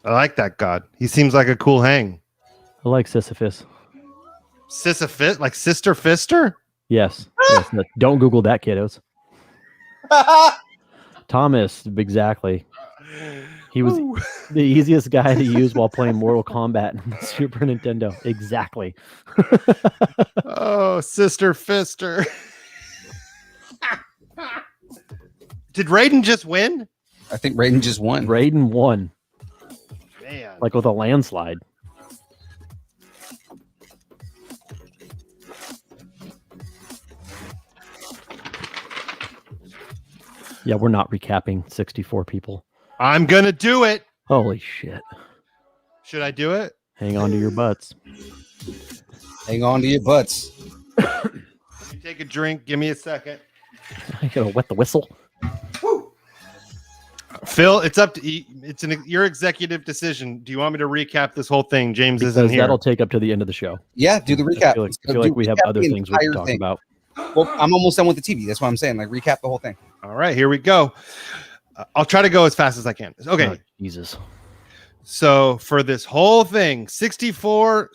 Speaker 2: I like that god. He seems like a cool hang.
Speaker 3: I like Sisyphus.
Speaker 2: Sisyphus, like Sister Fister?
Speaker 3: Yes. No, don't Google that, kiddos. Thomas, exactly. He was the easiest guy to use while playing Mortal Kombat on Super Nintendo. Exactly.
Speaker 2: Oh, Sister Fister. Did Raiden just win?
Speaker 1: I think Raiden just won.
Speaker 3: Raiden won.
Speaker 2: Man.
Speaker 3: Like with a landslide. Yeah, we're not recapping 64 people.
Speaker 2: I'm going to do it.
Speaker 3: Holy shit.
Speaker 2: Should I do it?
Speaker 3: Hang on to your butts.
Speaker 1: Hang on to your butts.
Speaker 2: Take a drink. Give me a second.
Speaker 3: I gotta wet the whistle.
Speaker 2: Woo. Phil, it's up to you. It's your executive decision. Do you want me to recap this whole thing? James isn't here.
Speaker 3: That'll take up to the end of the show.
Speaker 1: Yeah, do the recap.
Speaker 3: I feel like we have other things we can talk about.
Speaker 1: Well, I'm almost done with the TV. That's what I'm saying. Like, recap the whole thing.
Speaker 2: All right, here we go. I'll try to go as fast as I can. Okay.
Speaker 3: Oh, Jesus.
Speaker 2: So for this whole thing, 64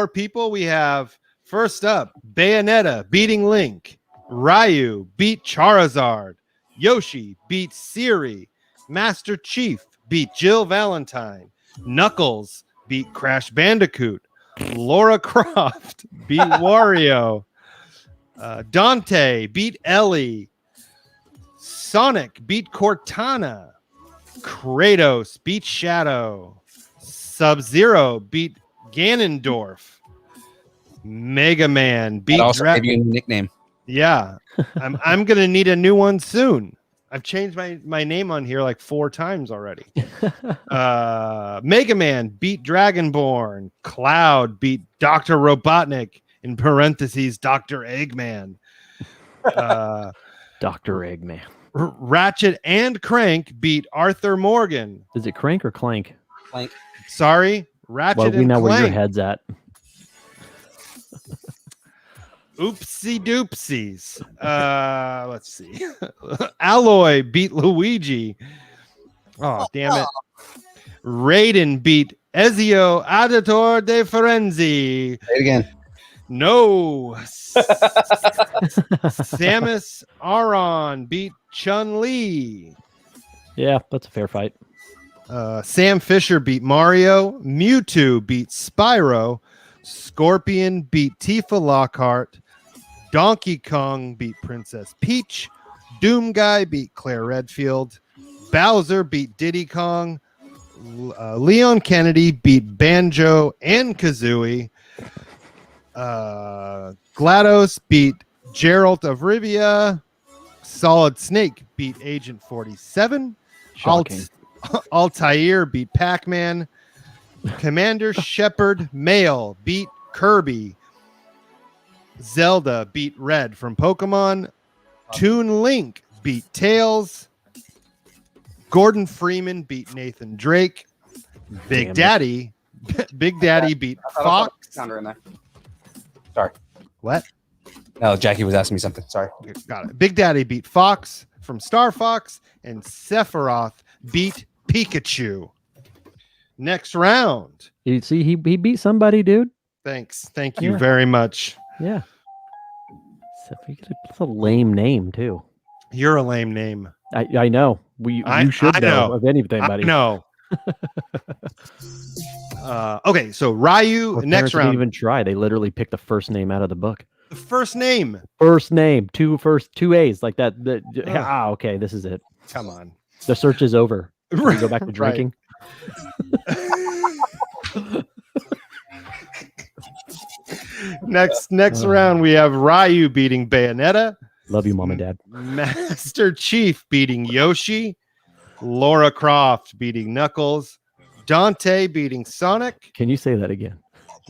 Speaker 2: people, we have first up, Bayonetta beating Link. Ryu beat Charizard. Yoshi beat Siri. Master Chief beat Jill Valentine. Knuckles beat Crash Bandicoot. Lara Croft beat Wario. Dante beat Ellie. Sonic beat Cortana. Kratos beat Shadow. Sub-Zero beat Gannondorf. Mega Man beat
Speaker 1: Give you a nickname.
Speaker 2: Yeah, I'm gonna need a new one soon. I've changed my name on here like 4 times already. Mega Man beat Dragonborn. Cloud beat Dr. Robotnik, in parentheses Dr. Eggman.
Speaker 3: Dr. Eggman.
Speaker 2: Ratchet and Crank beat Arthur Morgan.
Speaker 3: Is it Crank or Clank?
Speaker 1: Clank.
Speaker 2: Sorry, Ratchet
Speaker 3: Well,
Speaker 2: and
Speaker 3: we know
Speaker 2: Clank.
Speaker 3: where your head's at.
Speaker 2: Oopsie doopsies. Let's see. Alloy beat Luigi. Oh, damn it. Raiden beat Ezio Auditore de Firenze.
Speaker 1: Say it again.
Speaker 2: No. Samus Aran beat Chun-Li.
Speaker 3: Yeah, that's a fair fight.
Speaker 2: Sam Fisher beat Mario. Mewtwo beat Spyro. Scorpion beat Tifa Lockhart. Donkey Kong beat Princess Peach. Doom Guy beat Claire Redfield. Bowser beat Diddy Kong. Leon Kennedy beat Banjo and Kazooie. GLaDOS beat Geralt of Rivia. Solid Snake beat Agent 47.
Speaker 3: Shocking.
Speaker 2: Altair beat Pac-Man. Commander Shepard Male beat Kirby. Zelda beat Red from Pokemon. Toon Link beat Tails. Gordon Freeman beat Nathan Drake. Big Daddy beat Fox.
Speaker 1: Sounder in there. Sorry.
Speaker 2: What?
Speaker 1: No, Jackie was asking me something. Sorry.
Speaker 2: Okay, got it. Big Daddy beat Fox from Star Fox, and Sephiroth beat Pikachu. Next round.
Speaker 3: You see, he beat somebody, dude.
Speaker 2: Thanks. Thank you very much.
Speaker 3: Yeah. That's a lame name, too.
Speaker 2: You're a lame name.
Speaker 3: I know. You should know of anything, buddy.
Speaker 2: No. Okay, so Ryu,
Speaker 3: Our
Speaker 2: next
Speaker 3: parents
Speaker 2: round.
Speaker 3: didn't even try. They literally picked the first name out of the book.
Speaker 2: The first name.
Speaker 3: First name, two A's like that. Okay, this is it.
Speaker 2: Come on.
Speaker 3: The search is over. Can we go back to drinking.
Speaker 2: Next round, we have Ryu beating Bayonetta.
Speaker 3: Love you, Mom and Dad.
Speaker 2: Master Chief beating Yoshi. Laura Croft beating Knuckles. Dante beating Sonic.
Speaker 3: Can you say that again?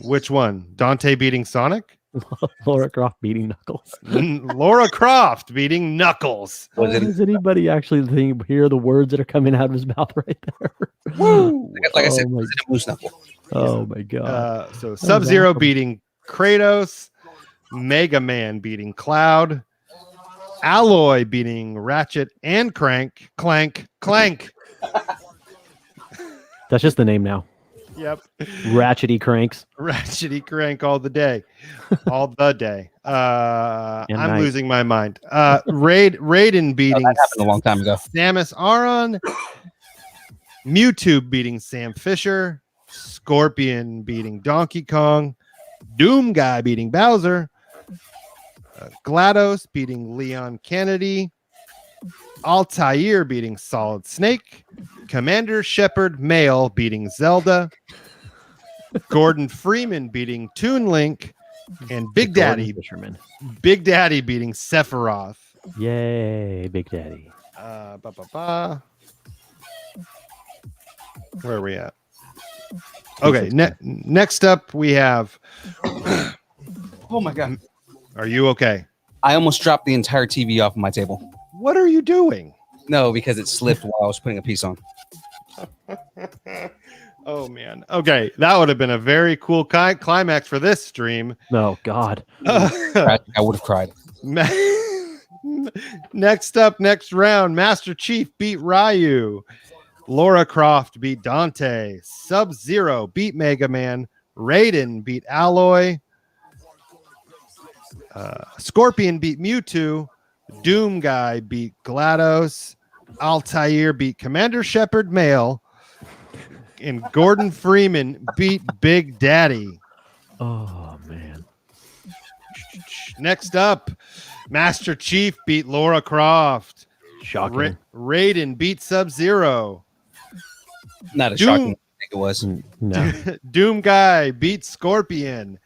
Speaker 2: Which one? Dante beating Sonic?
Speaker 3: Laura Croft beating Knuckles.
Speaker 2: Laura Croft beating Knuckles.
Speaker 3: Does anybody actually hear the words that are coming out of his mouth right there?
Speaker 1: Woo! Like I said,
Speaker 3: Oh my-
Speaker 1: was it a moose knuckle?
Speaker 3: Oh my god.
Speaker 2: So Sub-Zero
Speaker 3: awesome.
Speaker 2: beating Kratos. Mega Man beating Cloud. Alloy beating Ratchet and Clank.
Speaker 3: That's just the name now.
Speaker 2: Yep.
Speaker 3: Ratchety cranks.
Speaker 2: Ratchety Crank all the day. All the day. I'm
Speaker 3: night.
Speaker 2: losing my mind. Raiden beating
Speaker 1: That happened a long time ago.
Speaker 2: Samus Aran. Mewtwo beating Sam Fisher. Scorpion beating Donkey Kong. Doom Guy beating Bowser. GLaDOS beating Leon Kennedy. Altair beating Solid Snake. Commander Shepard Male beating Zelda. Gordon Freeman beating Toon Link. And Big Daddy
Speaker 3: Fisherman.
Speaker 2: beating Sephiroth.
Speaker 3: Yay, Big Daddy.
Speaker 2: Where are we at? Okay, next up we have.
Speaker 1: Oh my god!
Speaker 2: Are you okay?
Speaker 1: I almost dropped the entire TV off my table.
Speaker 2: What are you doing?
Speaker 1: No, because it slipped while I was putting a piece on.
Speaker 2: Oh man. Okay, that would have been a very cool climax for this stream.
Speaker 3: Oh God.
Speaker 1: I would have cried.
Speaker 2: Next round, Master Chief beat Ryu. Laura Croft beat Dante. Sub-Zero beat Mega Man. Raiden beat Alloy. Scorpion beat Mewtwo. Doom Guy beat GLaDOS. Altair beat Commander Shepard Male. And Gordon Freeman beat Big Daddy.
Speaker 3: Oh man.
Speaker 2: Next up, Master Chief beat Laura Croft.
Speaker 3: Shocking.
Speaker 2: Raiden beat Sub-Zero.
Speaker 1: Not as shocking as I think it was.
Speaker 3: No.
Speaker 2: Doom Guy beat Scorpion.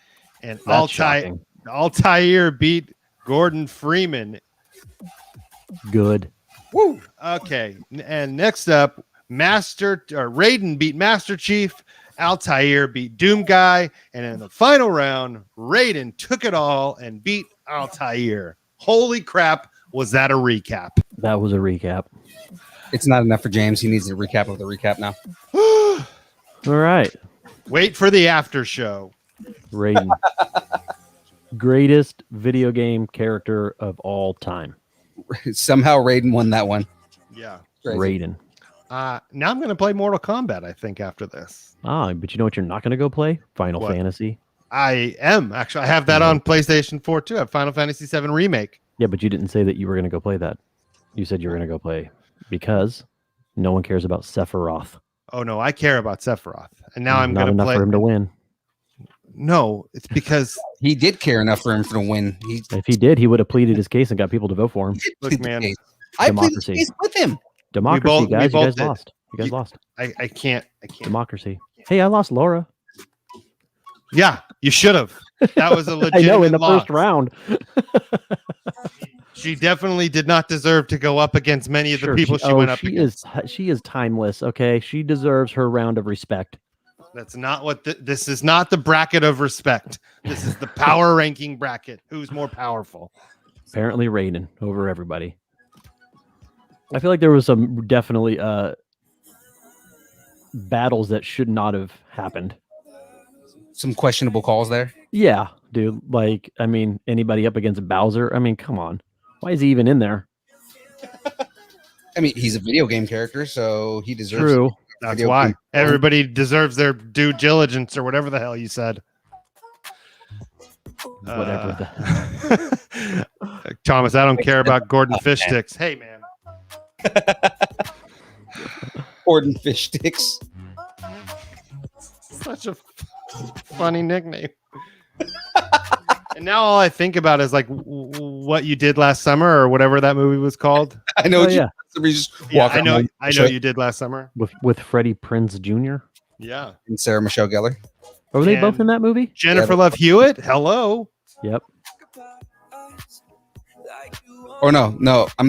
Speaker 2: And
Speaker 3: That's shocking.
Speaker 2: Altair beat Gordon Freeman.
Speaker 3: Good.
Speaker 2: Woo! Okay. And next up, Raiden beat Master Chief. Altair beat Doom Guy. And in the final round, Raiden took it all and beat Altair. Holy crap, was that a recap?
Speaker 3: That was a recap.
Speaker 1: It's not enough for James. He needs a recap of the recap now.
Speaker 3: All right.
Speaker 2: Wait for the after show.
Speaker 3: Raiden. Greatest video game character of all time.
Speaker 1: Somehow Raiden won that one.
Speaker 2: Yeah.
Speaker 1: Crazy.
Speaker 3: Raiden.
Speaker 2: Now I'm going to play Mortal Kombat, I think, after this.
Speaker 3: But you know what you're not going to go play? Final
Speaker 2: What?
Speaker 3: Fantasy.
Speaker 2: I am. Actually, I have that on PlayStation 4, too. I have Final Fantasy 7 Remake.
Speaker 3: Yeah, but you didn't say that you were going to go play that. You said you were going to go play because no one cares about Sephiroth.
Speaker 2: Oh, no, I care about Sephiroth. And now I'm
Speaker 3: not
Speaker 2: going to
Speaker 3: enough
Speaker 2: play.
Speaker 3: for him to win.
Speaker 2: No, it's because,
Speaker 1: He did care enough for him to win.
Speaker 3: If he did, he would have pleaded his case and got people to vote for him.
Speaker 2: look, man,
Speaker 1: I played
Speaker 3: Democracy.
Speaker 1: the case with him.
Speaker 3: Democracy,
Speaker 2: we
Speaker 3: guys. You
Speaker 2: both
Speaker 3: guys
Speaker 2: did.
Speaker 3: lost. You guys lost.
Speaker 2: I can't.
Speaker 3: Democracy. Hey, I lost Laura.
Speaker 2: Yeah, you should have. That was a
Speaker 3: I
Speaker 2: legitimate
Speaker 3: know in the
Speaker 2: loss.
Speaker 3: first round.
Speaker 2: She definitely did not deserve to go up against many of the people she went up against.
Speaker 3: She is timeless. Okay, she deserves her round of respect.
Speaker 2: That's not what this is. Not the bracket of respect. This is the power ranking bracket. Who's more powerful?
Speaker 3: Apparently, Raiden over everybody. I feel like there was some definitely battles that should not have happened.
Speaker 1: Some questionable calls there.
Speaker 3: Yeah, dude. Like, I mean, anybody up against Bowser? I mean, come on. Why is he even in there?
Speaker 1: I mean, he's a video game character, so he deserves.
Speaker 3: True.
Speaker 2: That's
Speaker 1: Video
Speaker 2: why
Speaker 1: game.
Speaker 2: everybody deserves their due diligence or whatever the hell you said.
Speaker 3: Whatever.
Speaker 2: Thomas, I don't care about Gordon Fish Sticks. Hey, man.
Speaker 1: Gordon Fish Sticks.
Speaker 2: Such a funny nickname. And now all I think about is like what you did last summer or whatever that movie was called.
Speaker 1: I know.
Speaker 3: Oh,
Speaker 1: what
Speaker 3: yeah.
Speaker 1: Somebody just
Speaker 2: Yeah,
Speaker 1: walk
Speaker 2: I know.
Speaker 1: out
Speaker 2: I know you did last summer.
Speaker 3: With Freddie Prinze Jr.
Speaker 2: Yeah.
Speaker 1: and Sarah Michelle Gellar.
Speaker 3: Are they both
Speaker 2: And
Speaker 3: in that movie?
Speaker 2: Jennifer Love Hewitt. Hello.
Speaker 3: Yep.
Speaker 1: Or no. I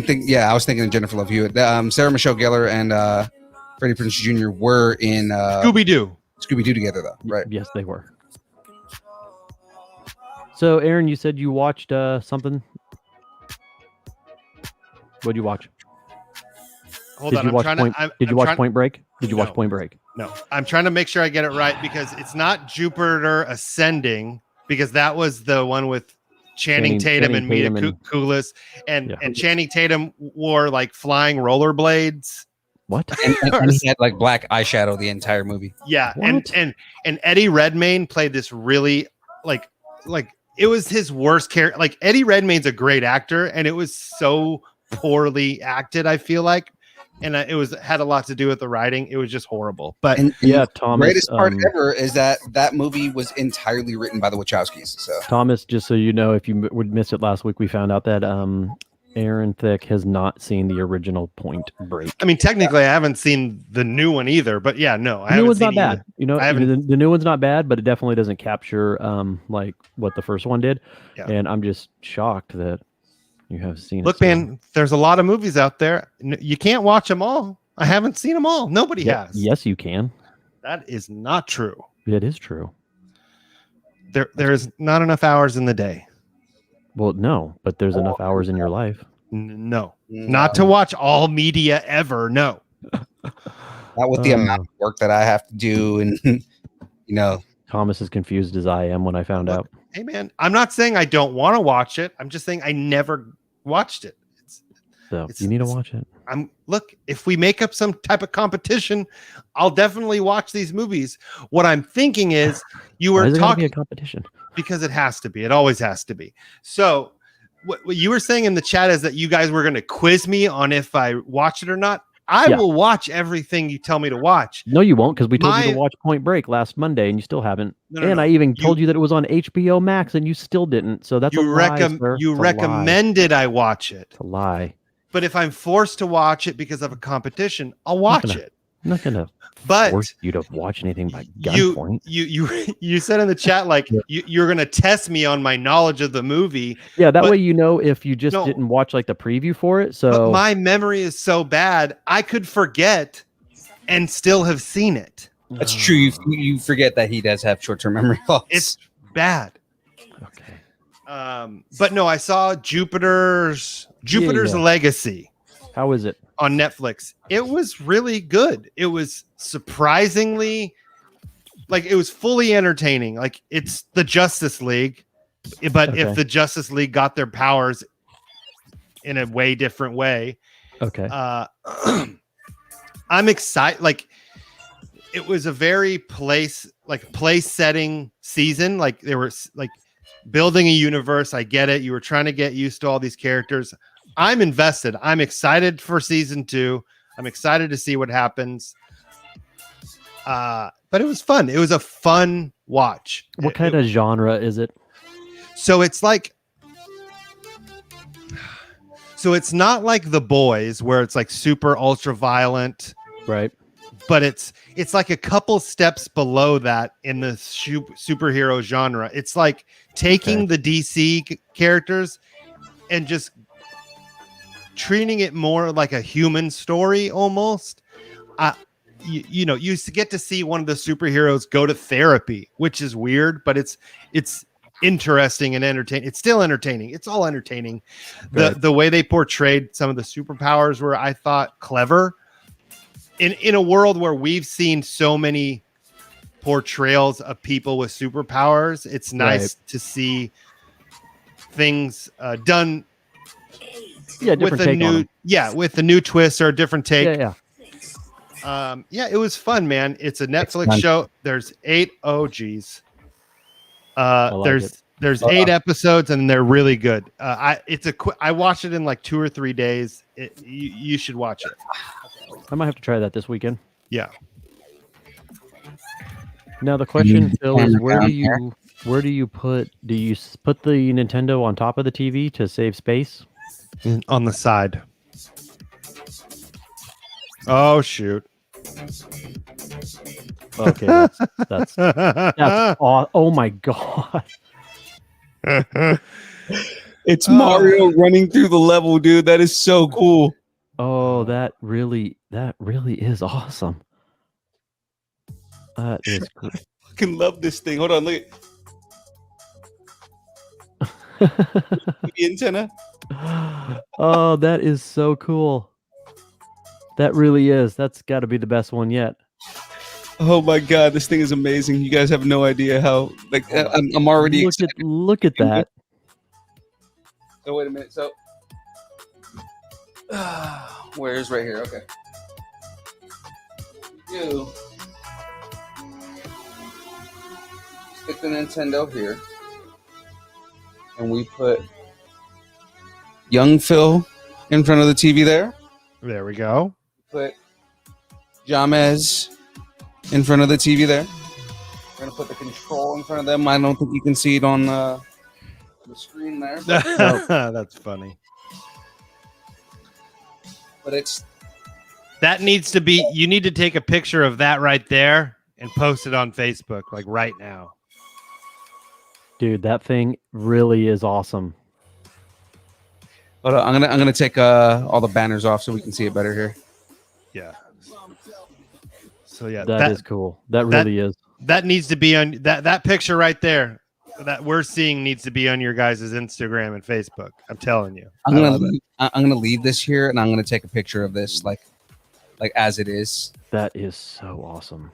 Speaker 1: was thinking of Jennifer Love Hewitt. Sarah Michelle Gellar and Freddie Prinze Jr. were in
Speaker 2: Scooby Doo
Speaker 1: together, though, right?
Speaker 3: Yes, they were. So, Aaron, you said you watched something. What'd you watch?
Speaker 2: Hold
Speaker 3: Did
Speaker 2: on.
Speaker 3: you
Speaker 2: I'm
Speaker 3: watch
Speaker 2: trying
Speaker 3: Point?
Speaker 2: to.
Speaker 3: Did you watch Point Break? Did you watch
Speaker 2: No.
Speaker 3: Point Break?
Speaker 2: No, I'm trying to make sure I get it right because it's not Jupiter Ascending, because that was the one with Channing Tatum and Mila Kunis, and Channing Tatum wore like flying rollerblades.
Speaker 3: What?
Speaker 1: And he had like black eyeshadow the entire movie.
Speaker 2: Yeah,
Speaker 3: What?
Speaker 2: and Eddie Redmayne played this really like it was his worst character. Like Eddie Redmayne's a great actor, and it was so poorly acted. I feel like. And it had a lot to do with the writing. It was just horrible. But
Speaker 1: And
Speaker 3: Thomas.
Speaker 1: the greatest part ever is that movie was entirely written by the Wachowskis. So
Speaker 3: Thomas, just so you know, if you would miss it last week, we found out that Aaron Thick has not seen the original Point Break.
Speaker 2: I mean, technically, I haven't seen the new one either. But yeah, no, I
Speaker 3: The new
Speaker 2: haven't
Speaker 3: one's
Speaker 2: seen
Speaker 3: not
Speaker 2: either.
Speaker 3: bad. You know, the new one's not bad, but it definitely doesn't capture like what the first one did.
Speaker 2: Yeah.
Speaker 3: And I'm just shocked that you have seen
Speaker 2: Look,
Speaker 3: it.
Speaker 2: man, there's a lot of movies out there. You can't watch them all. I haven't seen them all. Nobody has.
Speaker 3: Yes, you can.
Speaker 2: That is not true.
Speaker 3: It is true.
Speaker 2: There is not enough hours in the day.
Speaker 3: Well, no, but there's enough hours in your life.
Speaker 2: No, not to watch all media ever. No.
Speaker 1: not with the amount of work that I have to do, and you know,
Speaker 3: Thomas is confused as I am when I found out.
Speaker 2: Hey, man, I'm not saying I don't want to watch it. I'm just saying I never watched it.
Speaker 3: You need to watch it.
Speaker 2: Look, if we make up some type of competition, I'll definitely watch these movies. What I'm thinking is you were talking
Speaker 3: a competition
Speaker 2: because it has to be. It always has to be. So what you were saying in the chat is that you guys were going to quiz me on if I watch it or not. I will watch everything you tell me to watch.
Speaker 3: No, you won't, because we told you to watch Point Break last Monday, and you still haven't. I even told you that it was on HBO Max, and you still didn't. So that's
Speaker 2: you recommended I watch it.
Speaker 3: It's a lie.
Speaker 2: But if I'm forced to watch it because of a competition, I'll watch it.
Speaker 3: I'm not gonna force you to watch anything by gunpoint.
Speaker 2: You said in the chat like you're gonna test me on my knowledge of the movie.
Speaker 3: Yeah, that way you know if you just didn't watch like the preview for it. So
Speaker 2: but my memory is so bad, I could forget and still have seen it.
Speaker 1: That's true. You forget that he does have short-term memory loss.
Speaker 2: It's bad.
Speaker 3: Okay.
Speaker 2: But no, I saw Jupiter's Legacy.
Speaker 3: How is it?
Speaker 2: On Netflix. It was really good. It was surprisingly it was fully entertaining. Like it's the Justice League, but if the Justice League got their powers in a way different way.
Speaker 3: Okay.
Speaker 2: I'm excited. Like it was a very place setting season. Like they were like building a universe. I get it. You were trying to get used to all these characters. I'm invested. I'm excited for season 2. I'm excited to see what happens. But it was fun. It was a fun watch.
Speaker 3: What kind of genre is it?
Speaker 2: So it's not like The Boys where it's like super ultra violent.
Speaker 3: Right.
Speaker 2: But it's like a couple steps below that in the superhero genre. It's like taking the DC characters and just treating it more like a human story almost. You get to see one of the superheroes go to therapy, which is weird, but it's interesting and entertaining. It's still entertaining. It's all entertaining. The way they portrayed some of the superpowers were, I thought, clever. In a world where we've seen so many portrayals of people with superpowers, it's nice to see things done with a new with a new twist or a different take. It was fun, man. It's a Netflix show. There's 8 OGs. There's 8 episodes and they're really good. I watched it in like 2 or 3 days. You should watch it.
Speaker 3: I might have to try that this weekend.
Speaker 2: Yeah.
Speaker 3: Now the question, Phil, is where do you put the Nintendo on top of the TV to save space?
Speaker 2: On the side. Oh shoot.
Speaker 3: Okay, that's oh my god.
Speaker 1: It's Mario running through the level, dude. That is so cool.
Speaker 3: Oh, that really is awesome. That is cool.
Speaker 1: I fucking love this thing. Hold on, look at the antenna.
Speaker 3: Oh, that is so cool. That really is. That's got to be the best one yet.
Speaker 1: Oh my god, this thing is amazing. You guys have no idea how. Like, I'm already excited.
Speaker 3: Look at that.
Speaker 1: So wait a minute. So, where's right here? Okay. You stick the Nintendo here, and we put young Phil in front of the TV there.
Speaker 2: There we go.
Speaker 1: Put Jamez in front of the TV there. We're gonna put the control in front of them. I don't think you can see it on the screen there,
Speaker 2: That's funny.
Speaker 1: but it's
Speaker 2: That needs to be. You need to take a picture of that right there and post it on Facebook, like right now.
Speaker 3: Dude, that thing really is awesome.
Speaker 1: Hold on, I'm gonna take all the banners off so we can see it better here.
Speaker 2: Yeah. So yeah,
Speaker 3: That is cool. That really is.
Speaker 2: That needs to be on that picture right there that we're seeing needs to be on your guys' Instagram and Facebook. I'm telling you.
Speaker 1: I'm gonna leave this here and I'm gonna take a picture of this like as it is.
Speaker 3: That is so awesome.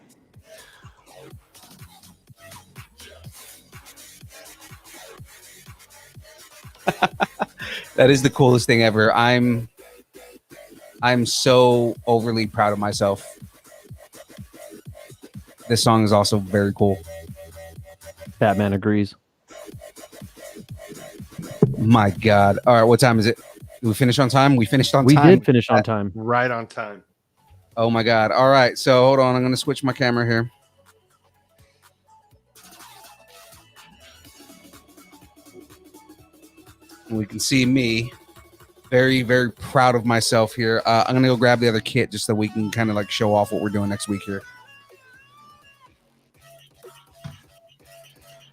Speaker 1: That is the coolest thing ever. I'm so overly proud of myself. This song is also very cool.
Speaker 3: Batman agrees.
Speaker 1: My God. All right, what time is it? Did we finish on time? We finished on
Speaker 3: We
Speaker 1: time.
Speaker 3: did finish on time.
Speaker 2: Right on time.
Speaker 1: Oh my God. All right, so hold on. I'm gonna switch my camera here. We can see me. Very, very proud of myself here. I'm gonna go grab the other kit just so we can kind of like show off what we're doing next week here.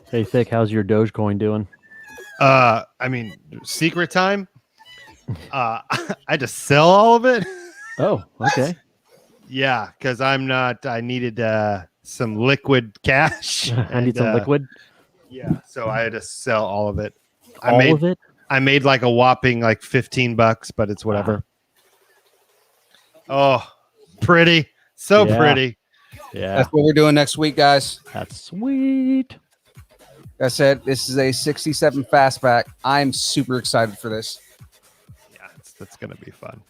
Speaker 3: Hey, Thick, how's your Dogecoin doing?
Speaker 2: I mean, secret time. I just sell all of it.
Speaker 3: Oh, okay.
Speaker 2: Yeah, because I'm not. I needed some liquid cash.
Speaker 3: I need some liquid.
Speaker 2: Yeah, so I had to sell all of it.
Speaker 3: All of it?
Speaker 2: I made like a whopping like $15, but it's whatever. Oh, pretty. So
Speaker 3: Yeah.
Speaker 2: pretty.
Speaker 3: Yeah,
Speaker 1: That's what we're doing next week, guys.
Speaker 3: that's sweet.
Speaker 1: Like I said, this is a 67 fastback. I'm super excited for this.
Speaker 2: Yeah, that's gonna be fun.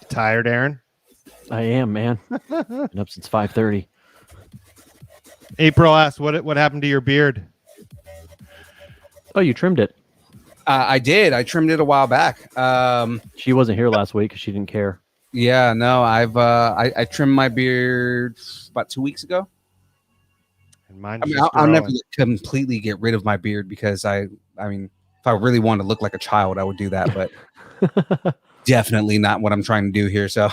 Speaker 2: You tired, Aaron?
Speaker 3: I am, man. Been up since 5:30.
Speaker 2: April asked, "What happened to your beard?"
Speaker 3: Oh, you trimmed it.
Speaker 1: I did. I trimmed it a while back.
Speaker 3: She wasn't here last week because she didn't care.
Speaker 1: Yeah, no, I trimmed my beard about 2 weeks ago.
Speaker 2: And mine
Speaker 1: I mean,
Speaker 2: just
Speaker 1: I'll never
Speaker 2: growing.
Speaker 1: completely get rid of my beard because I mean, if I really wanted to look like a child, I would do that, but definitely not what I'm trying to do here. So,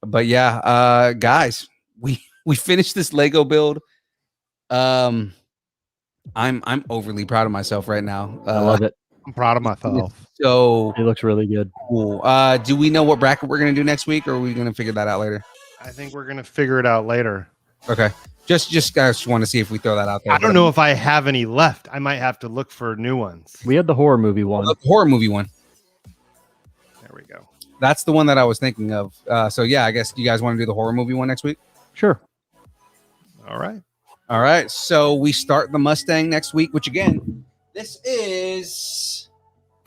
Speaker 1: but yeah, guys, we finished this Lego build. I'm overly proud of myself right now.
Speaker 3: I love it.
Speaker 2: I'm proud of myself.
Speaker 1: So
Speaker 3: It looks really good.
Speaker 1: cool. Do we know what bracket we're gonna do next week, or are we gonna figure that out later?
Speaker 2: I think we're gonna figure it out later.
Speaker 1: Okay. Just guys want to see if we throw that out there.
Speaker 2: I don't know if I have any left. I might have to look for new ones.
Speaker 3: We had the horror movie one.
Speaker 1: The horror movie one.
Speaker 2: There we go.
Speaker 1: That's the one that I was thinking of. So yeah, I guess you guys want to do the horror movie one next week.
Speaker 3: Sure.
Speaker 2: All right.
Speaker 1: All right. So we start the Mustang next week, which again, this is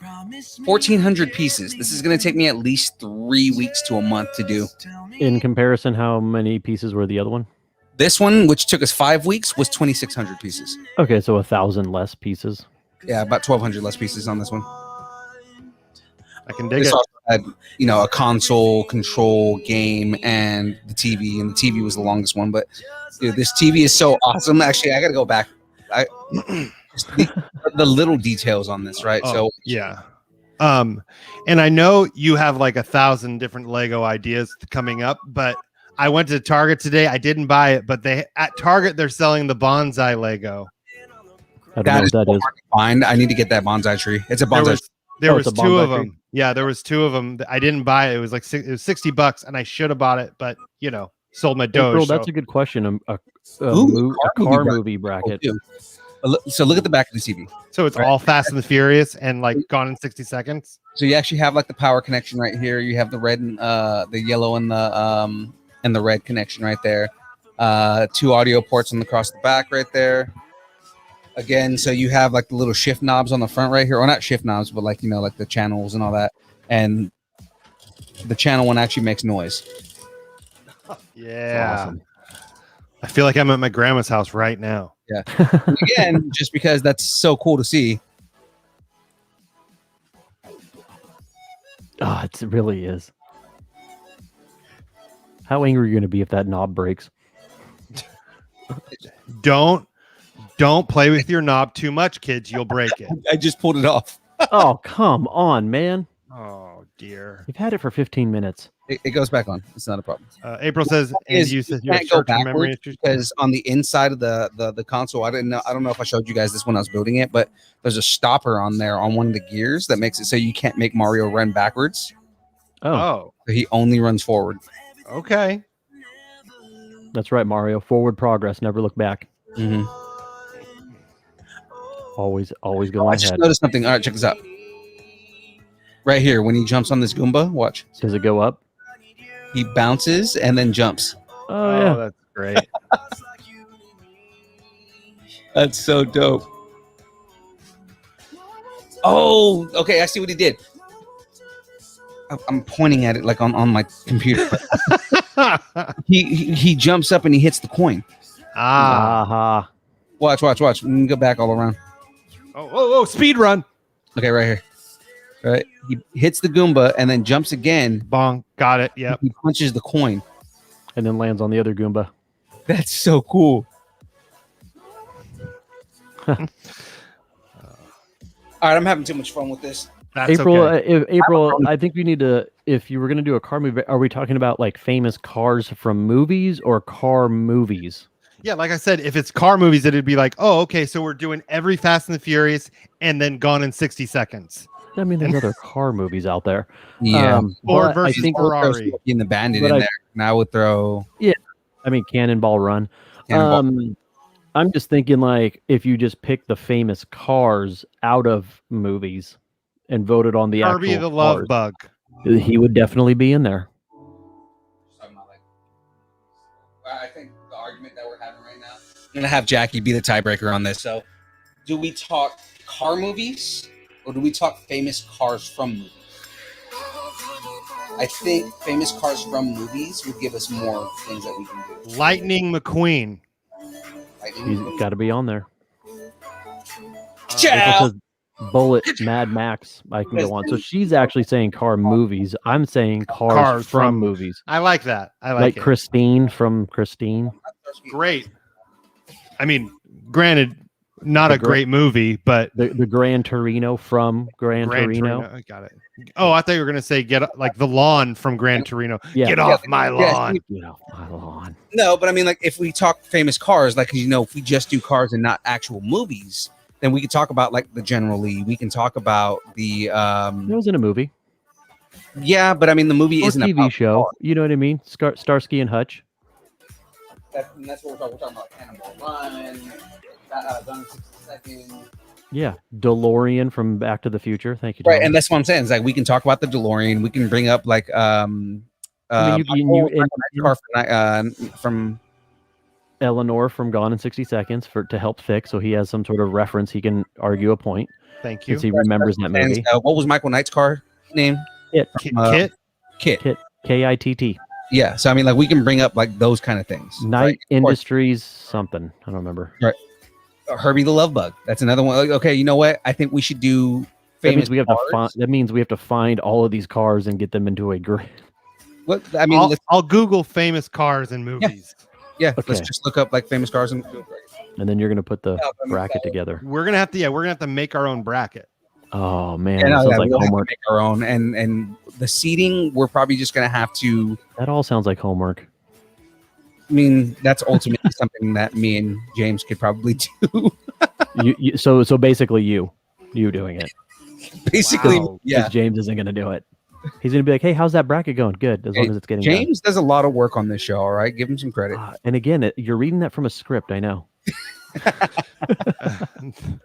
Speaker 1: 1,400 pieces. This is going to take me at least 3 weeks to a month to do.
Speaker 3: In comparison, how many pieces were the other one?
Speaker 1: This one, which took us 5 weeks, was 2,600 pieces.
Speaker 3: Okay, so 1,000 less pieces.
Speaker 1: Yeah, about 1,200 less pieces on this one.
Speaker 2: I can dig
Speaker 1: This
Speaker 2: it.
Speaker 1: also had, a console, control, game, and the TV. And the TV was the longest one. But dude, this TV is so awesome. Actually, I got to go back. Just the little details on this, right?
Speaker 2: Oh,
Speaker 1: So
Speaker 2: yeah. And I know you have like 1,000 different Lego ideas coming up, but I went to Target today. I didn't buy it, but at Target they're selling the bonsai Lego.
Speaker 3: I don't know what that is.
Speaker 1: hard to find. I need to get that bonsai tree. It's a bonsai.
Speaker 2: There was
Speaker 3: it's a
Speaker 2: two
Speaker 3: bonsai
Speaker 2: of
Speaker 3: tree?
Speaker 2: them. Yeah, there was two of them. I didn't buy it. It was like it was $60, and I should have bought it, but sold my Doge.
Speaker 3: April, that's a good question. A
Speaker 1: Ooh,
Speaker 3: car movie bracket.
Speaker 1: too. So look at the back of the TV.
Speaker 2: So it's all Fast and the Furious and like Gone in 60 Seconds.
Speaker 1: So you actually have like the power connection right here. You have the red and the yellow and the red connection right there. 2 audio ports across the back right there. Again, so you have like the little shift knobs on the front right here, or not shift knobs, but like like the channels and all that. And the channel one actually makes noise.
Speaker 2: Yeah,
Speaker 3: Awesome.
Speaker 2: I feel like I'm at my grandma's house right now.
Speaker 1: Yeah. And again, just because that's so cool to see.
Speaker 3: Oh, it really is. How angry are you going to be if that knob breaks?
Speaker 2: Don't play with your knob too much, kids. You'll break it.
Speaker 1: I just pulled it off.
Speaker 3: Oh, come on, man.
Speaker 2: Oh dear.
Speaker 3: You've had it for 15 minutes.
Speaker 1: It goes back on. It's not a problem.
Speaker 2: April says, and
Speaker 1: Is
Speaker 2: you
Speaker 1: you
Speaker 2: said you have
Speaker 1: can't go
Speaker 2: short-term memory
Speaker 1: backwards
Speaker 2: issues.
Speaker 1: because on the inside of the console, I don't know if I showed you guys this when I was building it, but there's a stopper on there on one of the gears that makes it so you can't make Mario run backwards.
Speaker 3: Oh,
Speaker 1: So he only runs forward.
Speaker 2: Okay.
Speaker 3: that's right, Mario. Forward progress. Never look back.
Speaker 1: Mm-hmm.
Speaker 3: Always
Speaker 1: I
Speaker 3: going
Speaker 1: just
Speaker 3: ahead.
Speaker 1: noticed something. All right, check this out. Right here, when he jumps on this Goomba, watch.
Speaker 3: Does it go up?
Speaker 1: He bounces and then jumps.
Speaker 3: Oh, yeah.
Speaker 2: That's great.
Speaker 1: That's so dope. Oh, okay. I see what he did. I'm pointing at it like on my computer. He jumps up and he hits the coin.
Speaker 3: Aha.
Speaker 1: Watch. We can go back all around.
Speaker 2: Oh, speed run.
Speaker 1: Okay, right here. Right. He hits the Goomba and then jumps again.
Speaker 2: Bong. Got it. Yep.
Speaker 1: He punches the coin.
Speaker 3: And then lands on the other Goomba.
Speaker 1: That's so cool. All right, I'm having too much fun with this.
Speaker 2: That's
Speaker 3: April,
Speaker 2: okay.
Speaker 3: April, I think we need to, if you were going to do a car movie, are we talking about like famous cars from movies or car movies?
Speaker 2: Yeah, like I said, if it's car movies, it'd be like, oh, okay, so we're doing every Fast and the Furious and then Gone in 60 Seconds.
Speaker 3: I mean, there's other car movies out there.
Speaker 1: Yeah.
Speaker 2: Ford
Speaker 3: But I
Speaker 2: versus
Speaker 3: think,
Speaker 2: Ferrari.
Speaker 1: In the bandit
Speaker 3: But
Speaker 1: in
Speaker 3: I-
Speaker 1: there. And I would throw
Speaker 3: I mean, Cannonball Run.
Speaker 1: Cannonball.
Speaker 3: I'm just thinking like if you just pick the famous cars out of movies and voted on the
Speaker 2: Herbie
Speaker 3: actual
Speaker 2: the Love
Speaker 3: cars,
Speaker 2: Bug.
Speaker 3: he would definitely be in there.
Speaker 1: I think the argument that we're having right now. I'm gonna have Jackie be the tiebreaker on this. So, do we talk car movies or do we talk famous cars from movies? I think famous cars from movies would give us more things that we can do.
Speaker 2: Lightning McQueen.
Speaker 1: Like,
Speaker 3: He's got to be on there.
Speaker 1: Ciao!
Speaker 3: April says Bullet, Mad Max. I can go on. So she's actually saying car movies. I'm saying cars from movies.
Speaker 2: I like that. I
Speaker 3: Like
Speaker 2: like it.
Speaker 3: Christine from Christine.
Speaker 2: Great. I mean, granted, not
Speaker 3: The
Speaker 2: a great movie, but
Speaker 3: The Gran Torino from Gran Torino.
Speaker 2: I got it. Oh, I thought you were gonna say get like the lawn from Gran Torino.
Speaker 3: Yeah.
Speaker 2: Get off my lawn.
Speaker 3: Get off my lawn.
Speaker 1: No, but I mean, like, if we talk famous cars, like, if we just do cars and not actual movies, then we could talk about like the General Lee. We can talk about the
Speaker 3: It was in a movie
Speaker 1: yeah, but I mean, the movie
Speaker 3: or
Speaker 1: isn't
Speaker 3: TV
Speaker 1: about
Speaker 3: show.
Speaker 1: cars.
Speaker 3: You know what I mean? Starsky and Hutch.
Speaker 1: That's what we're talking about. Cannonball Run, Gone in 60 Seconds.
Speaker 3: Yeah, DeLorean from Back to the Future. Thank you.
Speaker 1: Right,
Speaker 3: John.
Speaker 1: and that's what I'm saying. It's like we can talk about the DeLorean. We can bring up like
Speaker 3: I mean,
Speaker 1: Michael Knight's car from
Speaker 3: Eleanor from Gone in 60 Seconds to help Thiccc, so he has some sort of reference. He can argue a point
Speaker 2: Thank you.
Speaker 3: since he remembers that movie.
Speaker 1: What was Michael Knight's car name?
Speaker 3: Kit.
Speaker 2: Kit.
Speaker 1: Kit.
Speaker 3: KITT.
Speaker 1: Yeah, so I mean, like we can bring up like those kind of things.
Speaker 3: Night
Speaker 1: right? Of course.
Speaker 3: Industries something. I don't remember.
Speaker 1: Herbie the Love Bug. That's another one. Like, okay, you know what? I think we should do
Speaker 3: That
Speaker 1: famous
Speaker 3: means we have to
Speaker 1: cars.
Speaker 3: find. That means we have to find all of these cars and get them into a grid.
Speaker 1: What I mean,
Speaker 2: I'll Google famous cars and movies.
Speaker 1: let's
Speaker 3: Okay.
Speaker 1: just look up like famous cars and
Speaker 3: And then you're going to put the bracket together.
Speaker 2: We're gonna have to make our own bracket.
Speaker 3: Oh man,
Speaker 1: Yeah,
Speaker 3: that
Speaker 1: no,
Speaker 3: sounds
Speaker 1: yeah,
Speaker 3: like
Speaker 1: we'll have to
Speaker 3: homework.
Speaker 1: make our own, and the seating we're probably just gonna have to.
Speaker 3: That all sounds like homework.
Speaker 1: mean, that's ultimately something that me and James could probably do.
Speaker 3: So basically you doing it.
Speaker 1: Basically,
Speaker 3: Wow.
Speaker 1: yeah.
Speaker 3: 'Cause James isn't going to do it. He's going to be like, hey, how's that bracket going? Good, as long as it's getting done.
Speaker 1: James does a lot of work on this show. All right, give him some credit.
Speaker 3: And again, you're reading that from a script. I know.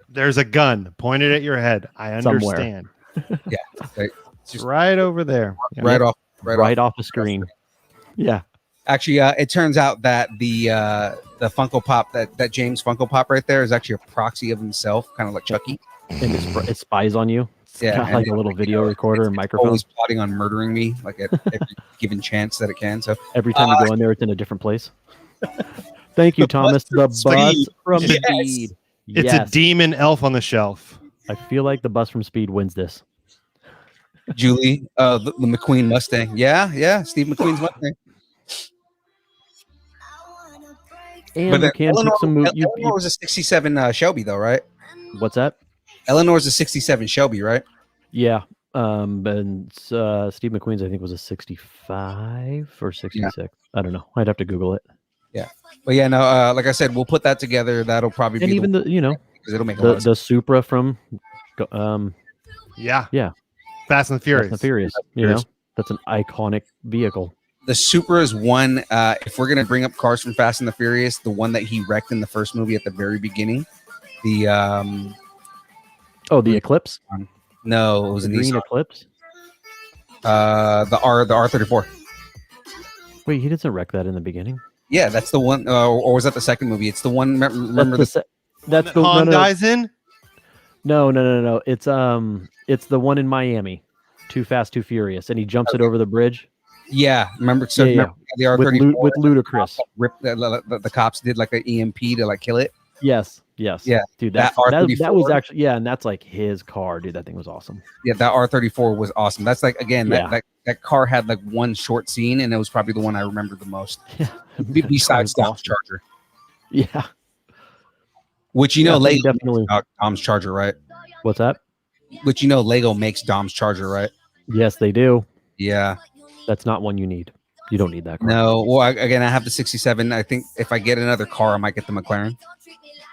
Speaker 2: There's a gun pointed at your head. I understand.
Speaker 1: Yeah, right,
Speaker 2: It's right over there.
Speaker 1: right off
Speaker 3: the screen. Yeah.
Speaker 1: Actually, it turns out that the Funko Pop that James Funko Pop right there is actually a proxy of himself, kind of like Chucky.
Speaker 3: And it spies on you. It's got like a little video recorder and microphone.
Speaker 1: Always plotting on murdering me, like at every given chance that it can. So
Speaker 3: every time you go in there, it's in a different place. Thank you, Thomas. The bus from Speed.
Speaker 2: It's a demon elf on the shelf.
Speaker 3: I feel like the bus from Speed wins this.
Speaker 1: Julie, the McQueen Mustang. Yeah, Steve McQueen's Mustang.
Speaker 3: And we can keep some moves.
Speaker 1: Eleanor was a 67 Shelby, though, right?
Speaker 3: What's that?
Speaker 1: Eleanor's a 67 Shelby, right?
Speaker 3: Yeah. And Steve McQueen's, I think, was a 65 or 66. Yeah. I don't know. I'd have to Google it.
Speaker 1: Yeah. But yeah, no, like I said, we'll put that together. That'll probably
Speaker 3: and
Speaker 1: be
Speaker 3: even
Speaker 1: because it'll make
Speaker 3: the Supra from
Speaker 2: yeah. Fast and
Speaker 3: Furious. You know, that's an iconic vehicle.
Speaker 1: The Supra is one. If we're gonna bring up cars from Fast and the Furious, the one that he wrecked in the first movie at the very beginning, the
Speaker 3: the Eclipse.
Speaker 1: No, it was
Speaker 3: the
Speaker 1: a
Speaker 3: green
Speaker 1: Nissan.
Speaker 3: Eclipse.
Speaker 1: The R34.
Speaker 3: Wait, he didn't wreck that in the beginning.
Speaker 1: Yeah, that's the one. Or was that the second movie? It's the one. Remember
Speaker 3: that's the
Speaker 2: Hyundai's in.
Speaker 3: No. It's the one in Miami. Too Fast, Too Furious, and he jumps it over the bridge.
Speaker 1: Yeah, remember? So
Speaker 3: remember
Speaker 1: the R34
Speaker 3: with Ludacris.
Speaker 1: The cops did like an EMP to like kill it.
Speaker 3: Yes.
Speaker 1: Yeah,
Speaker 3: dude, that was actually and that's like his car, dude. That thing was awesome.
Speaker 1: Yeah, that R34 was awesome. That's like that car had like one short scene, and it was probably the one I remember the most.
Speaker 3: Yeah.
Speaker 1: Besides Dom's Charger.
Speaker 3: Yeah.
Speaker 1: Which Lego
Speaker 3: definitely
Speaker 1: makes Dom's Charger, right?
Speaker 3: What's that?
Speaker 1: Which Lego makes Dom's Charger, right?
Speaker 3: Yes, they do.
Speaker 1: Yeah.
Speaker 3: That's not one you need. You don't need that car.
Speaker 1: No. Well, I have the 67. I think if I get another car, I might get the McLaren.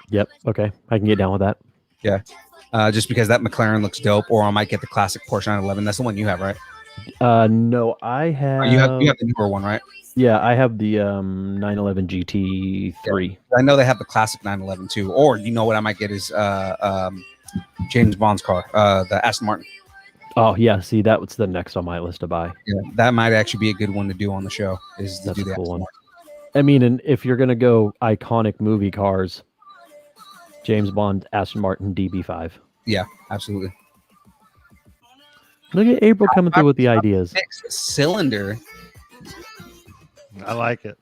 Speaker 3: Yep. Okay. I can get down with that.
Speaker 1: Yeah. Just because that McLaren looks dope, or I might get the classic Porsche 911. That's the one you have, right?
Speaker 3: No, I have.
Speaker 1: You have the newer one, right?
Speaker 3: Yeah, I have the 911 GT3.
Speaker 1: Yeah. I know they have the classic 911 too. Or what I might get is James Bond's car, the Aston Martin.
Speaker 3: Oh yeah, see that was the next on my list to buy.
Speaker 1: Yeah, that might actually be a good one to do on the show. That's
Speaker 3: a cool one. I mean, and if you're gonna go iconic movie cars, James Bond, Aston Martin, DB5.
Speaker 1: Yeah, absolutely.
Speaker 3: Look at April coming through with the ideas.
Speaker 1: Cylinder.
Speaker 2: I like it.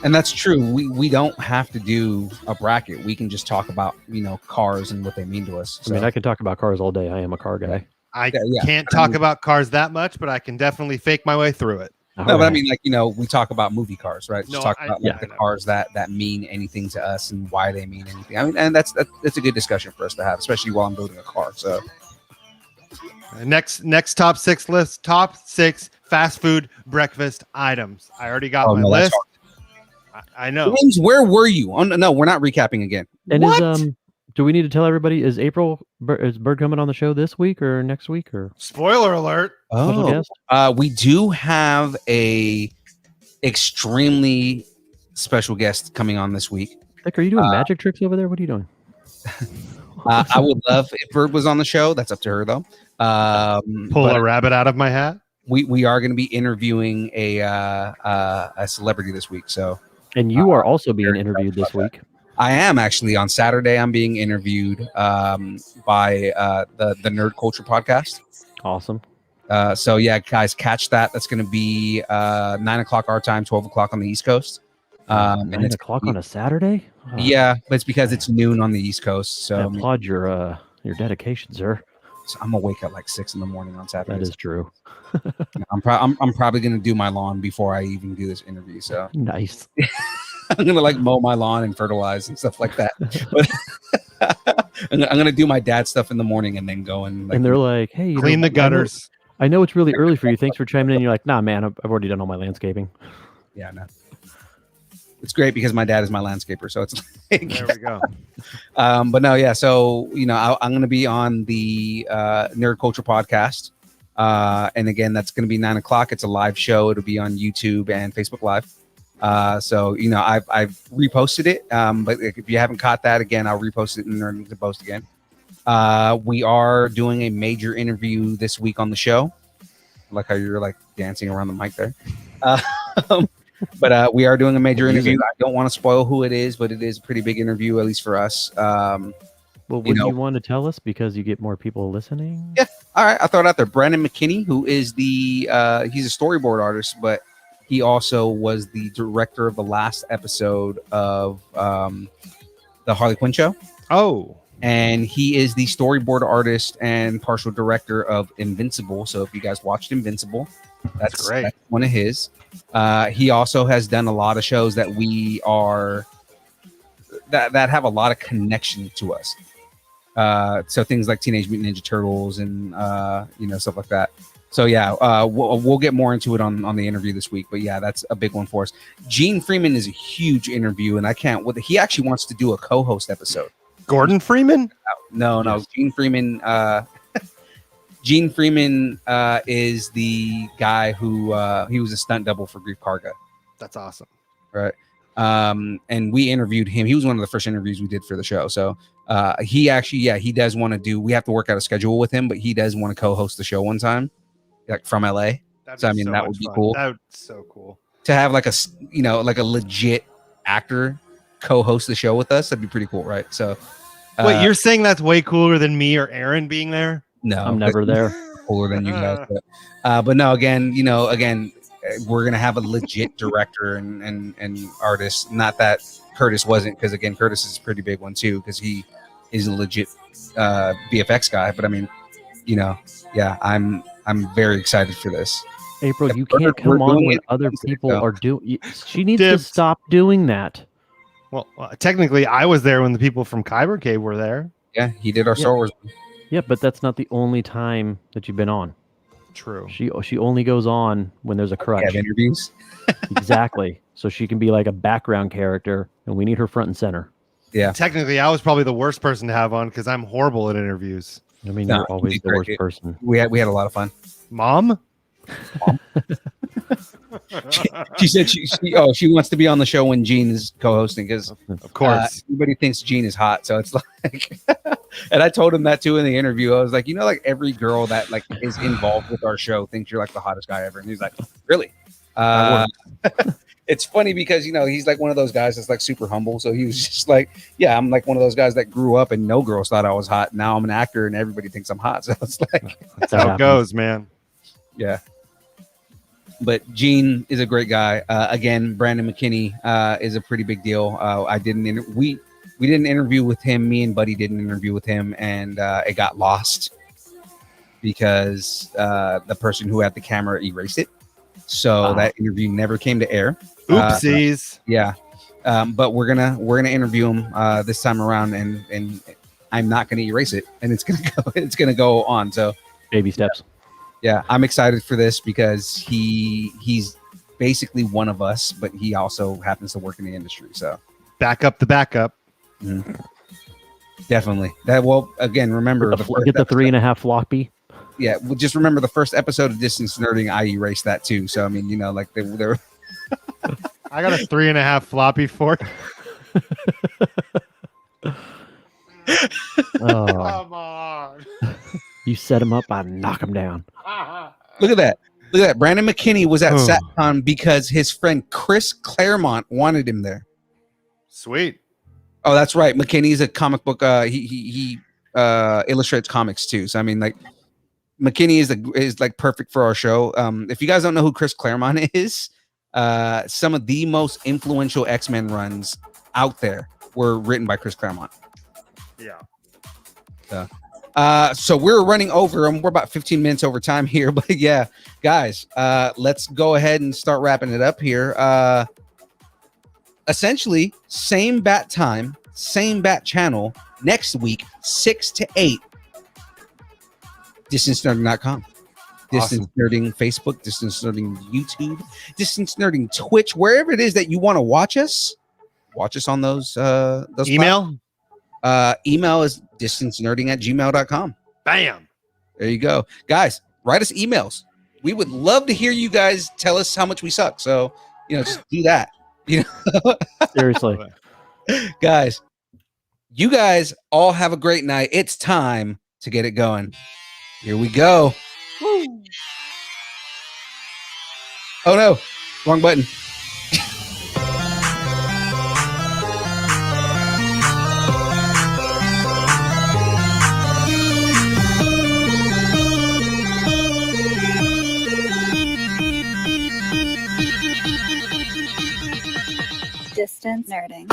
Speaker 1: And that's true. We don't have to do a bracket. We can just talk about, cars and what they mean to us. So.
Speaker 3: I mean, I can talk about cars all day. I am a car guy.
Speaker 2: I can't talk about cars that much, but I can definitely fake my way through it.
Speaker 1: But I mean, we talk about movie cars, right?
Speaker 2: No,
Speaker 1: talk about the cars that mean anything to us and why they mean anything. I mean, and that's a good discussion for us to have, especially while I'm building a car. So
Speaker 2: next top 6 list, top 6 fast food breakfast items. I already got my list. I know.
Speaker 1: James, where were you? No, we're not recapping again.
Speaker 3: And what? Do we need to tell everybody? Is Bird coming on the show this week or next week or?
Speaker 2: Spoiler alert!
Speaker 1: We do have a extremely special guest coming on this week.
Speaker 3: Are you doing magic tricks over there? What are you doing?
Speaker 1: I would love if Bird was on the show. That's up to her though.
Speaker 2: Pull a rabbit out of my hat.
Speaker 1: We are going to be interviewing a celebrity this week. So.
Speaker 3: And you are also being interviewed this week.
Speaker 1: I am actually on Saturday. I'm being interviewed by the Nerd Culture podcast.
Speaker 3: Awesome.
Speaker 1: So yeah, guys, catch that. That's going to be 9:00 our time, 12:00 on the East Coast.
Speaker 3: 9:00 on a Saturday?
Speaker 1: Yeah, but it's because it's noon on the East Coast. So
Speaker 3: I applaud your dedication, sir.
Speaker 1: So I'm gonna wake up like 6 a.m. on Saturday.
Speaker 3: That is true.
Speaker 1: I'm probably gonna do my lawn before I even do this interview. So
Speaker 3: nice.
Speaker 1: I'm gonna mow my lawn and fertilize and stuff like that. But I'm gonna do my dad stuff in the morning and then go and
Speaker 3: and they're like, hey,
Speaker 2: clean the gutters.
Speaker 3: I know it's really early for you. Thanks for chiming in. You're like, nah, man, I've already done all my landscaping.
Speaker 1: Yeah, no. It's great because my dad is my landscaper, so it's like,
Speaker 2: There we go.
Speaker 1: but no, yeah. So I'm going to be on the Nerd Culture podcast, and again, that's going to be 9:00. It's a live show. It'll be on YouTube and Facebook Live. So I've reposted it, but if you haven't caught that, again, I'll repost it and Nerd to post again. We are doing a major interview this week on the show. I like how you're like dancing around the mic there. But we are doing a major interview. I don't want to spoil who it is, but it is a pretty big interview, at least for us.
Speaker 3: Well, would you want to tell us because you get more people listening?
Speaker 1: Yeah. All right. I'll throw it out there. Brandon McKinney, who is he's a storyboard artist, but he also was the director of the last episode of the Harley Quinn show.
Speaker 2: Oh.
Speaker 1: And he is the storyboard artist and partial director of Invincible. So if you guys watched Invincible, that's great. That's one of his. He also has done a lot of shows that we are that have a lot of connection to us. So things like Teenage Mutant Ninja Turtles and stuff like that. So yeah, we'll get more into it on the interview this week. But yeah, that's a big one for us. Gene Freeman is a huge interview, and I can't. He actually wants to do a co-host episode.
Speaker 2: Gordon Freeman?
Speaker 1: No. Yes. Gene Freeman. Gene Freeman is the guy who he was a stunt double for Grief Karga.
Speaker 2: That's awesome.
Speaker 1: Right. And we interviewed him. He was one of the first interviews we did for the show. So he actually, he does want to do. We have to work out a schedule with him, but he does want to co-host the show one time, like from LA. So I mean, that would be cool.
Speaker 2: That would so cool
Speaker 1: to have like a legit actor co-host the show with us. That'd be pretty cool, right? So
Speaker 2: wait, you're saying that's way cooler than me or Aaron being there?
Speaker 1: No,
Speaker 3: I'm never there.
Speaker 1: Cooler than you guys, but no. Again, we're gonna have a legit director and artist. Not that Curtis wasn't, because again, Curtis is a pretty big one too, because he is a legit VFX guy. But I mean, I'm very excited for this.
Speaker 3: April, you can't come on when other people are doing. She needs to stop doing that.
Speaker 2: Well, technically, I was there when the people from Kyber Cave were there.
Speaker 1: Yeah, he did our Star Wars.
Speaker 3: Yeah, but that's not the only time that you've been on.
Speaker 2: True.
Speaker 3: She only goes on when there's a crutch.
Speaker 1: Have interviews.
Speaker 3: Exactly. So she can be like a background character, and we need her front and center.
Speaker 1: Yeah.
Speaker 2: Technically, I was probably the worst person to have on because I'm horrible at intervies.
Speaker 3: I mean, you're always the worst person.
Speaker 1: We had a lot of fun.
Speaker 2: Mom?
Speaker 1: She said she wants to be on the show when Gene is co-hosting, because
Speaker 2: of course
Speaker 1: everybody thinks Gene is hot, so it's like and I told him that too in the interview. I was like, like every girl that like is involved with our show thinks you're like the hottest guy ever, and he's like, really? It's funny because he's like one of those guys that's like super humble, so he was just like, yeah, I'm like one of those guys that grew up and no girls thought I was hot. Now I'm an actor and everybody thinks I'm hot, so it's like
Speaker 2: that's how it goes, man.
Speaker 1: Yeah. But Gene is a great guy. Again, Brandon McKinney is a pretty big deal. We didn't interview with him. Me and Buddy didn't interview with him, and it got lost because the person who had the camera erased it. So that interview never came to air.
Speaker 2: Oopsies.
Speaker 1: Yeah. But we're gonna interview him this time around, and I'm not gonna erase it, and it's gonna go on. So
Speaker 3: baby steps.
Speaker 1: Yeah, I'm excited for this because he's basically one of us, but he also happens to work in the industry. So
Speaker 2: back up the backup.
Speaker 1: Mm-hmm. Definitely. Again, remember
Speaker 3: get the 3.5 floppy.
Speaker 1: Yeah, well, just remember the first episode of Distance Nerding, I erased that too. So I mean, like they were.
Speaker 2: I got a 3.5 floppy for it.
Speaker 3: Oh.
Speaker 2: Come on.
Speaker 3: You set him up, I knock him down.
Speaker 1: Look at that. Brandon McKinney was at SatCon because his friend Chris Claremont wanted him there.
Speaker 2: Sweet.
Speaker 1: Oh, that's right. McKinney's a comic book. He illustrates comics too. So I mean, like McKinney is like perfect for our show. If you guys don't know who Chris Claremont is, some of the most influential X-Men runs out there were written by Chris Claremont.
Speaker 2: Yeah.
Speaker 1: So we're running over, and we're about 15 minutes over time here. But yeah, guys, let's go ahead and start wrapping it up here. Essentially, same bat time, same bat channel next week, 6 to 8. DistanceNerding.com. Distance Nerding Facebook, Distance Nerding YouTube, Distance Nerding Twitch, wherever it is that you want to watch us on those
Speaker 2: Email?
Speaker 1: Email is distancenerding@gmail.com.
Speaker 2: Bam.
Speaker 1: There you go. Guys, write us emails. We would love to hear you guys tell us how much we suck. So, just do that.
Speaker 3: Seriously.
Speaker 1: Guys, you guys all have a great night. It's time to get it going. Here we go. Woo. Oh no, wrong button.
Speaker 5: Distance Nerding.